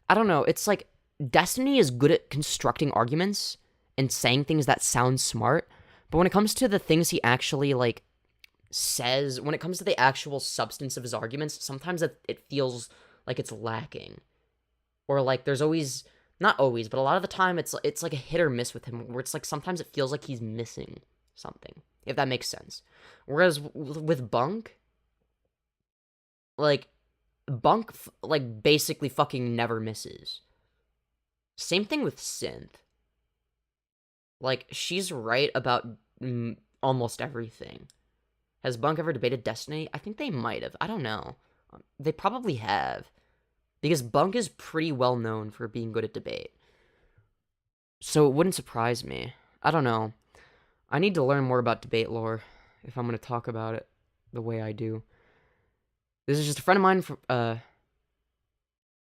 I don't know. It's like, Destiny is good at constructing arguments and saying things that sound smart. But when it comes to the things he actually, like, says, when it comes to the actual substance of his arguments, sometimes it feels like it's lacking. Or, like, there's always, not always, but a lot of the time it's like a hit or miss with him, where it's like sometimes it feels like he's missing something, if that makes sense. Whereas with Bunk, like, Bunk, like, basically fucking never misses. Same thing with Synth. Like, she's right about almost everything. Has Bunk ever debated Destiny? I think they might have. I don't know. They probably have. Because Bunk is pretty well known for being good at debate. So it wouldn't surprise me. I don't know. I need to learn more about debate lore if I'm going to talk about it the way I do. This is just a friend of mine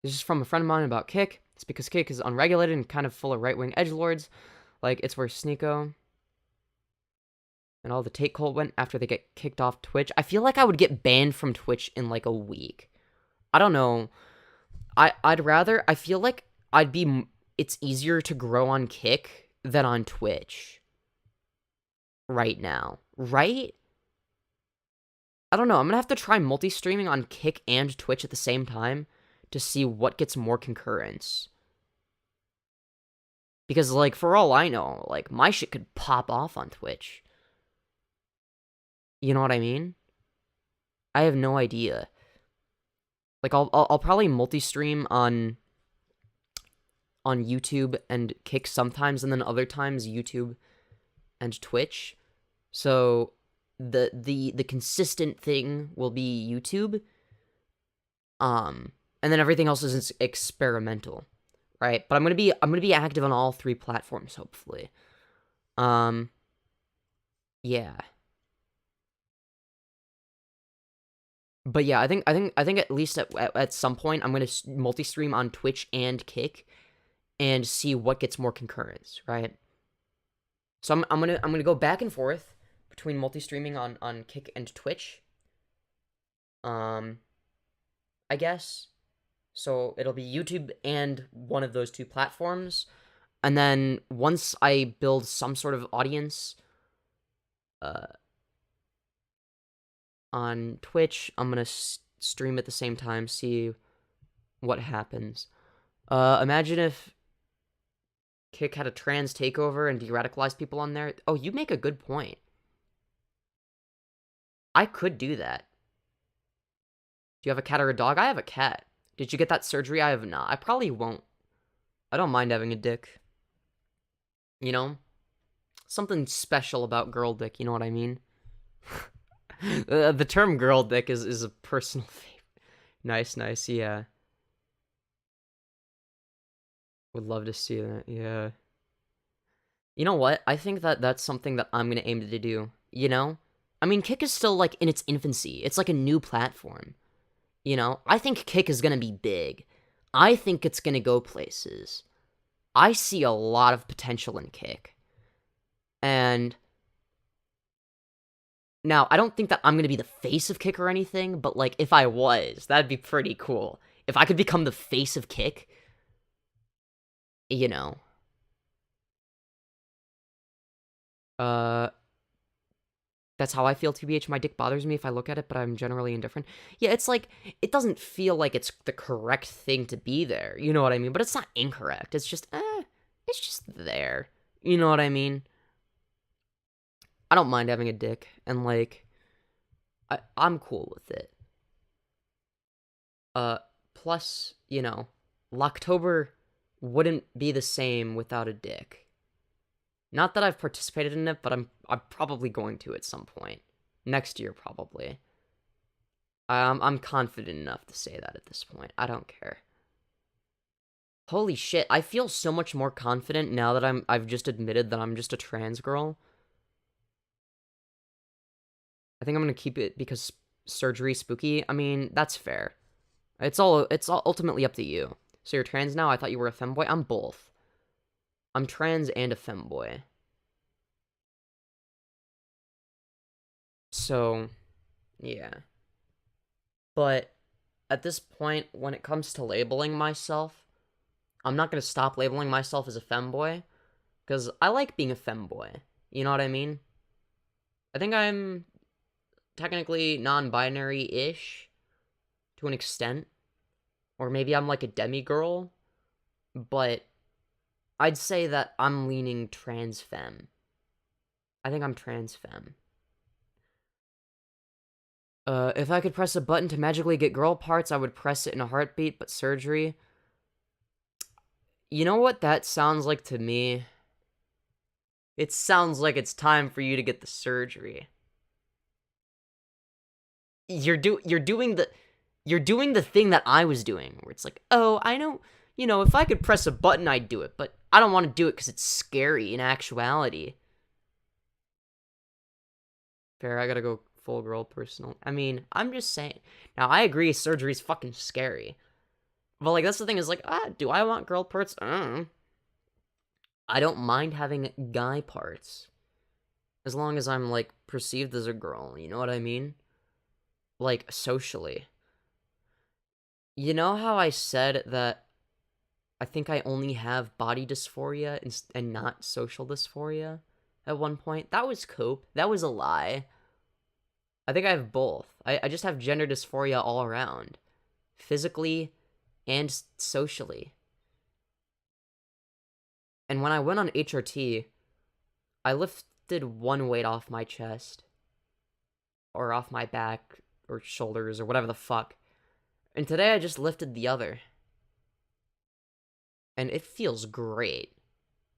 this is from a friend of mine about Kick. It's because Kick is unregulated and kind of full of right-wing edgelords. Like, it's where Sneeko and all the take cult went after they get kicked off Twitch. I feel like I would get banned from Twitch in, like, a week. I don't know. I feel like it's easier to grow on Kick than on Twitch right now. Right? I don't know. I'm gonna have to try multi-streaming on Kick and Twitch at the same time to see what gets more concurrence. Because, like, for all I know, like, my shit could pop off on Twitch. You know what I mean? I have no idea. Like, I'll probably multi-stream on YouTube and Kick sometimes, and then other times YouTube and Twitch. So the consistent thing will be YouTube. And then everything else is experimental, right? But I'm gonna be active on all three platforms, hopefully. Yeah. But yeah, I think at least at some point I'm gonna multi-stream on Twitch and Kick, and see what gets more concurrence, right? So I'm gonna go back and forth between multi-streaming on Kick and Twitch. I guess. So it'll be YouTube and one of those two platforms. And then once I build some sort of audience on Twitch, I'm gonna stream at the same time, see what happens. Imagine if Kick had a trans takeover and de-radicalized people on there. Oh, you make a good point. I could do that. Do you have a cat or a dog? I have a cat. Did you get that surgery? I have not. I probably won't. I don't mind having a dick. You know? Something special about girl dick, you know what I mean? The term girl dick is a personal favorite. Nice, yeah. Would love to see that, yeah. You know what? I think that's something that I'm gonna aim to do, you know? I mean, Kick is still, like, in its infancy. It's like a new platform. You know? I think Kick is gonna be big. I think it's gonna go places. I see a lot of potential in Kick. And now, I don't think that I'm gonna be the face of Kick or anything, but, like, if I was, that'd be pretty cool. If I could become the face of Kick, you know. That's how I feel, TBH. My dick bothers me if I look at it, but I'm generally indifferent. Yeah, it's like, it doesn't feel like it's the correct thing to be there. You know what I mean? But it's not incorrect. It's just, it's just there. You know what I mean? I don't mind having a dick, and, like, I'm cool with it. Plus, you know, Locktober wouldn't be the same without a dick. Not that I've participated in it, but I'm probably going to at some point. Next year, probably. I'm confident enough to say that at this point. I don't care. Holy shit, I feel so much more confident now that I've just admitted that I'm just a trans girl. I think I'm gonna keep it because surgery spooky. I mean, that's fair. It's all ultimately up to you. So you're trans now? I thought you were a femboy. I'm both. I'm trans and a femboy. So, yeah. But at this point, when it comes to labeling myself, I'm not going to stop labeling myself as a femboy, because I like being a femboy. You know what I mean? I think I'm technically non-binary-ish, to an extent. Or maybe I'm like a demigirl, but I'd say that I'm leaning trans femme. I think I'm trans femme. If I could press a button to magically get girl parts, I would press it in a heartbeat, but surgery... You know what that sounds like to me? It sounds like it's time for you to get the surgery. You're doing the thing that I was doing, where it's like, oh, I know, if I could press a button, I'd do it, but I don't want to do it because it's scary in actuality. Fair, I gotta go full girl personal. I mean, I'm just saying. Now, I agree surgery's fucking scary. But, like, that's the thing is, like, do I want girl parts? I don't mind having guy parts. As long as I'm, like, perceived as a girl, you know what I mean? Like, socially. You know how I said that I think I only have body dysphoria and not social dysphoria at one point? That was cope. That was a lie. I think I have both. I just have gender dysphoria all around. Physically and socially. And when I went on HRT, I lifted one weight off my chest. Or off my back, or shoulders, or whatever the fuck. And today I just lifted the other. And it feels great.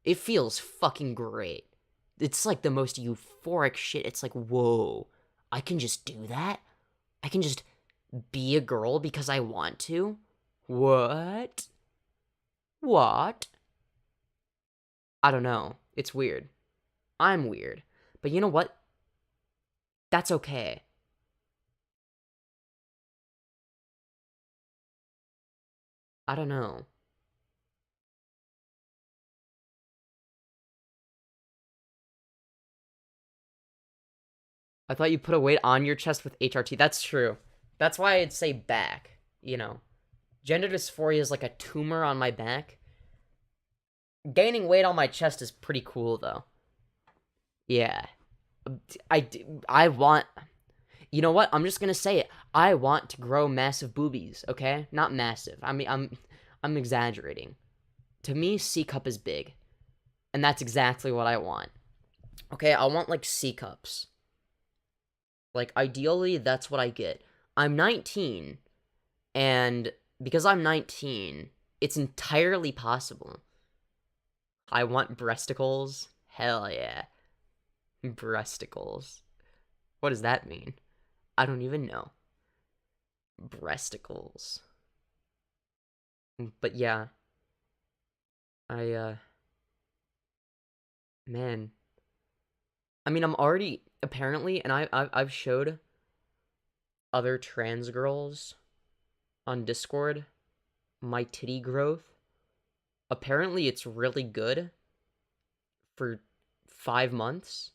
It feels fucking great. It's like the most euphoric shit. It's like, whoa, I can just do that? I can just be a girl because I want to? What? What? I don't know. It's weird. I'm weird. But you know what? That's okay. I don't know. I thought you put a weight on your chest with HRT. That's true. That's why I'd say back, Gender dysphoria is like a tumor on my back. Gaining weight on my chest is pretty cool, though. Yeah. I want... You know what? I'm just gonna say it. I want to grow massive boobies, okay? Not massive. I mean, I'm exaggerating. To me, C cup is big. And that's exactly what I want. Okay, I want, like, C cups. Like, ideally, that's what I get. I'm 19, and because I'm 19, it's entirely possible. I want breasticles. Hell yeah. Breasticles. What does that mean? I don't even know. Breasticles. But yeah. Man. I mean, I'm already, apparently, and I've showed other trans girls on Discord my titty growth. Apparently, it's really good for 5 months,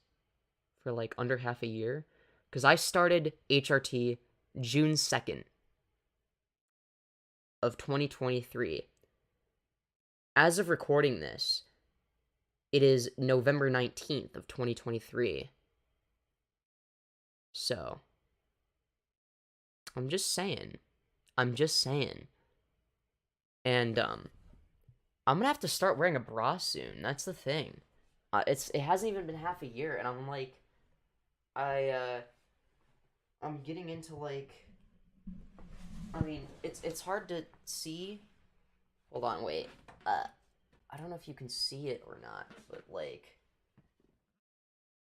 for like under half a year, because I started HRT June 2nd of 2023. As of recording this, it is November 19th of 2023. So, I'm just saying. And, I'm gonna have to start wearing a bra soon. That's the thing. It hasn't even been half a year, and I'm like, I'm getting into, like, I mean, it's hard to see. Hold on, wait. I don't know if you can see it or not, but, like,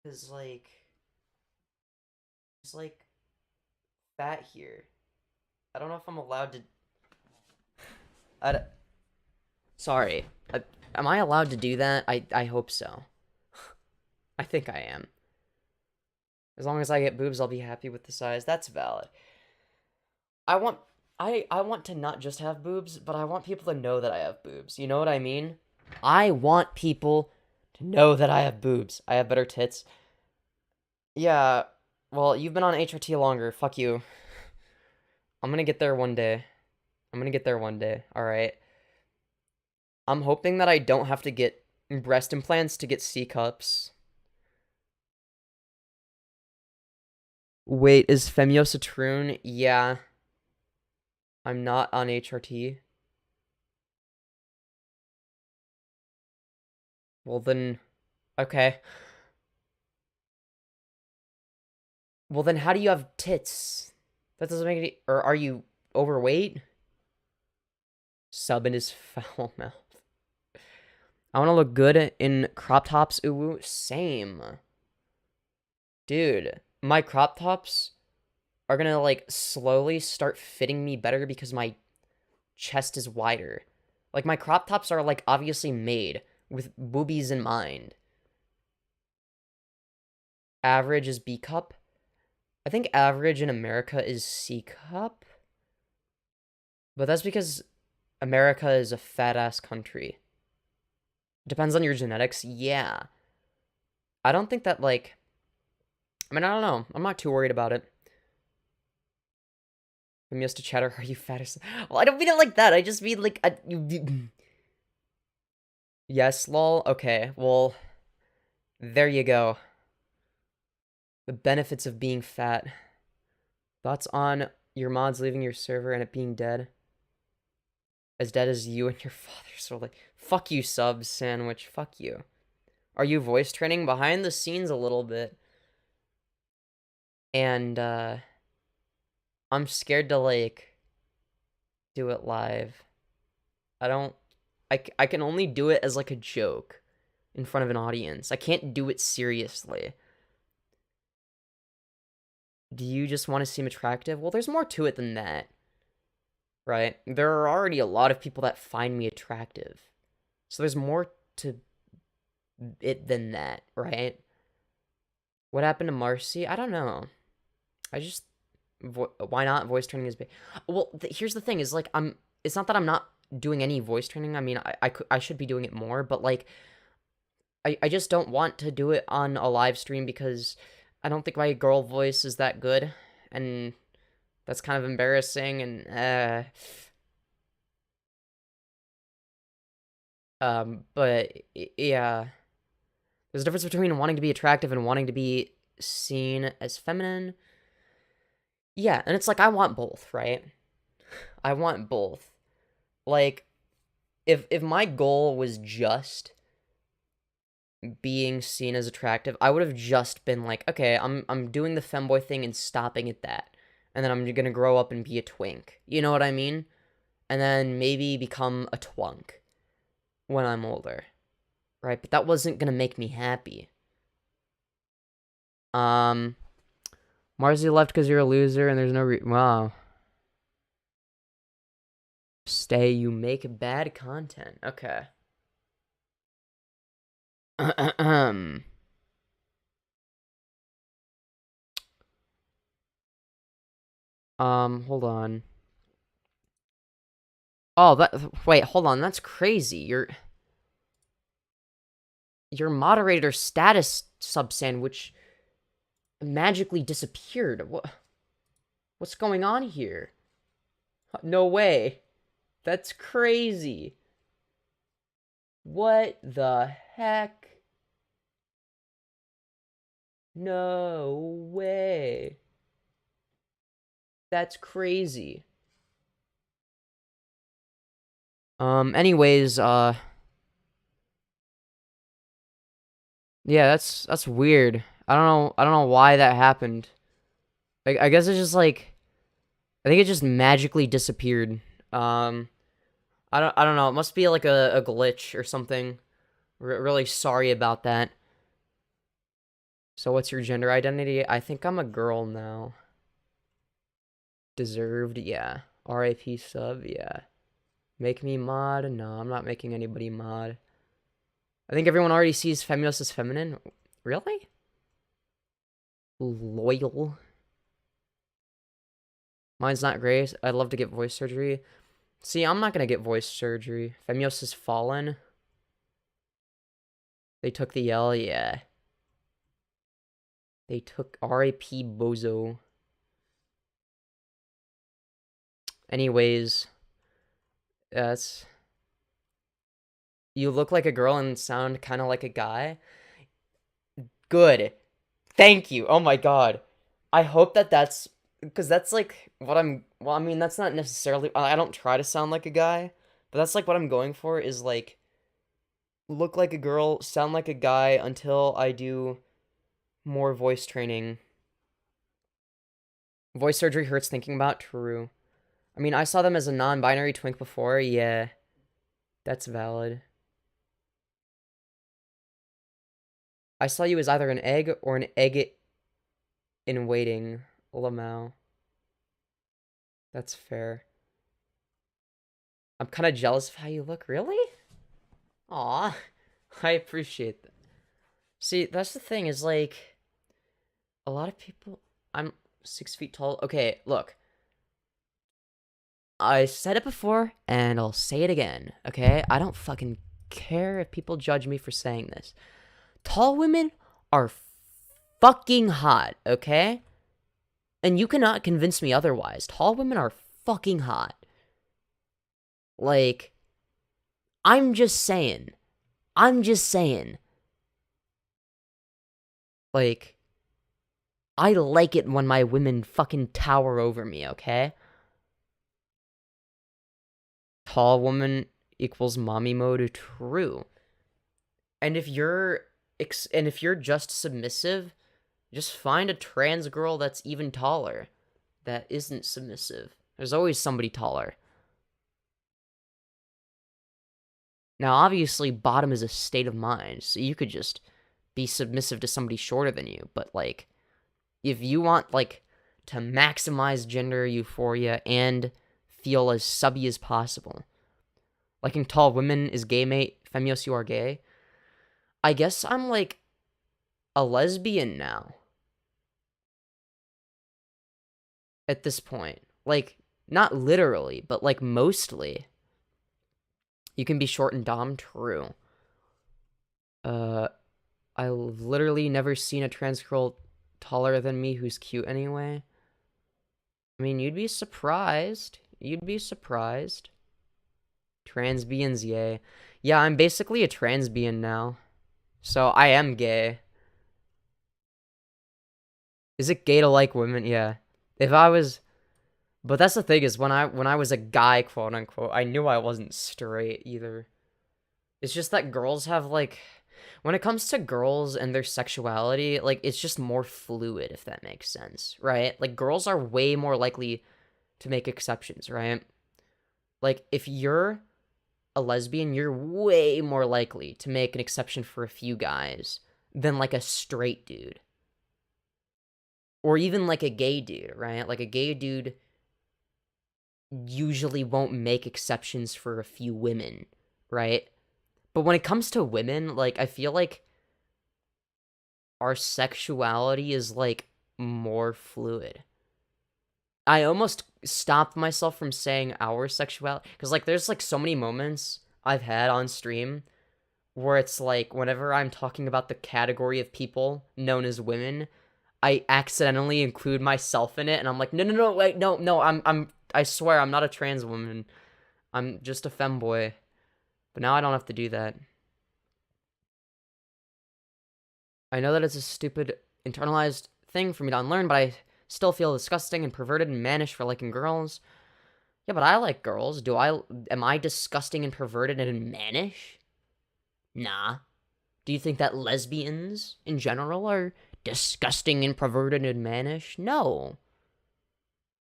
it's like, fat here. I don't know if I'm allowed to, Sorry. Am I allowed to do that? I hope so. I think I am. As long as I get boobs, I'll be happy with the size. That's valid. I want to not just have boobs, but I want people to know that I have boobs. You know what I mean? I want people to know that I have boobs. I have better tits. Yeah, well, you've been on HRT longer. Fuck you. I'm gonna get there one day. Alright? I'm hoping that I don't have to get breast implants to get C cups. Wait, is Femyoz a troon? Yeah. I'm not on HRT. Well then, okay. Well then how do you have tits? That doesn't make any, or are you overweight? Sub in his foul mouth. I want to look good in crop tops. Ooh, same. Dude, my crop tops are gonna, like, slowly start fitting me better because my chest is wider. Like, my crop tops are, like, obviously made with boobies in mind. Average is B cup. I think average in America is C cup. But that's because America is a fat-ass country. Depends on your genetics. Yeah. I don't think that, like... I mean, I don't know. I'm not too worried about it. I'm used to chatter. Are you fat or something? Well, I don't mean it like that. I just mean, like... Yes, lol. Okay, well... There you go. The benefits of being fat. Thoughts on your mods leaving your server and it being dead? As dead as you and your father. So, like, fuck you, subs sandwich. Fuck you. Are you voice training? Behind the scenes a little bit. And, I'm scared to, like, do it live. I can only do it as, like, a joke in front of an audience. I can't do it seriously. Do you just want to seem attractive? Well, there's more to it than that. Right? There are already a lot of people that find me attractive. So there's more to it than that, right? What happened to Marcy? I don't know. I just... why not? Voice training is big. Well, here's the thing, is, like, it's not that I'm not doing any voice training. I mean, I should be doing it more, but, like, I just don't want to do it on a live stream because I don't think my girl voice is that good, and that's kind of embarrassing, and, but, yeah. There's a difference between wanting to be attractive and wanting to be seen as feminine. Yeah, and it's like, I want both, right? I want both. Like, if my goal was just being seen as attractive, I would have just been like, okay, I'm doing the femboy thing and stopping at that. And then I'm gonna grow up and be a twink. You know what I mean? And then maybe become a twunk when I'm older. Right? But that wasn't gonna make me happy. Marcy left because you're a loser and there's no wow. Stay, you make bad content. Okay. Hold on. Oh, wait, hold on, that's crazy. Your moderator status sub sandwich magically disappeared. What's going on here? No way. That's crazy. What the heck? No way. That's crazy. Anyways, yeah, that's weird. I don't know why that happened. I guess it's just like, I think it just magically disappeared. I don't know. It must be like a glitch or something. Really sorry about that. So what's your gender identity? I think I'm a girl now. Deserved, yeah. RIP sub, yeah. Make me mod? No, I'm not making anybody mod. I think everyone already sees Femyoz as feminine. Really? Loyal. Mine's not great. I'd love to get voice surgery. See, I'm not gonna get voice surgery. Femyoz has fallen. They took the L, yeah. They took R.I.P. Bozo. Anyways, that's... You look like a girl and sound kind of like a guy. Good. Thank you. Oh my god. I hope that that's... Because that's like what I'm... Well, I mean, that's not necessarily... I don't try to sound like a guy. But that's like what I'm going for is like... Look like a girl, sound like a guy until I do more voice training. Voice surgery hurts thinking about. True. I mean, I saw them as a non-binary twink before. Yeah. That's valid. I saw you as either an egg or an egg in waiting, Lamau. That's fair. I'm kind of jealous of how you look. Really? Aw. I appreciate that. See, that's the thing is, like, a lot of people... I'm 6 feet tall. Okay, look. I said it before, and I'll say it again, okay? I don't fucking care if people judge me for saying this. Tall women are fucking hot, okay? And you cannot convince me otherwise. Tall women are fucking hot. Like, I'm just saying. Like, I like it when my women fucking tower over me, okay? Tall woman equals mommy mode. True. And if you're just submissive, just find a trans girl that's even taller that isn't submissive. There's always somebody taller. Now, obviously, bottom is a state of mind, so you could just be submissive to somebody shorter than you, but, like, if you want, like, to maximize gender euphoria and feel as subby as possible, liking tall women is gay, mate. Femyoz, you are gay. I guess I'm, like, a lesbian now. At this point. Like, not literally, but, like, mostly. You can be short and dom, true. I've literally never seen a trans girl taller than me who's cute anyway. I mean, you'd be surprised. Transbians, yay. Yeah, I'm basically a transbian now. So, I am gay. Is it gay to like women? Yeah. If I was... But that's the thing is, when I was a guy, quote-unquote, I knew I wasn't straight either. It's just that girls have, like... When it comes to girls and their sexuality, like, it's just more fluid, if that makes sense, right? Like, girls are way more likely to make exceptions, right? Like, if you're a lesbian, you're way more likely to make an exception for a few guys than, like, a straight dude. Or even, like, a gay dude, right? Like, a gay dude usually won't make exceptions for a few women, right? But when it comes to women, like, I feel like our sexuality is, like, more fluid. I almost stopped myself from saying our sexuality, because, like, there's, like, so many moments I've had on stream where it's, like, whenever I'm talking about the category of people known as women, I accidentally include myself in it, and I'm like, no, wait, no, I swear, I'm not a trans woman. I'm just a femboy. But now I don't have to do that. I know that it's a stupid, internalized thing for me to unlearn, but I still feel disgusting and perverted and mannish for liking girls. Yeah, but I like girls. Am I disgusting and perverted and mannish? Nah. Do you think that lesbians, in general, are disgusting and perverted and mannish? No.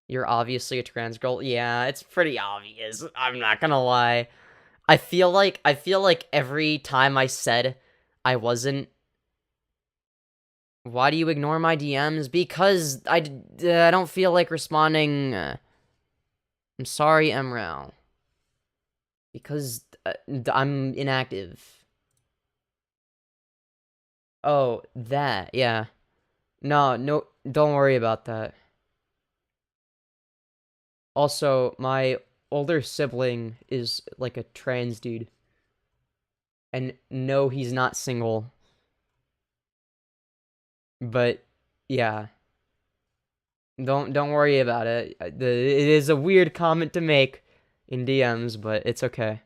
You're obviously a trans girl. Yeah, it's pretty obvious. I'm not gonna lie. I feel like every time I said I wasn't... Why do you ignore my DMs? Because I don't feel like responding. I'm sorry, Mrow. Because I'm inactive. Oh, that, yeah. No, don't worry about that. Also, my older sibling is like a trans dude. And no, he's not single. But yeah. Don't worry about it. It is a weird comment to make in DMs, but it's okay.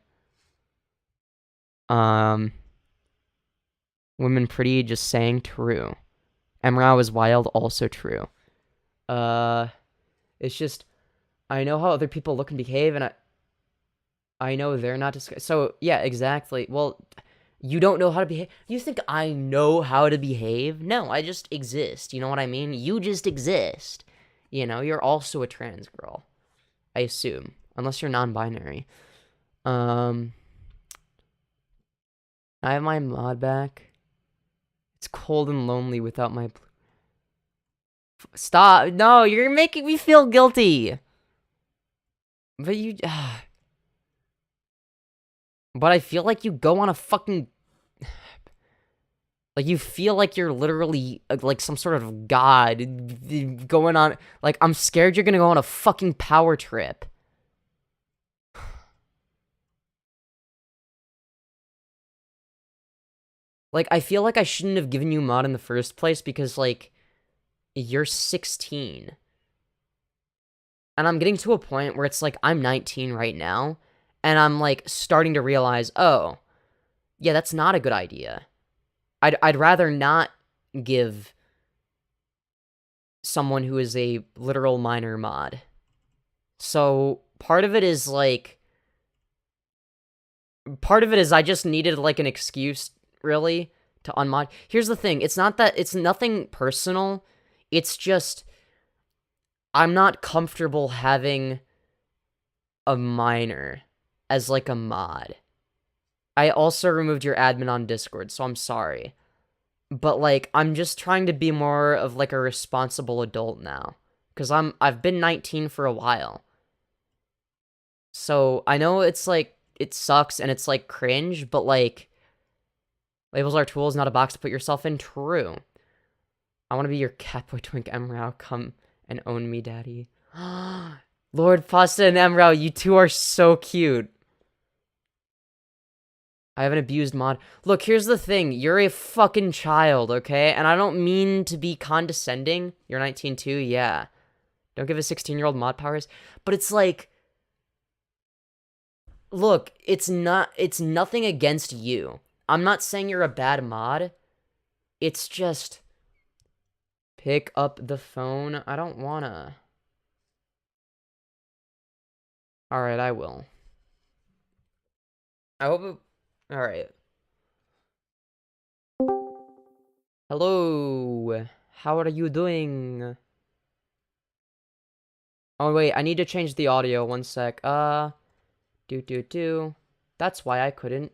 Women pretty, just saying true. Mrow is wild, also true. It's just I know how other people look and behave, and I know they're not so yeah, exactly. Well, you don't know how to behave. You think I know how to behave? No, I just exist. You know what I mean? You just exist. You know, you're also a trans girl, I assume, unless you're non-binary. I have my mod back. It's cold and lonely without my... Stop! No, you're making me feel guilty! But you... But I feel like you go on a fucking... Like, you feel like you're literally, like, some sort of god going on... Like, I'm scared you're gonna go on a fucking power trip. Like, I feel like I shouldn't have given you mod in the first place because, like, you're 16. And I'm getting to a point where it's like, I'm 19 right now, and I'm, like, starting to realize, oh, yeah, that's not a good idea. I'd rather not give someone who is a literal minor mod. So, part of it is, like... Part of it is I just needed, like, an excuse... really, to unmod. Here's the thing, it's not that, it's nothing personal, it's just, I'm not comfortable having a minor as, like, a mod. I also removed your admin on Discord, so I'm sorry. But, like, I'm just trying to be more of, like, a responsible adult now. Because I've been 19 for a while. So, I know it's, like, it sucks and it's, like, cringe, but, like, labels are tools, not a box to put yourself in. True. I want to be your Catboy Twink Mrow. Come and own me, daddy. Lord Pasta and Mrow, you two are so cute. I have an abused mod. Look, here's the thing. You're a fucking child, okay? And I don't mean to be condescending. You're 19 too? Yeah. Don't give a 16-year-old mod powers. But it's like... Look, it's nothing against you. I'm not saying you're a bad mod. It's just... Pick up the phone. I don't wanna. Alright, I will. I hope it... Alright. Hello. How are you doing? Oh, wait. I need to change the audio. One sec. That's why I couldn't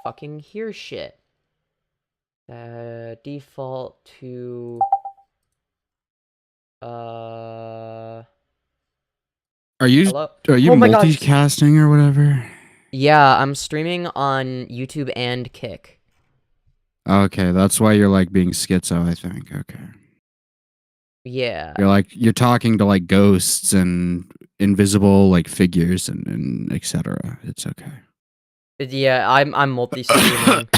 fucking hear shit. Default to... Are you Hello? are you Oh my God. multicasting or whatever? Yeah, I'm streaming on YouTube and Kick. Okay, that's why you're like being schizo, I think. Okay. Yeah. You're talking to like ghosts and invisible like figures and etc. It's okay. Yeah, I'm multi-streaming.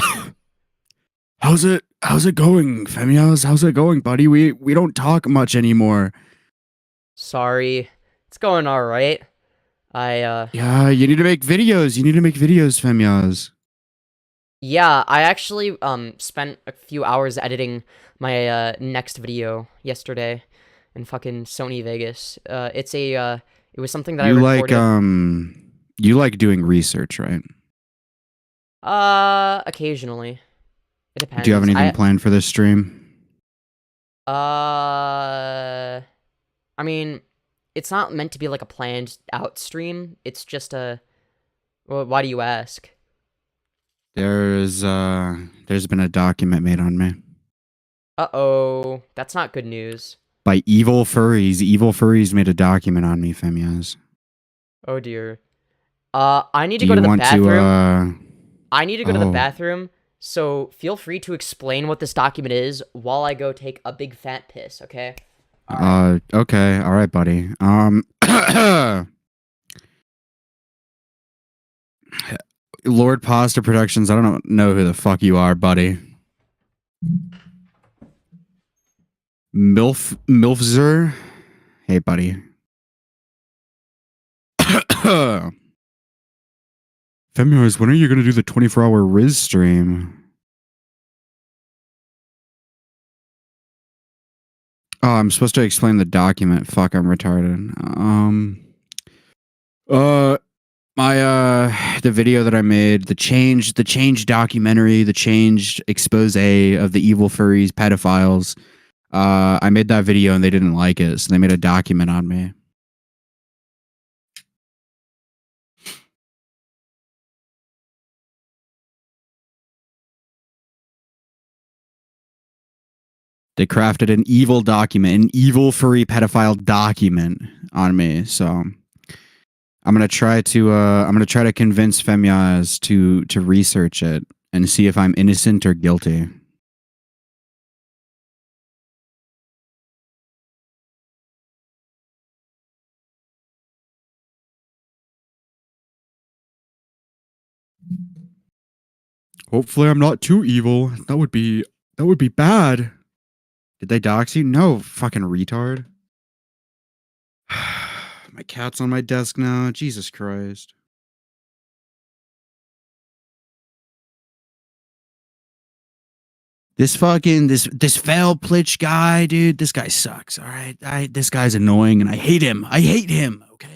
How's it going, Femyoz? How's it going, buddy? We don't talk much anymore. Sorry. It's going alright. Yeah, you need to make videos. Femyoz. Yeah, I actually spent a few hours editing my next video yesterday in fucking Sony Vegas. It was something that I recorded. You like doing research, right? Occasionally. It depends. Do you have anything planned for this stream? I mean, it's not meant to be like a planned out stream. It's just a... Well, why do you ask? There's been a document made on me. Uh-oh. That's not good news. By evil furries. Evil furries made a document on me, Femyoz. Oh dear. I need to Do go you to the want bathroom. to, I need to go to the oh. bathroom, so feel free to explain what this document is while I go take a big fat piss, okay? Okay. All right, buddy. Lord Pasta Productions, I don't know who the fuck you are, buddy. Milfzer? Hey, buddy. Femyoz, when are you going to do the 24-hour Riz stream? Oh, I'm supposed to explain the document. Fuck, I'm retarded. The video that I made, the change documentary, the changed expose of the evil furries, pedophiles. I made that video and they didn't like it, so they made a document on me. They crafted an evil document, an evil furry pedophile document on me. So I'm gonna try to convince Femyoz to research it and see if I'm innocent or guilty. Hopefully I'm not too evil. That would be bad. Did they dox you? No, fucking retard. My cat's on my desk now. Jesus Christ. This fucking this fail plitch guy, dude. This guy sucks. All right, this guy's annoying, and I hate him. I hate him. Okay.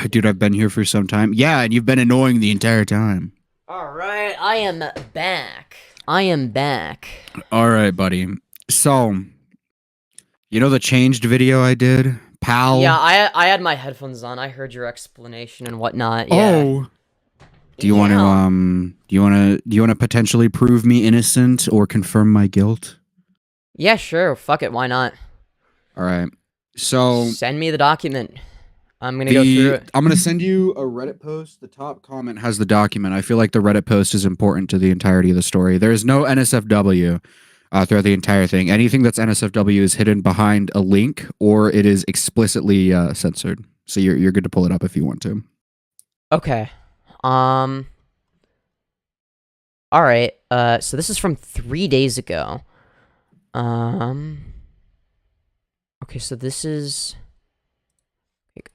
Dude, I've been here for some time. Yeah, and you've been annoying the entire time. Alright, I am back. All right, buddy. So, you know the changed video I did? Pal? Yeah, I had my headphones on. I heard your explanation and whatnot. Yeah. Oh. Do you want to potentially prove me innocent or confirm my guilt? Yeah, sure. Fuck it. Why not? All right. So send me the document. I'm gonna go through it. I'm gonna send you a Reddit post. The top comment has the document. I feel like the Reddit post is important to the entirety of the story. There is no NSFW throughout the entire thing. Anything that's NSFW is hidden behind a link or it is explicitly censored. So you're good to pull it up if you want to. Okay. All right. So this is from 3 days ago. Okay, so this is.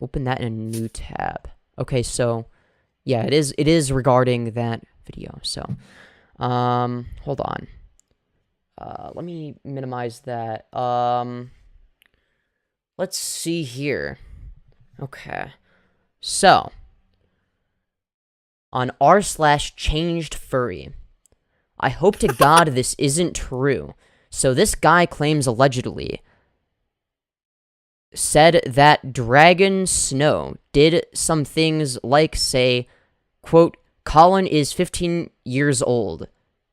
Open that in a new tab. Okay, so yeah, it is regarding that video. So, hold on. Let me minimize that. Let's see here. Okay, so on r/changed furry. I hope to God this isn't true. So this guy claims allegedly said that Dragon Snow did some things like say, quote, Colin is 15 years old,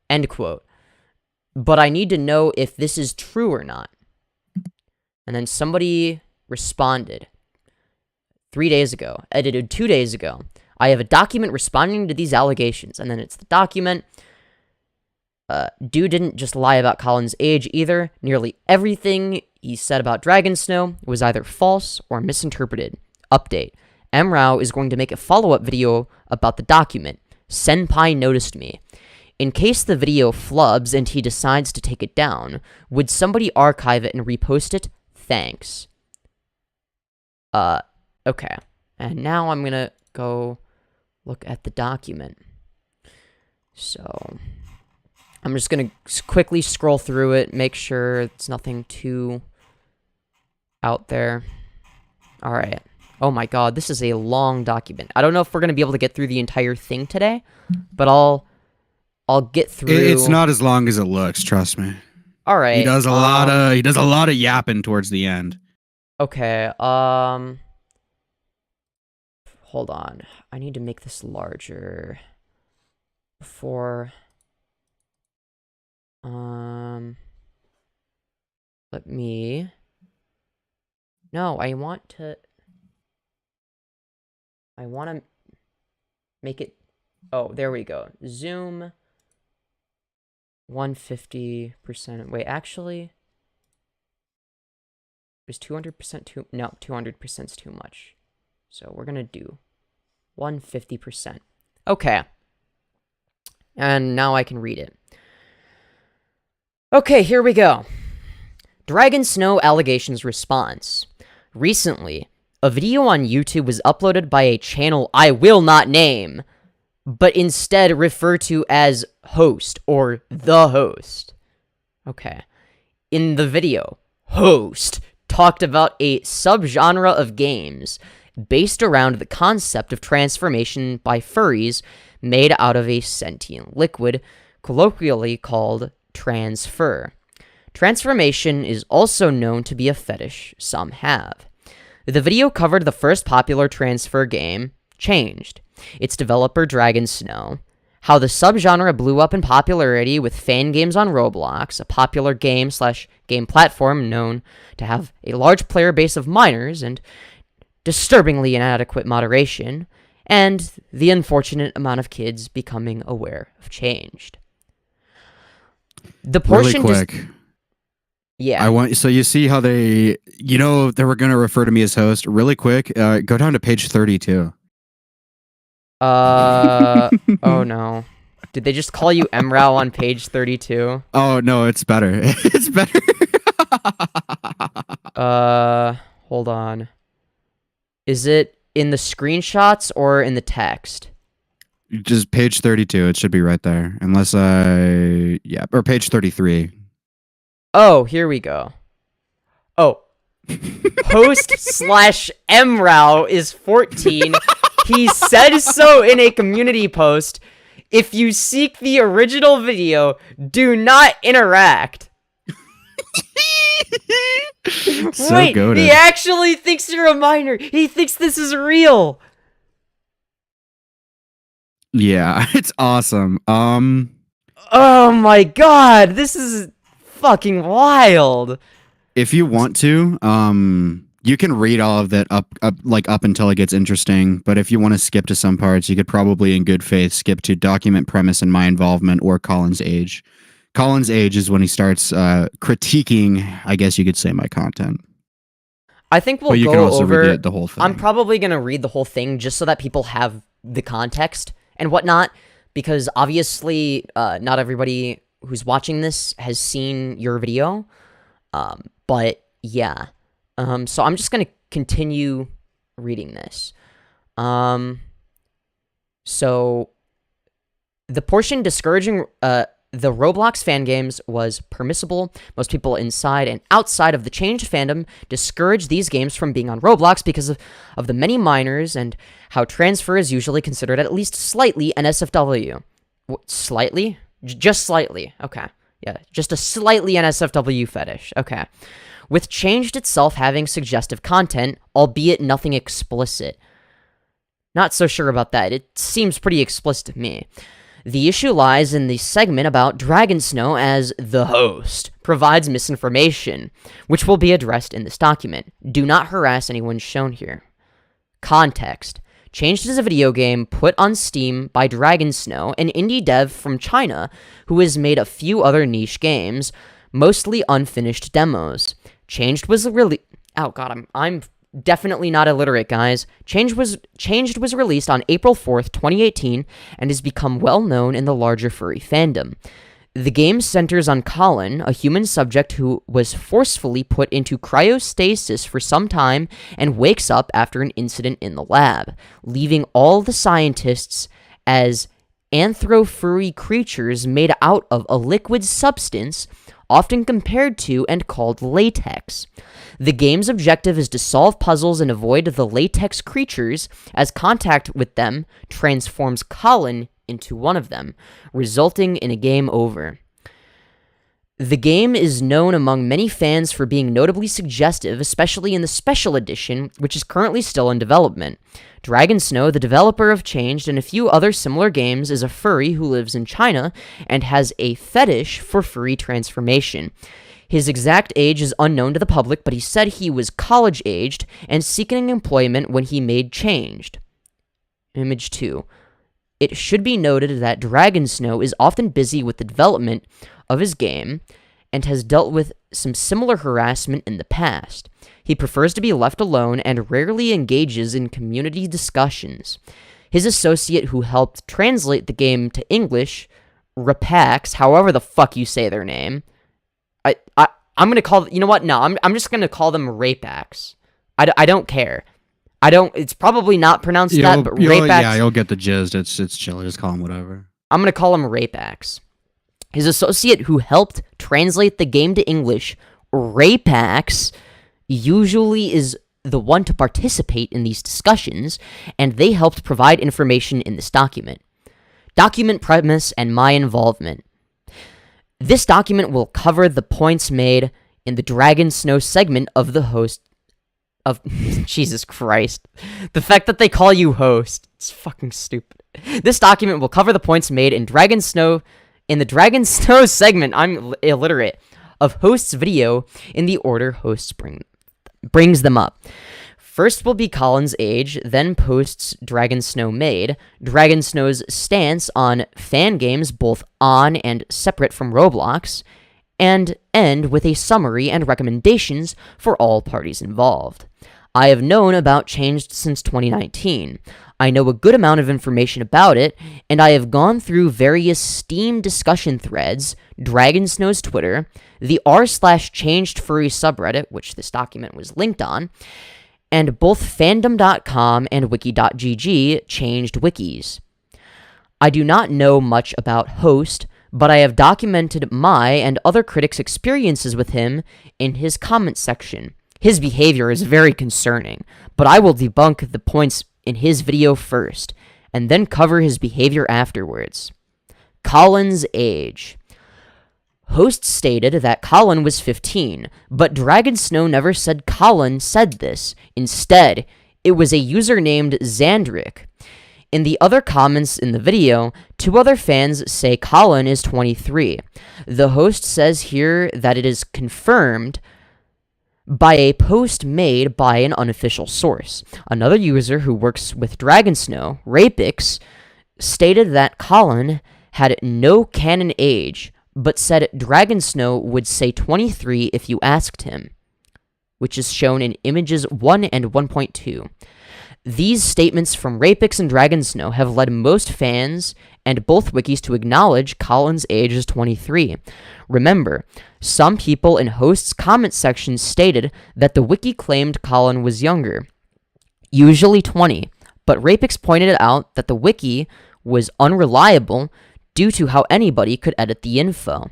end quote. But I need to know if this is true or not. And then somebody responded 3 days ago, edited 2 days ago. I have a document responding to these allegations. And then it's the document. Dude didn't just lie about Colin's age either. Nearly everything he said about Dragon Snow was either false or misinterpreted. Update. Mrow is going to make a follow-up video about the document. Senpai noticed me. In case the video flubs and he decides to take it down, would somebody archive it and repost it? Thanks. Okay. And now I'm gonna go look at the document. So I'm just gonna quickly scroll through it, make sure it's nothing too out there. All right. Oh my god, this is a long document. I don't know if we're gonna be able to get through the entire thing today, but I'll get through. It's not as long as it looks, trust me. All right. He does a lot of yapping towards the end. Okay, hold on. I need to make this larger before, let me, no, I want to make it, oh, there we go. Zoom 150%. Wait, actually, is 200% too, no, 200% is too much. So we're gonna do 150%. Okay. And now I can read it. Okay, here we go. Dragon Snow Allegations Response. Recently, a video on YouTube was uploaded by a channel I will not name, but instead refer to as Host or The Host. Okay. In the video, Host talked about a subgenre of games based around the concept of transformation by furries made out of a sentient liquid, colloquially called trans fur. Transformation is also known to be a fetish some have. The video covered the first popular transfer game, Changed, its developer Dragon Snow, how the subgenre blew up in popularity with fan games on Roblox, a popular game/game platform known to have a large player base of minors and disturbingly inadequate moderation, and the unfortunate amount of kids becoming aware of Changed. The portion really quick. Yeah. So you see how they were going to refer to me as host. Really quick, go down to page 32. Oh no. Did they just call you Mrow on page 32? Oh no, it's better. It's better. Hold on. Is it in the screenshots or in the text? Just page 32. It should be right there. Or page 33. Oh, here we go. Oh. Host/Mrow is 14. He said so in a community post. If you seek the original video, do not interact. So Wait, goated. he actually thinks you're a minor. He thinks this is real. Yeah, it's awesome. Oh my god, this is fucking wild. If you want to, you can read all of that up until it gets interesting. But if you want to skip to some parts, you could probably, in good faith, skip to document premise and my involvement or Colin's age. Colin's age is when he starts critiquing, I guess you could say, my content. I think we'll But you go can also over read the whole thing. I'm probably gonna read the whole thing just so that people have the context and whatnot, because obviously not everybody who's watching this has seen your video. But yeah. So I'm just gonna continue reading this. So the portion discouraging the Roblox fan games was permissible. Most people inside and outside of the Changed fandom discouraged these games from being on Roblox because of the many minors and how transfer is usually considered at least slightly NSFW. Slightly? Just slightly. Okay. Yeah, just a slightly NSFW fetish. Okay. With Changed itself having suggestive content, albeit nothing explicit. Not so sure about that. It seems pretty explicit to me. The issue lies in the segment about Dragon Snow as the host provides misinformation, which will be addressed in this document. Do not harass anyone shown here. Context. Changed is a video game put on Steam by Dragon Snow, an indie dev from China who has made a few other niche games, mostly unfinished demos. Changed was Oh god, I'm definitely not illiterate, guys. Changed was released on April 4th, 2018, and has become well known in the larger furry fandom. The game centers on Colin, a human subject who was forcefully put into cryostasis for some time and wakes up after an incident in the lab, leaving all the scientists as anthro-furry creatures made out of a liquid substance, often compared to and called latex. The game's objective is to solve puzzles and avoid the latex creatures, as contact with them transforms Colin into one of them, resulting in a game over. The game is known among many fans for being notably suggestive, especially in the special edition, which is currently still in development. Dragon Snow, the developer of Changed and a few other similar games, is a furry who lives in China and has a fetish for furry transformation. His exact age is unknown to the public, but he said he was college-aged and seeking employment when he made Changed. Image 2. It should be noted that Dragon Snow is often busy with the development of his game and has dealt with some similar harassment in the past. He prefers to be left alone and rarely engages in community discussions. His associate who helped translate the game to English, Rapax, however the fuck you say their name, I'm gonna call, you know what? No, I'm just gonna call them Rapax. I don't care. It's probably not pronounced that, but Rapax. Yeah, you'll get the gist. It's chill. Just call him whatever. I'm gonna call him Rapax. His associate who helped translate the game to English, Rapax, usually is the one to participate in these discussions, and they helped provide information in this document. Document premise and my involvement. This document will cover the points made in the Dragon Snow segment of the host of Jesus Christ. The fact that they call you host, it's fucking stupid. This document will cover the points made in the Dragon Snow segment, I'm illiterate, of host's video in the order hosts brings them up. First will be Colin's age, then posts Dragon Snow made, Dragon Snow's stance on fan games both on and separate from Roblox, and end with a summary and recommendations for all parties involved. I have known about Changed since 2019. I know a good amount of information about it, and I have gone through various Steam discussion threads, Dragon Snow's Twitter, the r/changed furry subreddit, which this document was linked on, and both fandom.com and wiki.gg changed wikis. I do not know much about Host, but I have documented my and other critics' experiences with him in his comment section. His behavior is very concerning, but I will debunk the points in his video first, and then cover his behavior afterwards. Colin's age. Host stated that Colin was 15, but Dragon Snow never said Colin said this. Instead, it was a user named Xandric. In the other comments in the video, 2 other fans say Colin is 23. The host says here that it is confirmed by a post made by an unofficial source. Another user who works with Dragon Snow, Rapix, stated that Colin had no canon age, but said Dragon Snow would say 23 if you asked him, which is shown in images 1 and 1.2. These statements from Rapix and Dragon Snow have led most fans and both wikis to acknowledge Colin's age is 23. Remember, some people in Host's comment section stated that the wiki claimed Colin was younger, usually 20, but Rapix pointed out that the wiki was unreliable due to how anybody could edit the info.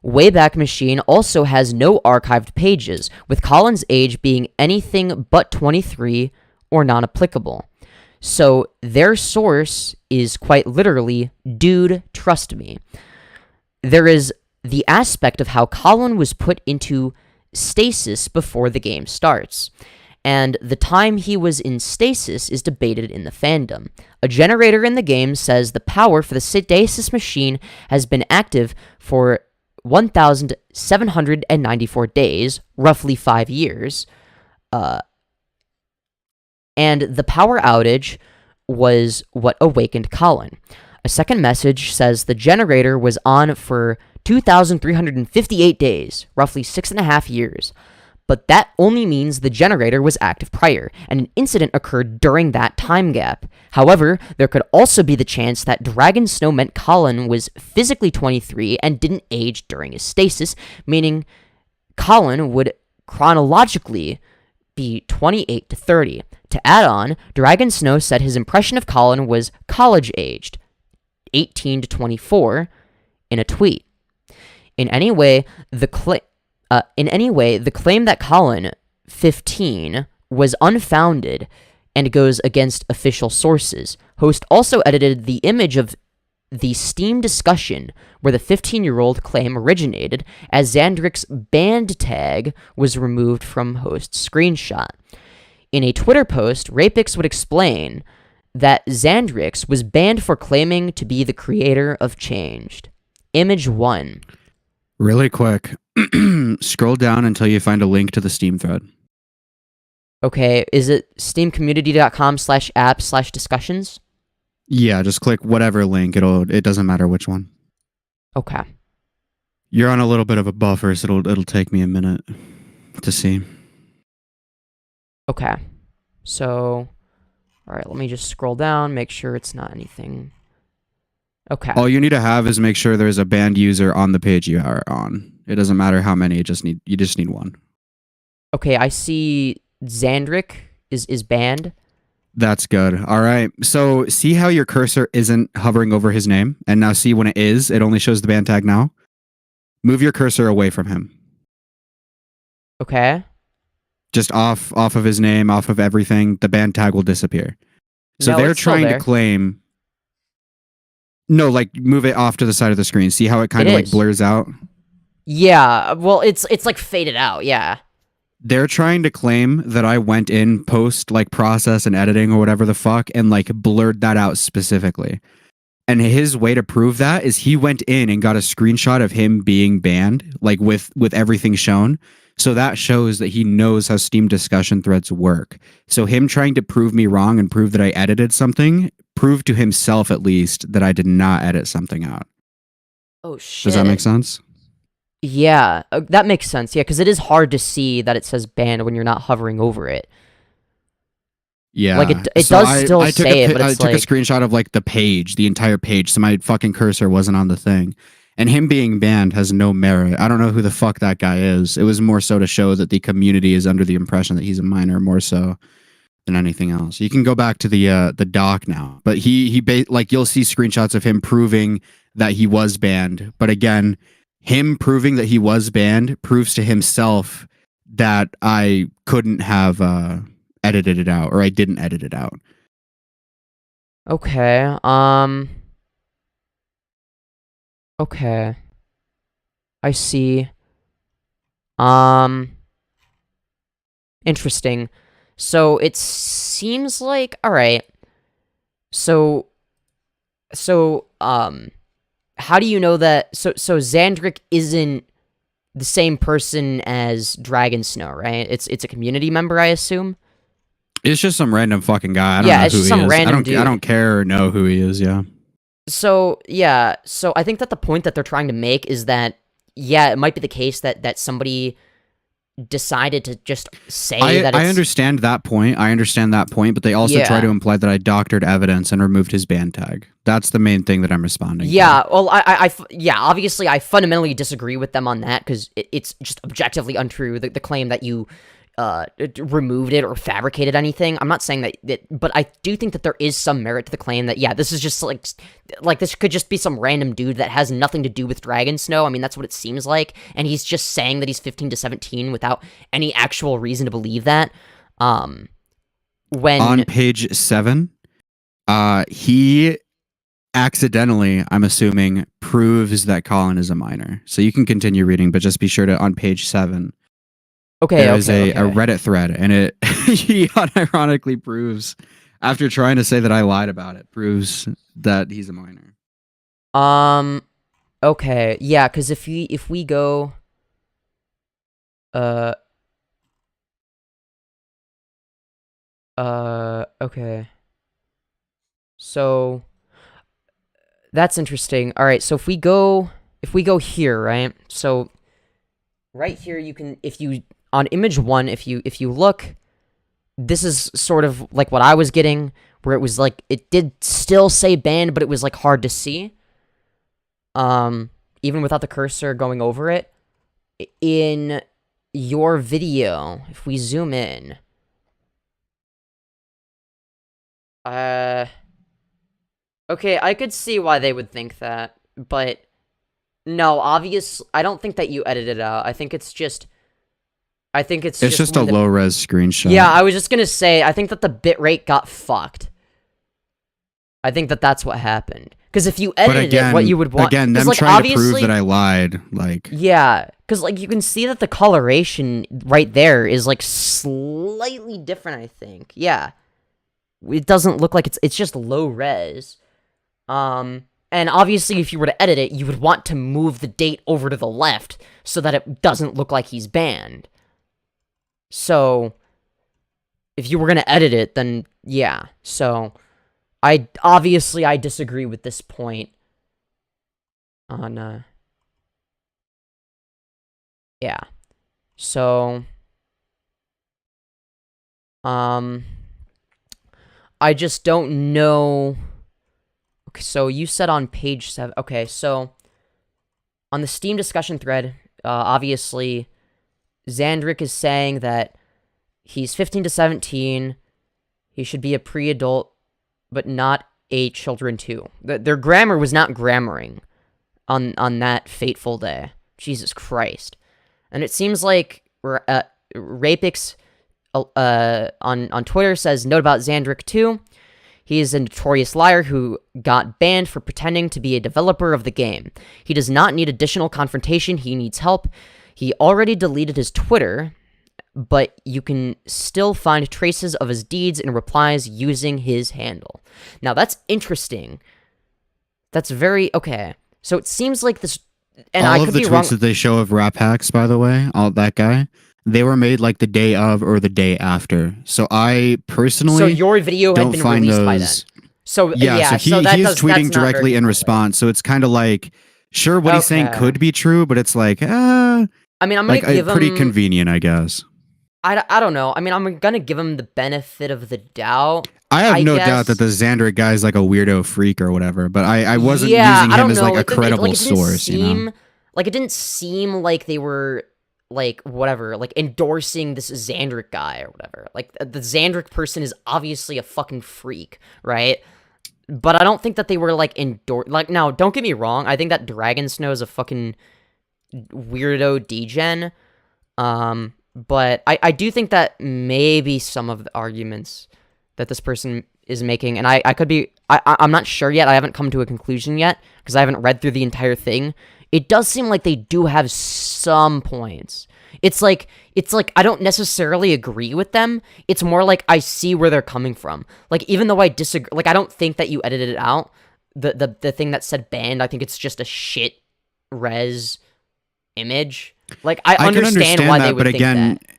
Wayback Machine also has no archived pages, with Colin's age being anything but 23 or non-applicable. So their source is quite literally, dude, trust me. There is the aspect of how Colin was put into stasis before the game starts, and the time he was in stasis is debated in the fandom. A generator in the game says the power for the stasis machine has been active for 1,794 days, roughly 5 years, and the power outage was what awakened Colin. A second message says the generator was on for 2,358 days, roughly 6.5 years. But that only means the generator was active prior, and an incident occurred during that time gap. However, there could also be the chance that Dragon Snow meant Colin was physically 23 and didn't age during his stasis, meaning Colin would chronologically be 28 to 30. To add on, Dragon Snow said his impression of Colin was college-aged, 18 to 24, in a tweet. In any way, the claim that Colin, 15, was unfounded and goes against official sources. Host also edited the image of the Steam discussion where the 15-year-old claim originated, as Xandrix's banned tag was removed from host's screenshot. In a Twitter post, Rapix would explain that Xandrix was banned for claiming to be the creator of Changed. Image 1. Really quick. Scroll down until you find a link to the Steam thread. Okay, is it steamcommunity.com/app/discussions? Yeah, just click whatever link. It doesn't matter which one. Okay. You're on a little bit of a buffer, so it'll take me a minute to see. Okay. So, all right, let me just scroll down, make sure it's not anything. Okay. All you need to have is make sure there's a banned user on the page you are on. It doesn't matter how many, you just need one. Okay, I see Xandrix is banned. That's good. All right. So see how your cursor isn't hovering over his name? And now see when it is, it only shows the ban tag now? Move your cursor away from him. Okay. Just off of his name, off of everything, the ban tag will disappear. So No, they're it's still trying there. to claim... No, like move it off to the side of the screen. See how it kind of like is. blurs out? Yeah, well, it's like faded out, yeah. They're trying to claim that I went in post like process and editing or whatever the fuck and like blurred that out specifically. And his way to prove that is he went in and got a screenshot of him being banned, like with everything shown. So that shows that he knows how Steam discussion threads work. So him trying to prove me wrong and prove that I edited something, proved to himself at least that I did not edit something out. Oh, shit. Does that make sense? Yeah, that makes sense, yeah, because it is hard to see that it says banned when you're not hovering over it. Yeah. Like, it does still say it, but it's I took like... a screenshot of like the page, the entire page, so my fucking cursor wasn't on the thing. And him being banned has no merit. I don't know who the fuck that guy is. It was more so to show that the community is under the impression that he's a minor more so than anything else. You can go back to the doc now. But like you'll see screenshots of him proving that he was banned. But again, him proving that he was banned proves to himself that I couldn't have edited it out, or I didn't edit it out. Okay, okay. I see. Interesting. So it seems like, all right. So how do you know that? So Xandrix isn't the same person as Dragon Snow, right? It's a community member, I assume. It's just some random fucking guy. I don't Yeah, know it's who just he some is. random dude. I don't care or know who he is. Yeah. So yeah, so I think that the point that they're trying to make is that yeah, it might be the case that somebody decided to just say that it's... I understand that point. But they also try to imply that I doctored evidence and removed his ban tag. That's the main thing that I'm responding Yeah, to. well, yeah, obviously I fundamentally disagree with them on that because it's just objectively untrue, the claim that you removed it or fabricated anything. I'm not saying that, but I do think that there is some merit to the claim that, yeah, this is just like this could just be some random dude that has nothing to do with Dragon Snow. I mean, that's what it seems like, and he's just saying that he's 15 to 17 without any actual reason to believe that. When on page 7, he accidentally, I'm assuming, proves that Colin is a minor. So you can continue reading, but just be sure to, on page 7, there's a Reddit thread, and he unironically proves, after trying to say that I lied about it, proves that he's a minor. Okay, yeah, because if we go, okay, so that's interesting. All right, so if we go here, right? So right here, you can, if you on image 1, if you look, this is sort of like what I was getting, where it was like it did still say banned, but it was like hard to see. Even without the cursor going over it. In your video, if we zoom in, okay, I could see why they would think that, but no, I don't think that you edited it out. I think it's just a low-res screenshot. Yeah, I was just gonna say, I think that the bitrate got fucked. I think that that's what happened. Because if you But edited again, it, what you would want... again, 'cause, them like, trying to prove obviously- that I lied, like... Yeah, because, like, you can see that the coloration right there is, like, slightly different, I think. Yeah. It doesn't look like it's just low res. And obviously, if you were to edit it, you would want to move the date over to the left so that it doesn't look like he's banned. So, if you were going to edit it, then, yeah. So, I disagree with this point on, yeah. So, I just don't know. Okay, so you said on page 7. Okay, so on the Steam discussion thread, obviously, Xandrick is saying that he's 15 to 17. He should be a pre-adult, but not a children too. Their grammar was not grammaring on that fateful day. Jesus Christ. And it seems like Rapix on Twitter says, note about Xandrick too. He is a notorious liar who got banned for pretending to be a developer of the game. He does not need additional confrontation. He needs help. He already deleted his Twitter, but you can still find traces of his deeds and replies using his handle. Now, that's interesting. That's very... Okay. So it seems like this... And all I of could the be tweets wrong. that they show of rap hacks, by the way, all that guy, they were made like the day of or the day after. So I personally So your video had don't been find released by then. those. So Yeah, so that he's does, tweeting that's not very directly in good. response. So it's kind of like, sure, what he's saying Okay. could be true, but it's like, I mean, I'm like gonna give pretty him... convenient, I guess. I don't know. I mean, I'm gonna give him the benefit of the doubt. I have no guess. doubt that the Xandrick guy is like a weirdo freak or whatever, but I wasn't Yeah, using I him don't as know. like a It didn't- credible it didn't source, you know? seem- Like, it didn't seem like they were, like, whatever, like, endorsing this Xandrick guy or whatever. Like, the Xandrick person is obviously a fucking freak, right? But I don't think that they were, like, like, now, don't get me wrong, I think that Dragon Snow is a fucking weirdo degen, but I do think that maybe some of the arguments that this person is making, and I could be, I'm not sure yet, I haven't come to a conclusion yet, because I haven't read through the entire thing. It does seem like they do have some points. It's like I don't necessarily agree with them. It's more like I see where they're coming from. Like, even though I disagree, like, I don't think that you edited it out. The thing that said banned, I think it's just a shit res image. Like, I can understand why they would but think again, that.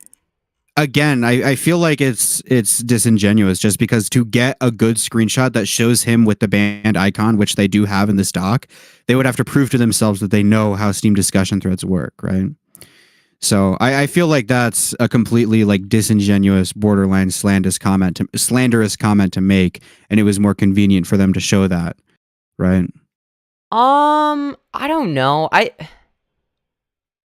Again, I feel like it's disingenuous just because to get a good screenshot that shows him with the banned icon, which they do have in this doc, they would have to prove to themselves that they know how Steam discussion threads work, right? So I feel like that's a completely like disingenuous, borderline slanderous comment to make, and it was more convenient for them to show that, right? I don't know.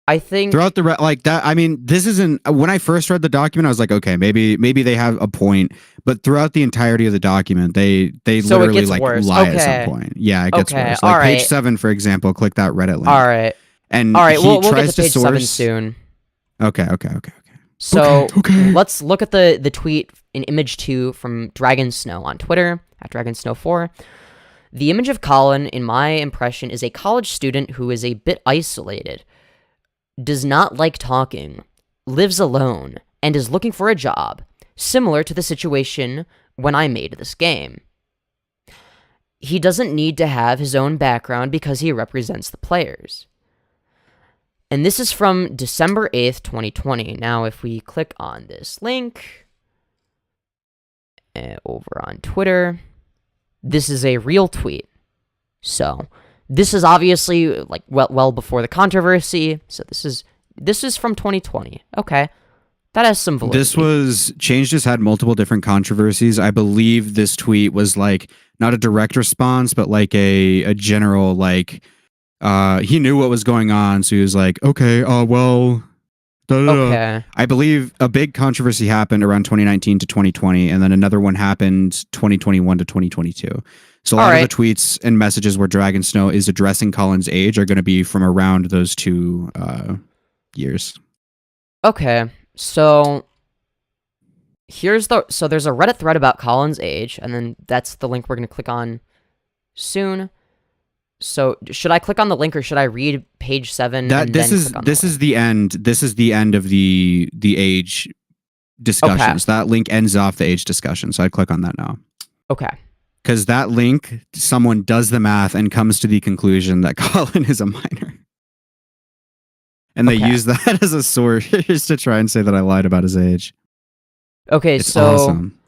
I think Throughout the like that, I mean, this isn't. When I first read the document, I was like, okay, maybe they have a point. But throughout the entirety of the document, they So it literally gets like worse. lie Okay. at some point. Yeah, it gets Okay, worse. Like alright. page 7, for example. Click that Reddit link. all right. And All right, he we'll tries get to page 7 source. soon. Okay. So Okay. let's look at the tweet in image 2 from Dragon Snow on Twitter at DragonSnow4. The image of Colin, in my impression, is a college student who is a bit isolated, does not like talking, lives alone, and is looking for a job, similar to the situation when I made this game. He doesn't need to have his own background because he represents the players. And this is from December 8th, 2020. Now, if we click on this link over on Twitter, this is a real tweet. So, this is obviously like well before the controversy. So this is from 2020. Okay. That has some validity. This was Change just had multiple different controversies. I believe this tweet was like not a direct response, but like a general like he knew what was going on, so he was like, okay, well, Okay. I believe a big controversy happened around 2019 to 2020, and then another one happened 2021 to 2022. So a lot of the tweets and messages where Dragon Snow is addressing Colin's age are going to be from around those two years. Okay. So there's a Reddit thread about Colin's age, and then that's the link we're going to click on soon. So should I click on the link or should I read page 7? This is the end. This is the end of the age discussions. Okay. That link ends off the age discussion. So I click on that now. Okay. Because that link, someone does the math and comes to the conclusion that Colin is a minor. And they use that as a source to try and say that I lied about his age. Okay, It's so awesome.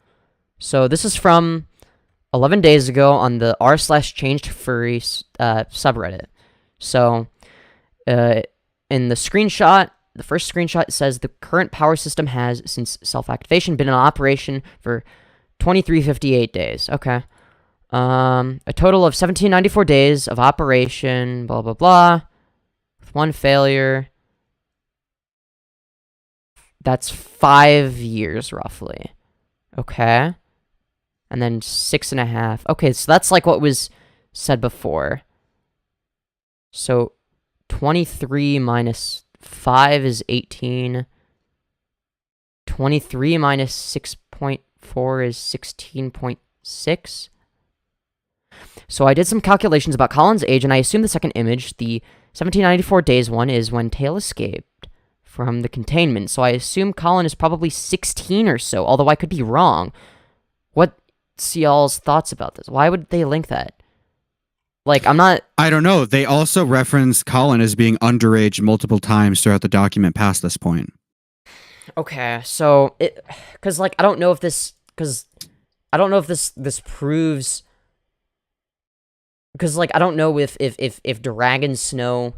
so this is from 11 days ago on the r/changed furry subreddit. So in the screenshot, the first screenshot says the current power system has, since self-activation, been in operation for 2358 days. Okay. A total of 1794 days of operation, blah, blah, blah. With one failure. That's 5 years, roughly. Okay. And then 6.5. Okay, so that's like what was said before. So 23 minus 5 is 18. 23 minus 6.4 is 16.6. So I did some calculations about Colin's age, and I assume the second image, the 1794 days one, is when Tail escaped from the containment. So I assume Colin is probably 16 or so, although I could be wrong. What's y'all's thoughts about this? Why would they link that? Like, I don't know. They also reference Colin as being underage multiple times throughout the document past this point. Okay, so because like I don't know if this proves, because like I don't know if Dragon Snow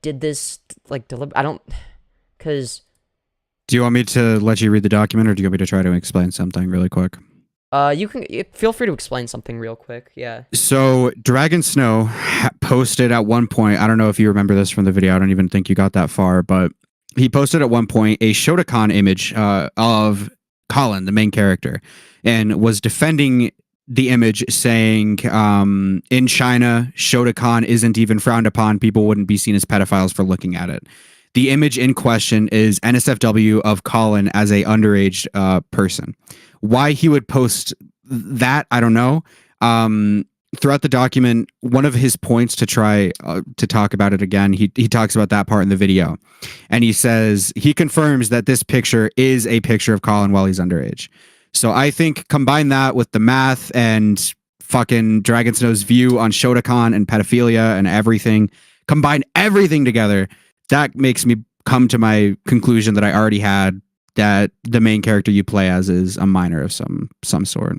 did this like I don't, because Do you want me to let you read the document, or do you want me to try to explain something really quick? you can feel free to explain something real quick. Yeah. So Dragon Snow posted at one point, I don't know if you remember this from the video, I don't even think you got that far, but he posted at one point a Shotokan image of Colin, the main character, and was defending the image, saying in China, Shotokan isn't even frowned upon. People wouldn't be seen as pedophiles for looking at it. The image in question is NSFW of Colin as a underage person. Why he would post that, I don't know. Throughout the document, one of his points to try to talk about it again, he talks about that part in the video. And he says, he confirms that this picture is a picture of Colin while he's underage. So I think combine that with the math and fucking Dragon Snow's view on Shotokan and pedophilia and everything, combine everything together, that makes me come to my conclusion that I already had, that the main character you play as is a minor of some sort.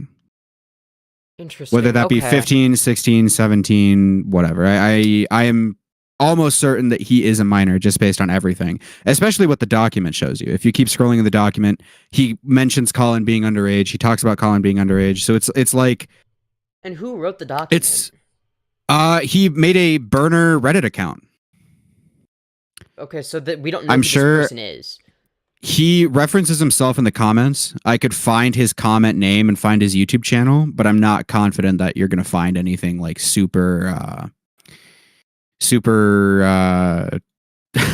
Interesting. Whether that be 15, 16, 17, whatever. I am almost certain that he is a minor just based on everything, especially what the document shows you. If you keep scrolling in the document, he mentions Colin being underage. He talks about Colin being underage. So it's like... And who wrote the document? He made a burner Reddit account. Okay, so that we don't know I'm who sure this person is. He references himself in the comments. I could find his comment name and find his YouTube channel, but I'm not confident that you're going to find anything like super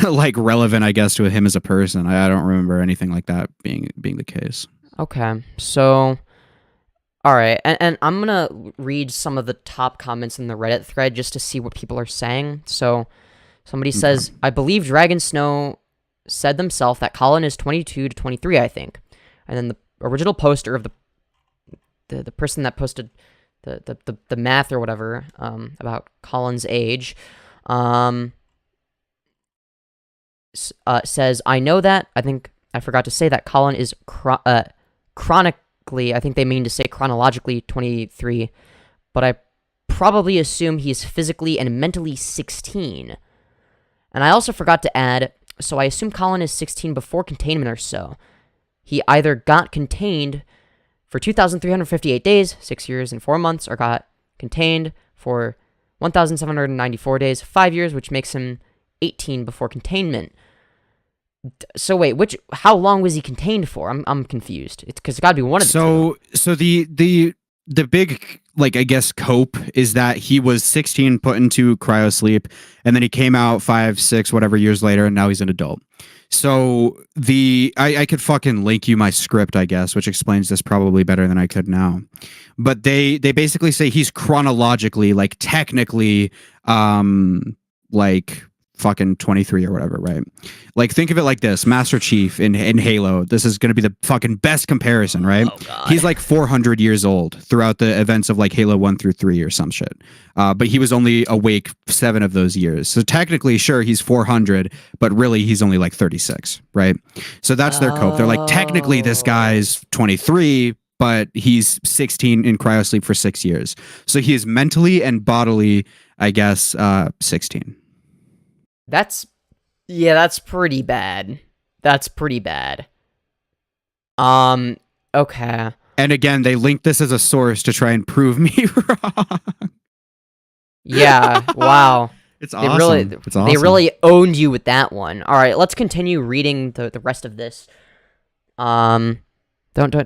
like relevant, I guess, to him as a person. I don't remember anything like that being the case. Okay, so all right, and I'm gonna read some of the top comments in the Reddit thread just to see what people are saying. So somebody says, I believe Dragon Snow said themselves that Colin is 22 to 23, I think. And then the original poster of the person that posted the math or whatever about Colin's age says, I know that, I think I forgot to say that Colin is chronically, I think they mean to say chronologically 23, but I probably assume he's physically and mentally 16. And I also forgot to add, so I assume Colin is 16 before containment or so. He either got contained for 2,358 days, 6 years and 4 months, or got contained for 1,794 days, 5 years, which makes him 18 before containment. So wait, how long was he contained for? I'm confused. It's because it's got to be one of the two. So the big, like, I guess, cope is that he was 16, put into cryosleep, and then he came out 5, 6, whatever years later, and now he's an adult. So I could fucking link you my script, I guess, which explains this probably better than I could now. But they basically say he's chronologically, like technically, like fucking 23 or whatever, right? Like think of it like this: Master Chief in Halo. This is going to be the fucking best comparison, right? Oh, God. He's like 400 years old throughout the events of like Halo 1 through 3 or some shit. But he was only awake 7 of those years. So technically, sure, he's 400, but really he's only like 36, right? So that's their cope. They're like, technically this guy's 23, but he's 16 in cryosleep for 6 years. So he is mentally and bodily, I guess, 16. That's pretty bad. That's pretty bad. Okay. And again, they linked this as a source to try and prove me wrong. Yeah, wow. It's awesome. It's awesome. They really owned you with that one. All right, let's continue reading the rest of this. Don't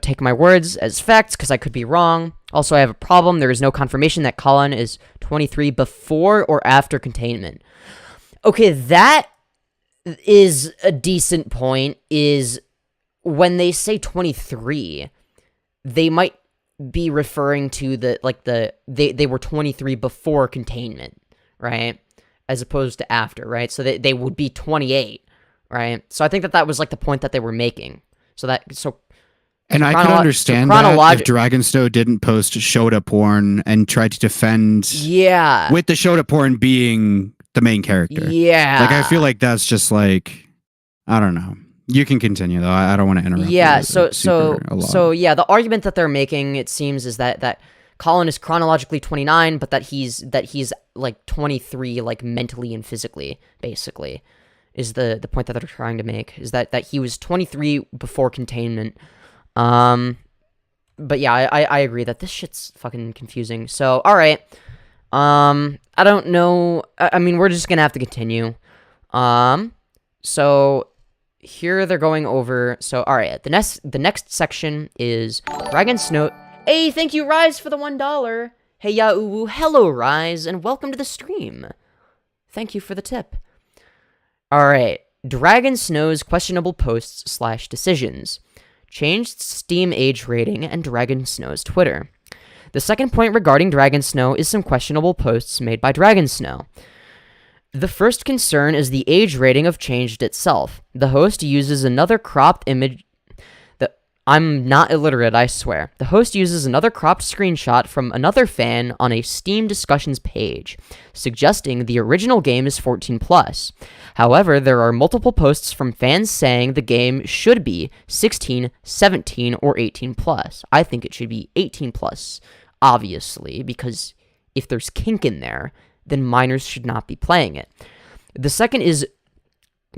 take my words as facts, because I could be wrong. Also, I have a problem. There is no confirmation that Colin is 23 before or after containment. Okay, that is a decent point, is when they say 23, they might be referring to they were 23 before containment, right? As opposed to after, right? So they would be 28, right? So I think that was like the point that they were making. And I could understand that if Dragonstone didn't post Shota porn and tried to defend, with the Shota porn being the main character. Yeah. Like, I feel like that's just like, I don't know. You can continue though. I don't want to interrupt. Yeah. So yeah, the argument that they're making, it seems, is that Colin is chronologically 29, but that he's like 23, like mentally and physically, basically, is the point that they're trying to make, is that he was 23 before containment. But yeah, I agree that this shit's fucking confusing. So, all right. I don't know. I mean, we're just gonna have to continue. So here they're going over. So, all right. The next section is Dragon Snow. Hey, thank you, Rise, for the $1. Hey, ya, hello, Rise, and welcome to the stream. Thank you for the tip. All right. Dragon Snow's questionable posts / decisions. Changed Steam age rating and Dragon Snow's Twitter. The second point regarding Dragon Snow is some questionable posts made by Dragon Snow. The first concern is the age rating of Changed itself. The host uses another cropped image. I'm not illiterate, I swear. The host uses another cropped screenshot from another fan on a Steam discussions page, suggesting the original game is 14+. However, there are multiple posts from fans saying the game should be 16, 17, or 18+. I think it should be 18+, obviously, because if there's kink in there, then minors should not be playing it. The second is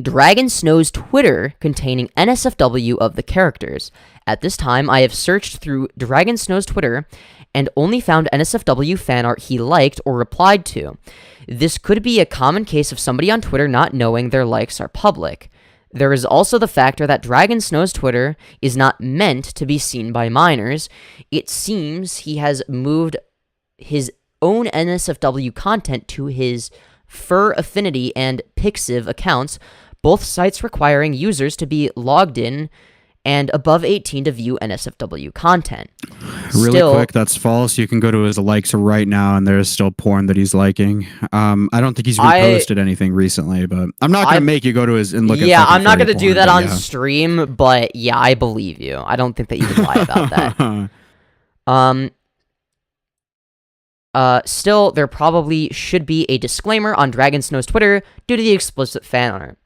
Dragon Snow's Twitter containing NSFW of the characters. At this time, I have searched through Dragon Snow's Twitter and only found NSFW fan art he liked or replied to. This could be a common case of somebody on Twitter not knowing their likes are public. There is also the factor that Dragon Snow's Twitter is not meant to be seen by minors. It seems he has moved his own NSFW content to his Fur Affinity and Pixiv accounts, both sites requiring users to be logged in and above 18 to view NSFW content. Really quick, that's false. You can go to his likes right now, and there's still porn that he's liking. I don't think he's reposted anything recently, but I'm not going to make you go to his and look at Yeah, I'm not going to do that on stream, but yeah, I believe you. I don't think that you can lie about that. Still, there probably should be a disclaimer on Dragon Snow's Twitter due to the explicit fan art.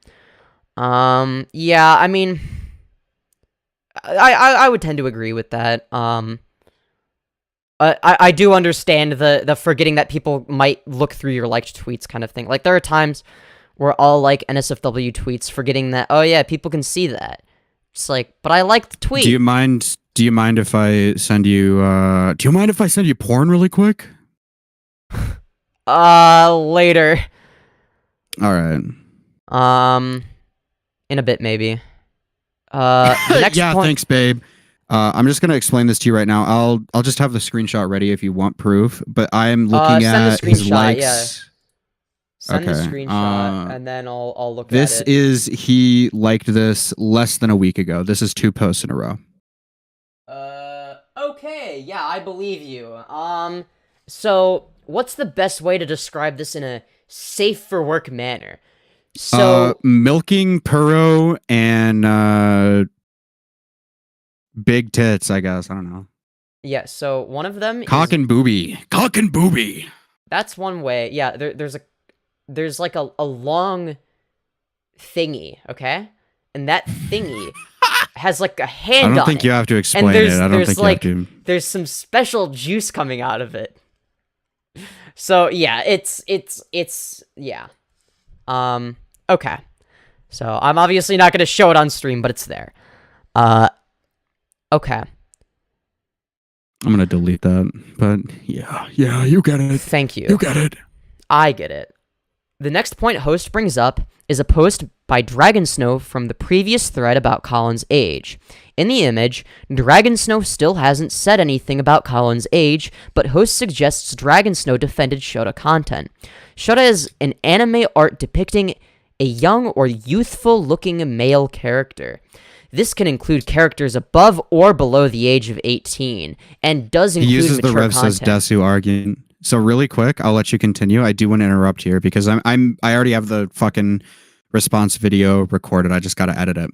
Yeah, I mean, I would tend to agree with that. I do understand the forgetting that people might look through your liked tweets kind of thing. Like, there are times where I'll like NSFW tweets, forgetting that, oh yeah, people can see that. It's like, but I like the tweet. Do you mind if I send you porn really quick? Later. All right. In a bit, maybe. Next yeah, point. Thanks, babe. I'm just gonna explain this to you right now. I'll just have the screenshot ready if you want proof. But I'm looking at his likes. Yeah. Send the Okay, screenshot, and then I'll look This at it. is, he liked this less than a week ago. This is 2 posts in a row. Okay, yeah, I believe you. So what's the best way to describe this in a safe for work manner? So Milking Puro and big tits, I guess. I don't know. yeah, so one of them Cock and booby. Cock and booby. That's one way. Yeah, there's like a long thingy, okay? And that thingy has like a hand on it. I don't think you have to explain it. I don't think you have to. There's some special juice coming out of it. So yeah, it's yeah. Okay. So I'm obviously not gonna show it on stream, but it's there. Okay. I'm gonna delete that, but yeah, you get it. Thank you. You get it. I get it. The next point host brings up is a post by Dragonsnow from the previous thread about Colin's age. In the image, Dragonsnow still hasn't said anything about Colin's age, but host suggests Dragonsnow defended Shota content. Shota is an anime art depicting a young or youthful-looking male character. This can include characters above or below the age of 18, and does include He uses the mature Rev says content. Desu argument. So really quick, I'll let you continue. I do want to interrupt here because I already have the fucking response video recorded. I just got to edit it.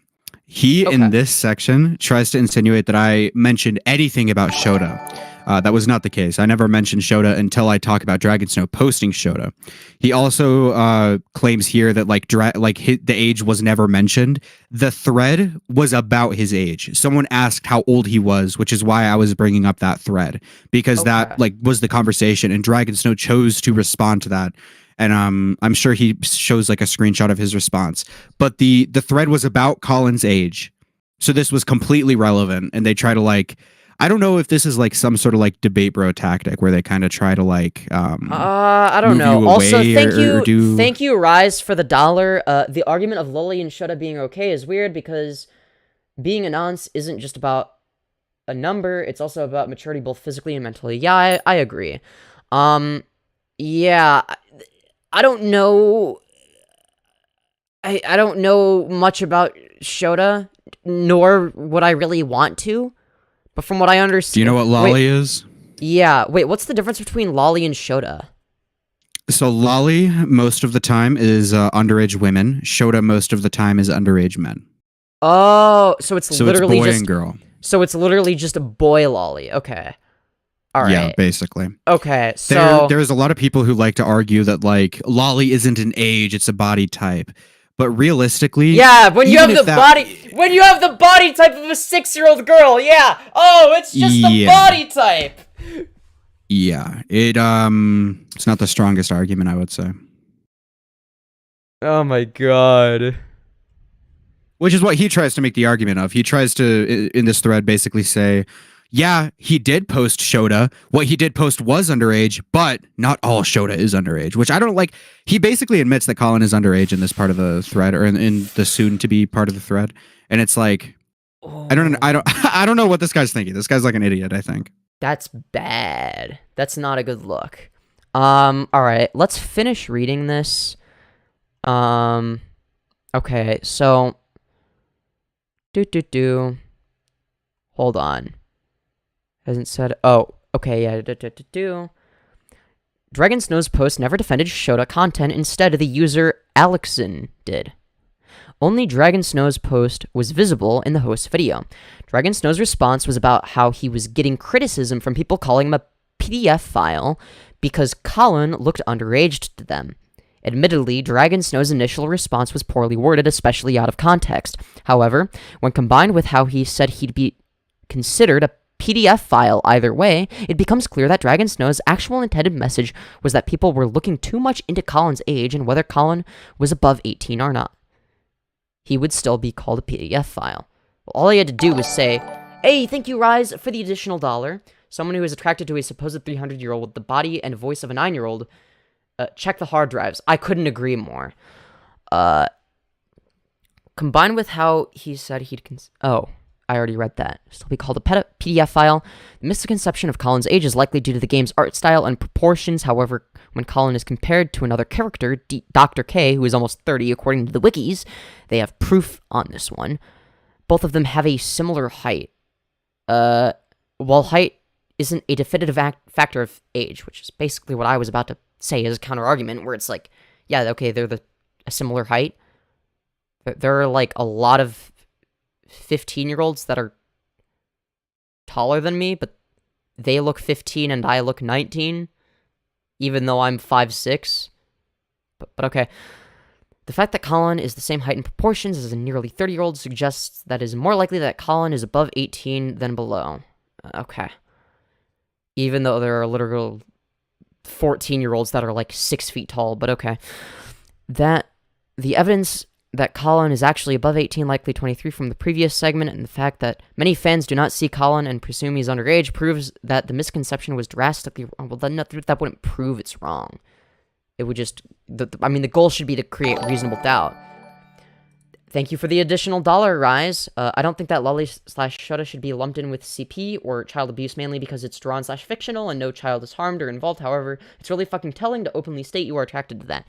He, in this section, tries to insinuate that I mentioned anything about Shota. That was not the case. I never mentioned Shota until I talk about Dragonsnow posting Shota. He also claims here that the age was never mentioned. The thread was about his age. Someone asked how old he was, which is why I was bringing up that thread, because that was the conversation, and Dragonsnow chose to respond to that. And I'm sure he shows like a screenshot of his response. But the thread was about Colin's age. So this was completely relevant. And they try to I don't know if this is like some sort of like debate bro tactic where they kind of try to I don't know. Also, thank you, Rise, for the $1. The argument of Loli and Shota being okay is weird because being a nonce isn't just about a number, it's also about maturity both physically and mentally. Yeah, I agree. Yeah, I don't know. I don't know much about Shota, nor would I really want to. But from what I understand... Do you know what Lolly is? Yeah. Wait, what's the difference between Lolly and Shota? So Lolly, most of the time, is underage women. Shota, most of the time, is underage men. Oh, so it's literally boy just... and girl. So it's literally just a boy Lolly. Okay. All right. Yeah, basically. Okay, so... There's a lot of people who like to argue that, Lolly isn't an age, it's a body type. But realistically... Yeah, when you have the body type of a 6-year-old girl, yeah! Oh, it's just the body type! Yeah, it's not the strongest argument, I would say. Oh my god. Which is what he tries to make the argument of. He tries to, in this thread, basically say... Yeah, he did post Shota. What he did post was underage, but not all Shota is underage, which I don't like. He basically admits that Colin is underage in this part of the thread, or in the soon-to-be part of the thread. And it's like, I don't know what this guy's thinking. This guy's like an idiot, I think. That's bad. That's not a good look. All right, let's finish reading this. Okay, so, hold on. Hasn't said... Oh, okay, yeah. Dragonsnow's post never defended Shota content. Instead, the user Alexin did. Only Dragonsnow's post was visible in the host's video. Dragonsnow's response was about how he was getting criticism from people calling him a PDF file because Colin looked underage to them. Admittedly, Dragonsnow's initial response was poorly worded, especially out of context. However, when combined with how he said he'd be considered a PDF file either way, it becomes clear that Dragonsnow's actual intended message was that people were looking too much into Colin's age and whether Colin was above 18 or not. He would still be called a PDF file. Well, all he had to do was say, "Hey, thank you, Rise, for the additional $1. Someone who is attracted to a supposed 300-year-old with the body and voice of a 9-year-old, check the hard drives." I couldn't agree more. Combined with how he said he'd... I already read that. Still be called a PDF file. The misconception of Colin's age is likely due to the game's art style and proportions. However, when Colin is compared to another character, Dr. K, who is almost 30 according to the wikis, they have proof on this one. Both of them have a similar height. While height isn't a definitive factor of age, which is basically what I was about to say as a counter-argument, where it's like, yeah, okay, they're a similar height. There are, like, a lot of 15-year-olds that are taller than me, but they look 15 and I look 19, even though I'm 5'6". But okay. The fact that Colin is the same height and proportions as a nearly 30-year-old suggests that it is more likely that Colin is above 18 than below. Okay. Even though there are literal 14-year-olds that are like 6 feet tall, but okay. That the evidence that Colin is actually above 18, likely 23 from the previous segment, and the fact that many fans do not see Colin and presume he's underage proves that the misconception was drastically wrong. Well, then that wouldn't prove it's wrong. It would just, I mean, the goal should be to create reasonable doubt. Thank you for the additional $1, Rise. I don't think that Lolly/Shudda should be lumped in with CP or child abuse, mainly because it's drawn/fictional and no child is harmed or involved. However, it's really fucking telling to openly state you are attracted to that.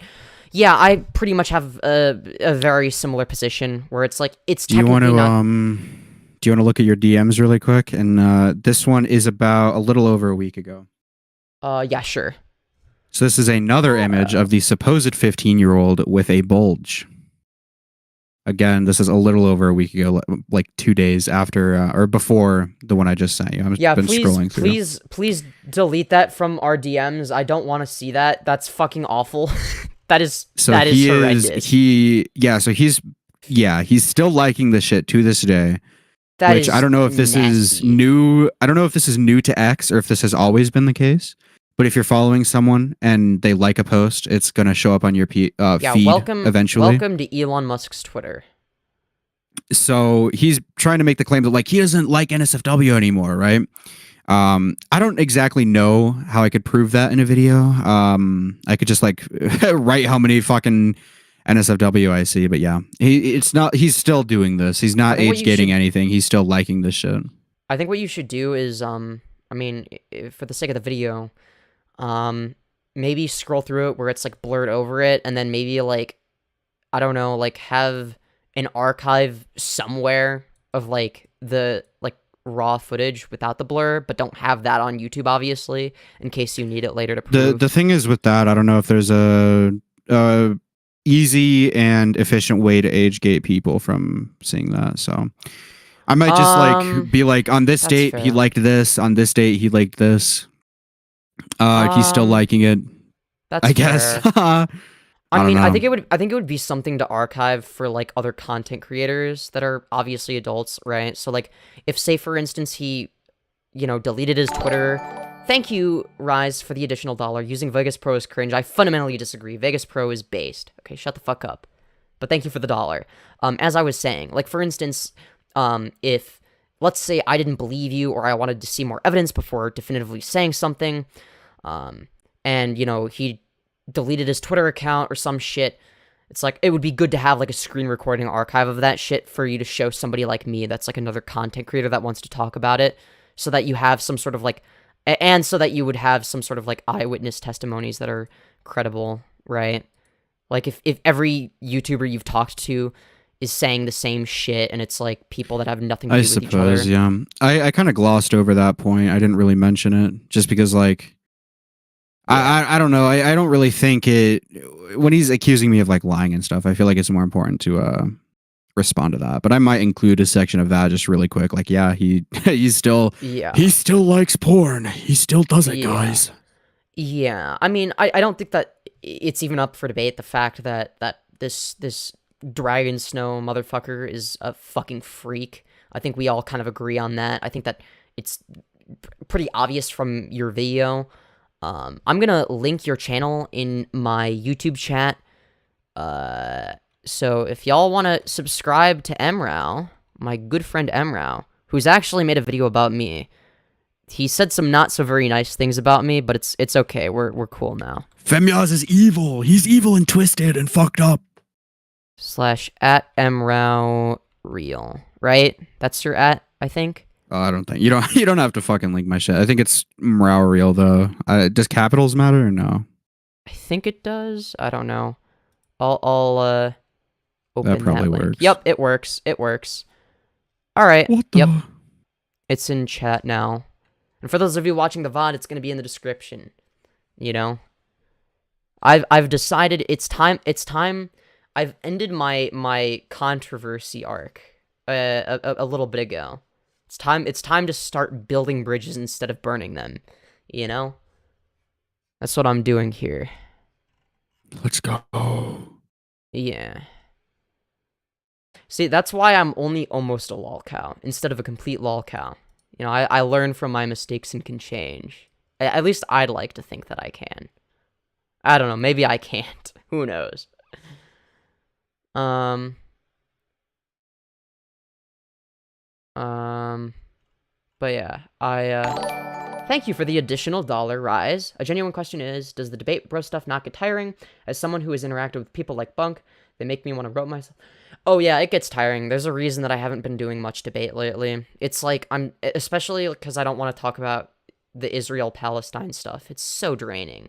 Yeah, I pretty much have a very similar position where it's like, it's technically not... Do you want to look at your DMs really quick? And this one is about a little over a week ago. Yeah, sure. So this is another image of the supposed 15-year-old with a bulge. Again, this is a little over a week ago, like 2 days after or before the one I just sent you. I've been scrolling through. Please delete that from our DMs. I don't want to see that. That's fucking awful. That is horrendous. He's still liking the shit to this day. Which I don't know if this is new. I don't know if this is new to X or if this has always been the case. But if you're following someone and they like a post, it's gonna show up on your feed eventually. Welcome to Elon Musk's Twitter. So he's trying to make the claim that like he doesn't like NSFW anymore, right? I don't exactly know how I could prove that in a video. I could just like write how many fucking NSFW I see, but yeah, he's still doing this. He's not age gating anything. He's still liking this shit. I think what you should do is, I mean, for the sake of the video, maybe scroll through it where it's like blurred over it, and then maybe like, I don't know, like have an archive somewhere of like the like raw footage without the blur, but don't have that on YouTube, obviously, in case you need it later to prove. The thing is with that, I don't know if there's a easy and efficient way to age gate people from seeing that. So I might just like be like, on this date he liked this, on this date he liked this. He's still liking it. I guess. I mean, I think it would be something to archive for like other content creators that are obviously adults, right? So like if, say for instance, he, you know, deleted his Twitter. Thank you, Rise, for the additional $1. Using Vegas Pro is cringe. I fundamentally disagree. Vegas Pro is based. Okay, shut the fuck up. But thank you for the $1. As I was saying, like for instance, if let's say I didn't believe you or I wanted to see more evidence before definitively saying something, and you know he deleted his Twitter account or some shit, it's like it would be good to have like a screen recording archive of that shit for you to show somebody like me that's like another content creator that wants to talk about it, so that you have some sort of like, and so that you would have some sort of like eyewitness testimonies that are credible, right? Like if every YouTuber you've talked to is saying the same shit and it's like people that have nothing to do with each other. I suppose, yeah. I kind of glossed over that point. I didn't really mention it just because like, I don't know. I don't really think it, when he's accusing me of like lying and stuff, I feel like it's more important to respond to that. But I might include a section of that just really quick. Like, yeah, he still likes porn. He still does it, guys. Yeah. I mean, I don't think that it's even up for debate, the fact that this Dragon Snow motherfucker is a fucking freak. I think we all kind of agree on that. I think that it's pretty obvious from your video. I'm gonna link your channel in my YouTube chat. So if y'all want to subscribe to Mrow, my good friend Mrow, who's actually made a video about me. He said some not so very nice things about me, but it's okay. We're cool now. Femyoz is evil. He's evil and twisted and fucked up. /@MrowReal, right? That's your @ I think. Oh, I don't think you don't. You don't have to fucking link my shit. I think it's Mrow real though. Does capitals matter or no? I think it does. I don't know. I'll open That probably link. works. Yep, it works. It works. All right. What the? Yep. It's in chat now. And for those of you watching the VOD, it's going to be in the description. You know? I've decided it's time. I've ended my controversy arc a little bit ago. It's time to start building bridges instead of burning them. You know? That's what I'm doing here. Let's go. Yeah. See, that's why I'm only almost a lol cow instead of a complete lol cow. You know, I learn from my mistakes and can change. At least I'd like to think that I can. I don't know, maybe I can't. Who knows? But yeah, thank you for the additional dollar rise. A genuine question is, does the debate bro stuff not get tiring? As someone who has interacted with people like Bunk, they make me want to rope myself. Oh yeah, it gets tiring. There's a reason that I haven't been doing much debate lately. It's like, especially because I don't want to talk about the Israel-Palestine stuff. It's so draining.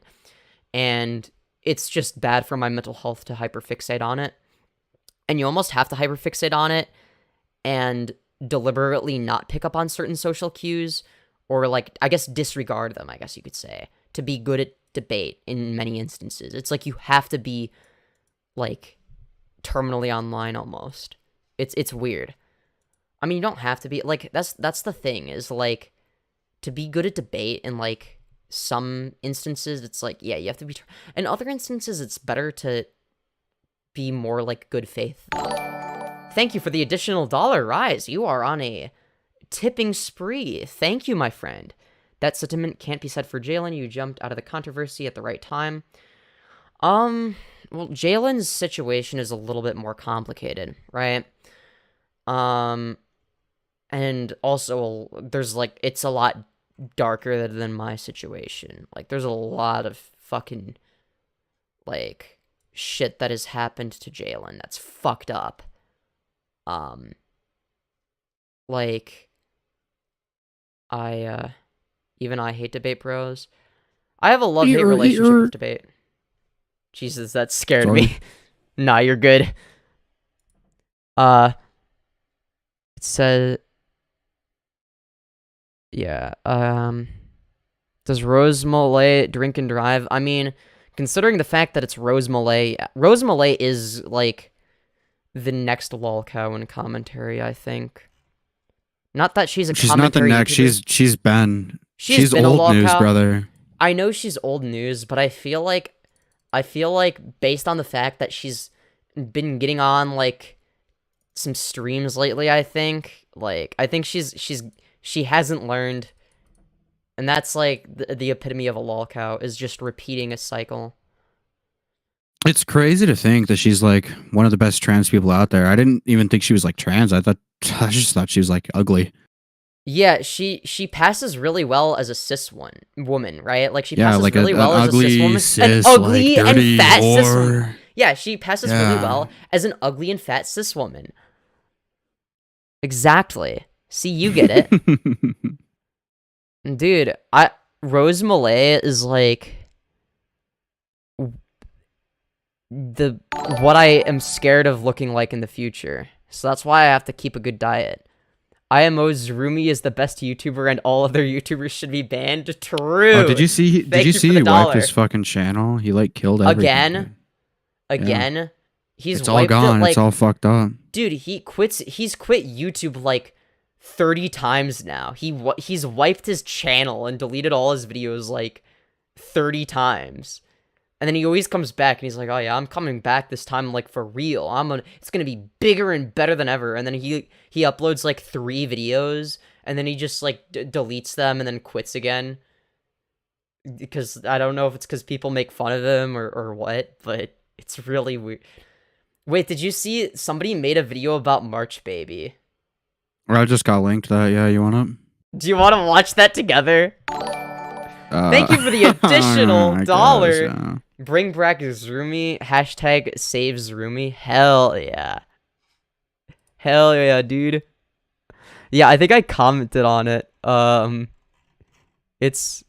And it's just bad for my mental health to hyperfixate on it. And you almost have to hyperfixate on it and deliberately not pick up on certain social cues, or like, I guess, disregard them, I guess you could say, to be good at debate in many instances. It's like you have to be, like, terminally online almost. It's weird. I mean, you don't have to be, like, that's the thing, is, like, to be good at debate in, like, some instances, it's like, yeah, you have to be, in other instances, it's better to be more, like, good faith. Thank you for the additional dollar rise. You are on a tipping spree. Thank you, my friend. That sentiment can't be said for Jalen. You jumped out of the controversy at the right time. Well, Jalen's situation is a little bit more complicated, right? And also, there's, like, it's a lot darker than my situation. Like, there's a lot of fucking, like, shit that has happened to Jalen that's fucked up. Like, even I hate debate bros. I have a love-hate relationship with debate. Jesus, that scared me. Nah, you're good. It says, yeah, does Rose Malay drink and drive? I mean, considering the fact that it's Rose Malay is, like, the next lol cow in commentary, I think. Not that she's She's not the next. YouTuber. She's been old news, cow. brother. I know she's old news, but I feel like based on the fact that she's been getting on, like, some streams lately, I think she hasn't learned, and that's like the epitome of a lol cow, is just repeating a cycle. It's crazy to think that she's like one of the best trans people out there. I didn't even think she was like trans. I just thought she was like ugly. Yeah, she passes really well as a cis woman, right? Like, she passes like really well as a cis woman. An ugly like, and fat cis whore. woman. Yeah, she passes really well as an ugly and fat cis woman. Exactly. See, you get it. Dude, Rose Malay is like what I am scared of looking like in the future. So that's why I have to keep a good diet. IMO Zrumi is the best YouTuber and all other YouTubers should be banned. True. Oh, did you see he wiped his fucking channel? He like killed everything. Again. Yeah. It's all gone. It's all fucked up. Dude, he's quit YouTube like 30 times now. He's wiped his channel and deleted all his videos like 30 times. And then he always comes back and he's like, "Oh yeah, I'm coming back this time, like, for real. It's gonna be bigger and better than ever." And then he uploads like 3 videos and then he just like deletes them and then quits again. Because I don't know if it's because people make fun of him or what, but it's really weird. Wait, did you see somebody made a video about March Baby? I just got linked that. Yeah, you want to? Do you want to watch that together? Thank you for the additional dollar. Guess, yeah. Bring back Zrumi. Hashtag save Zrumi. Hell yeah. Hell yeah, dude. Yeah, I think I commented on it. It's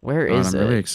where God, is I'm it? really excited.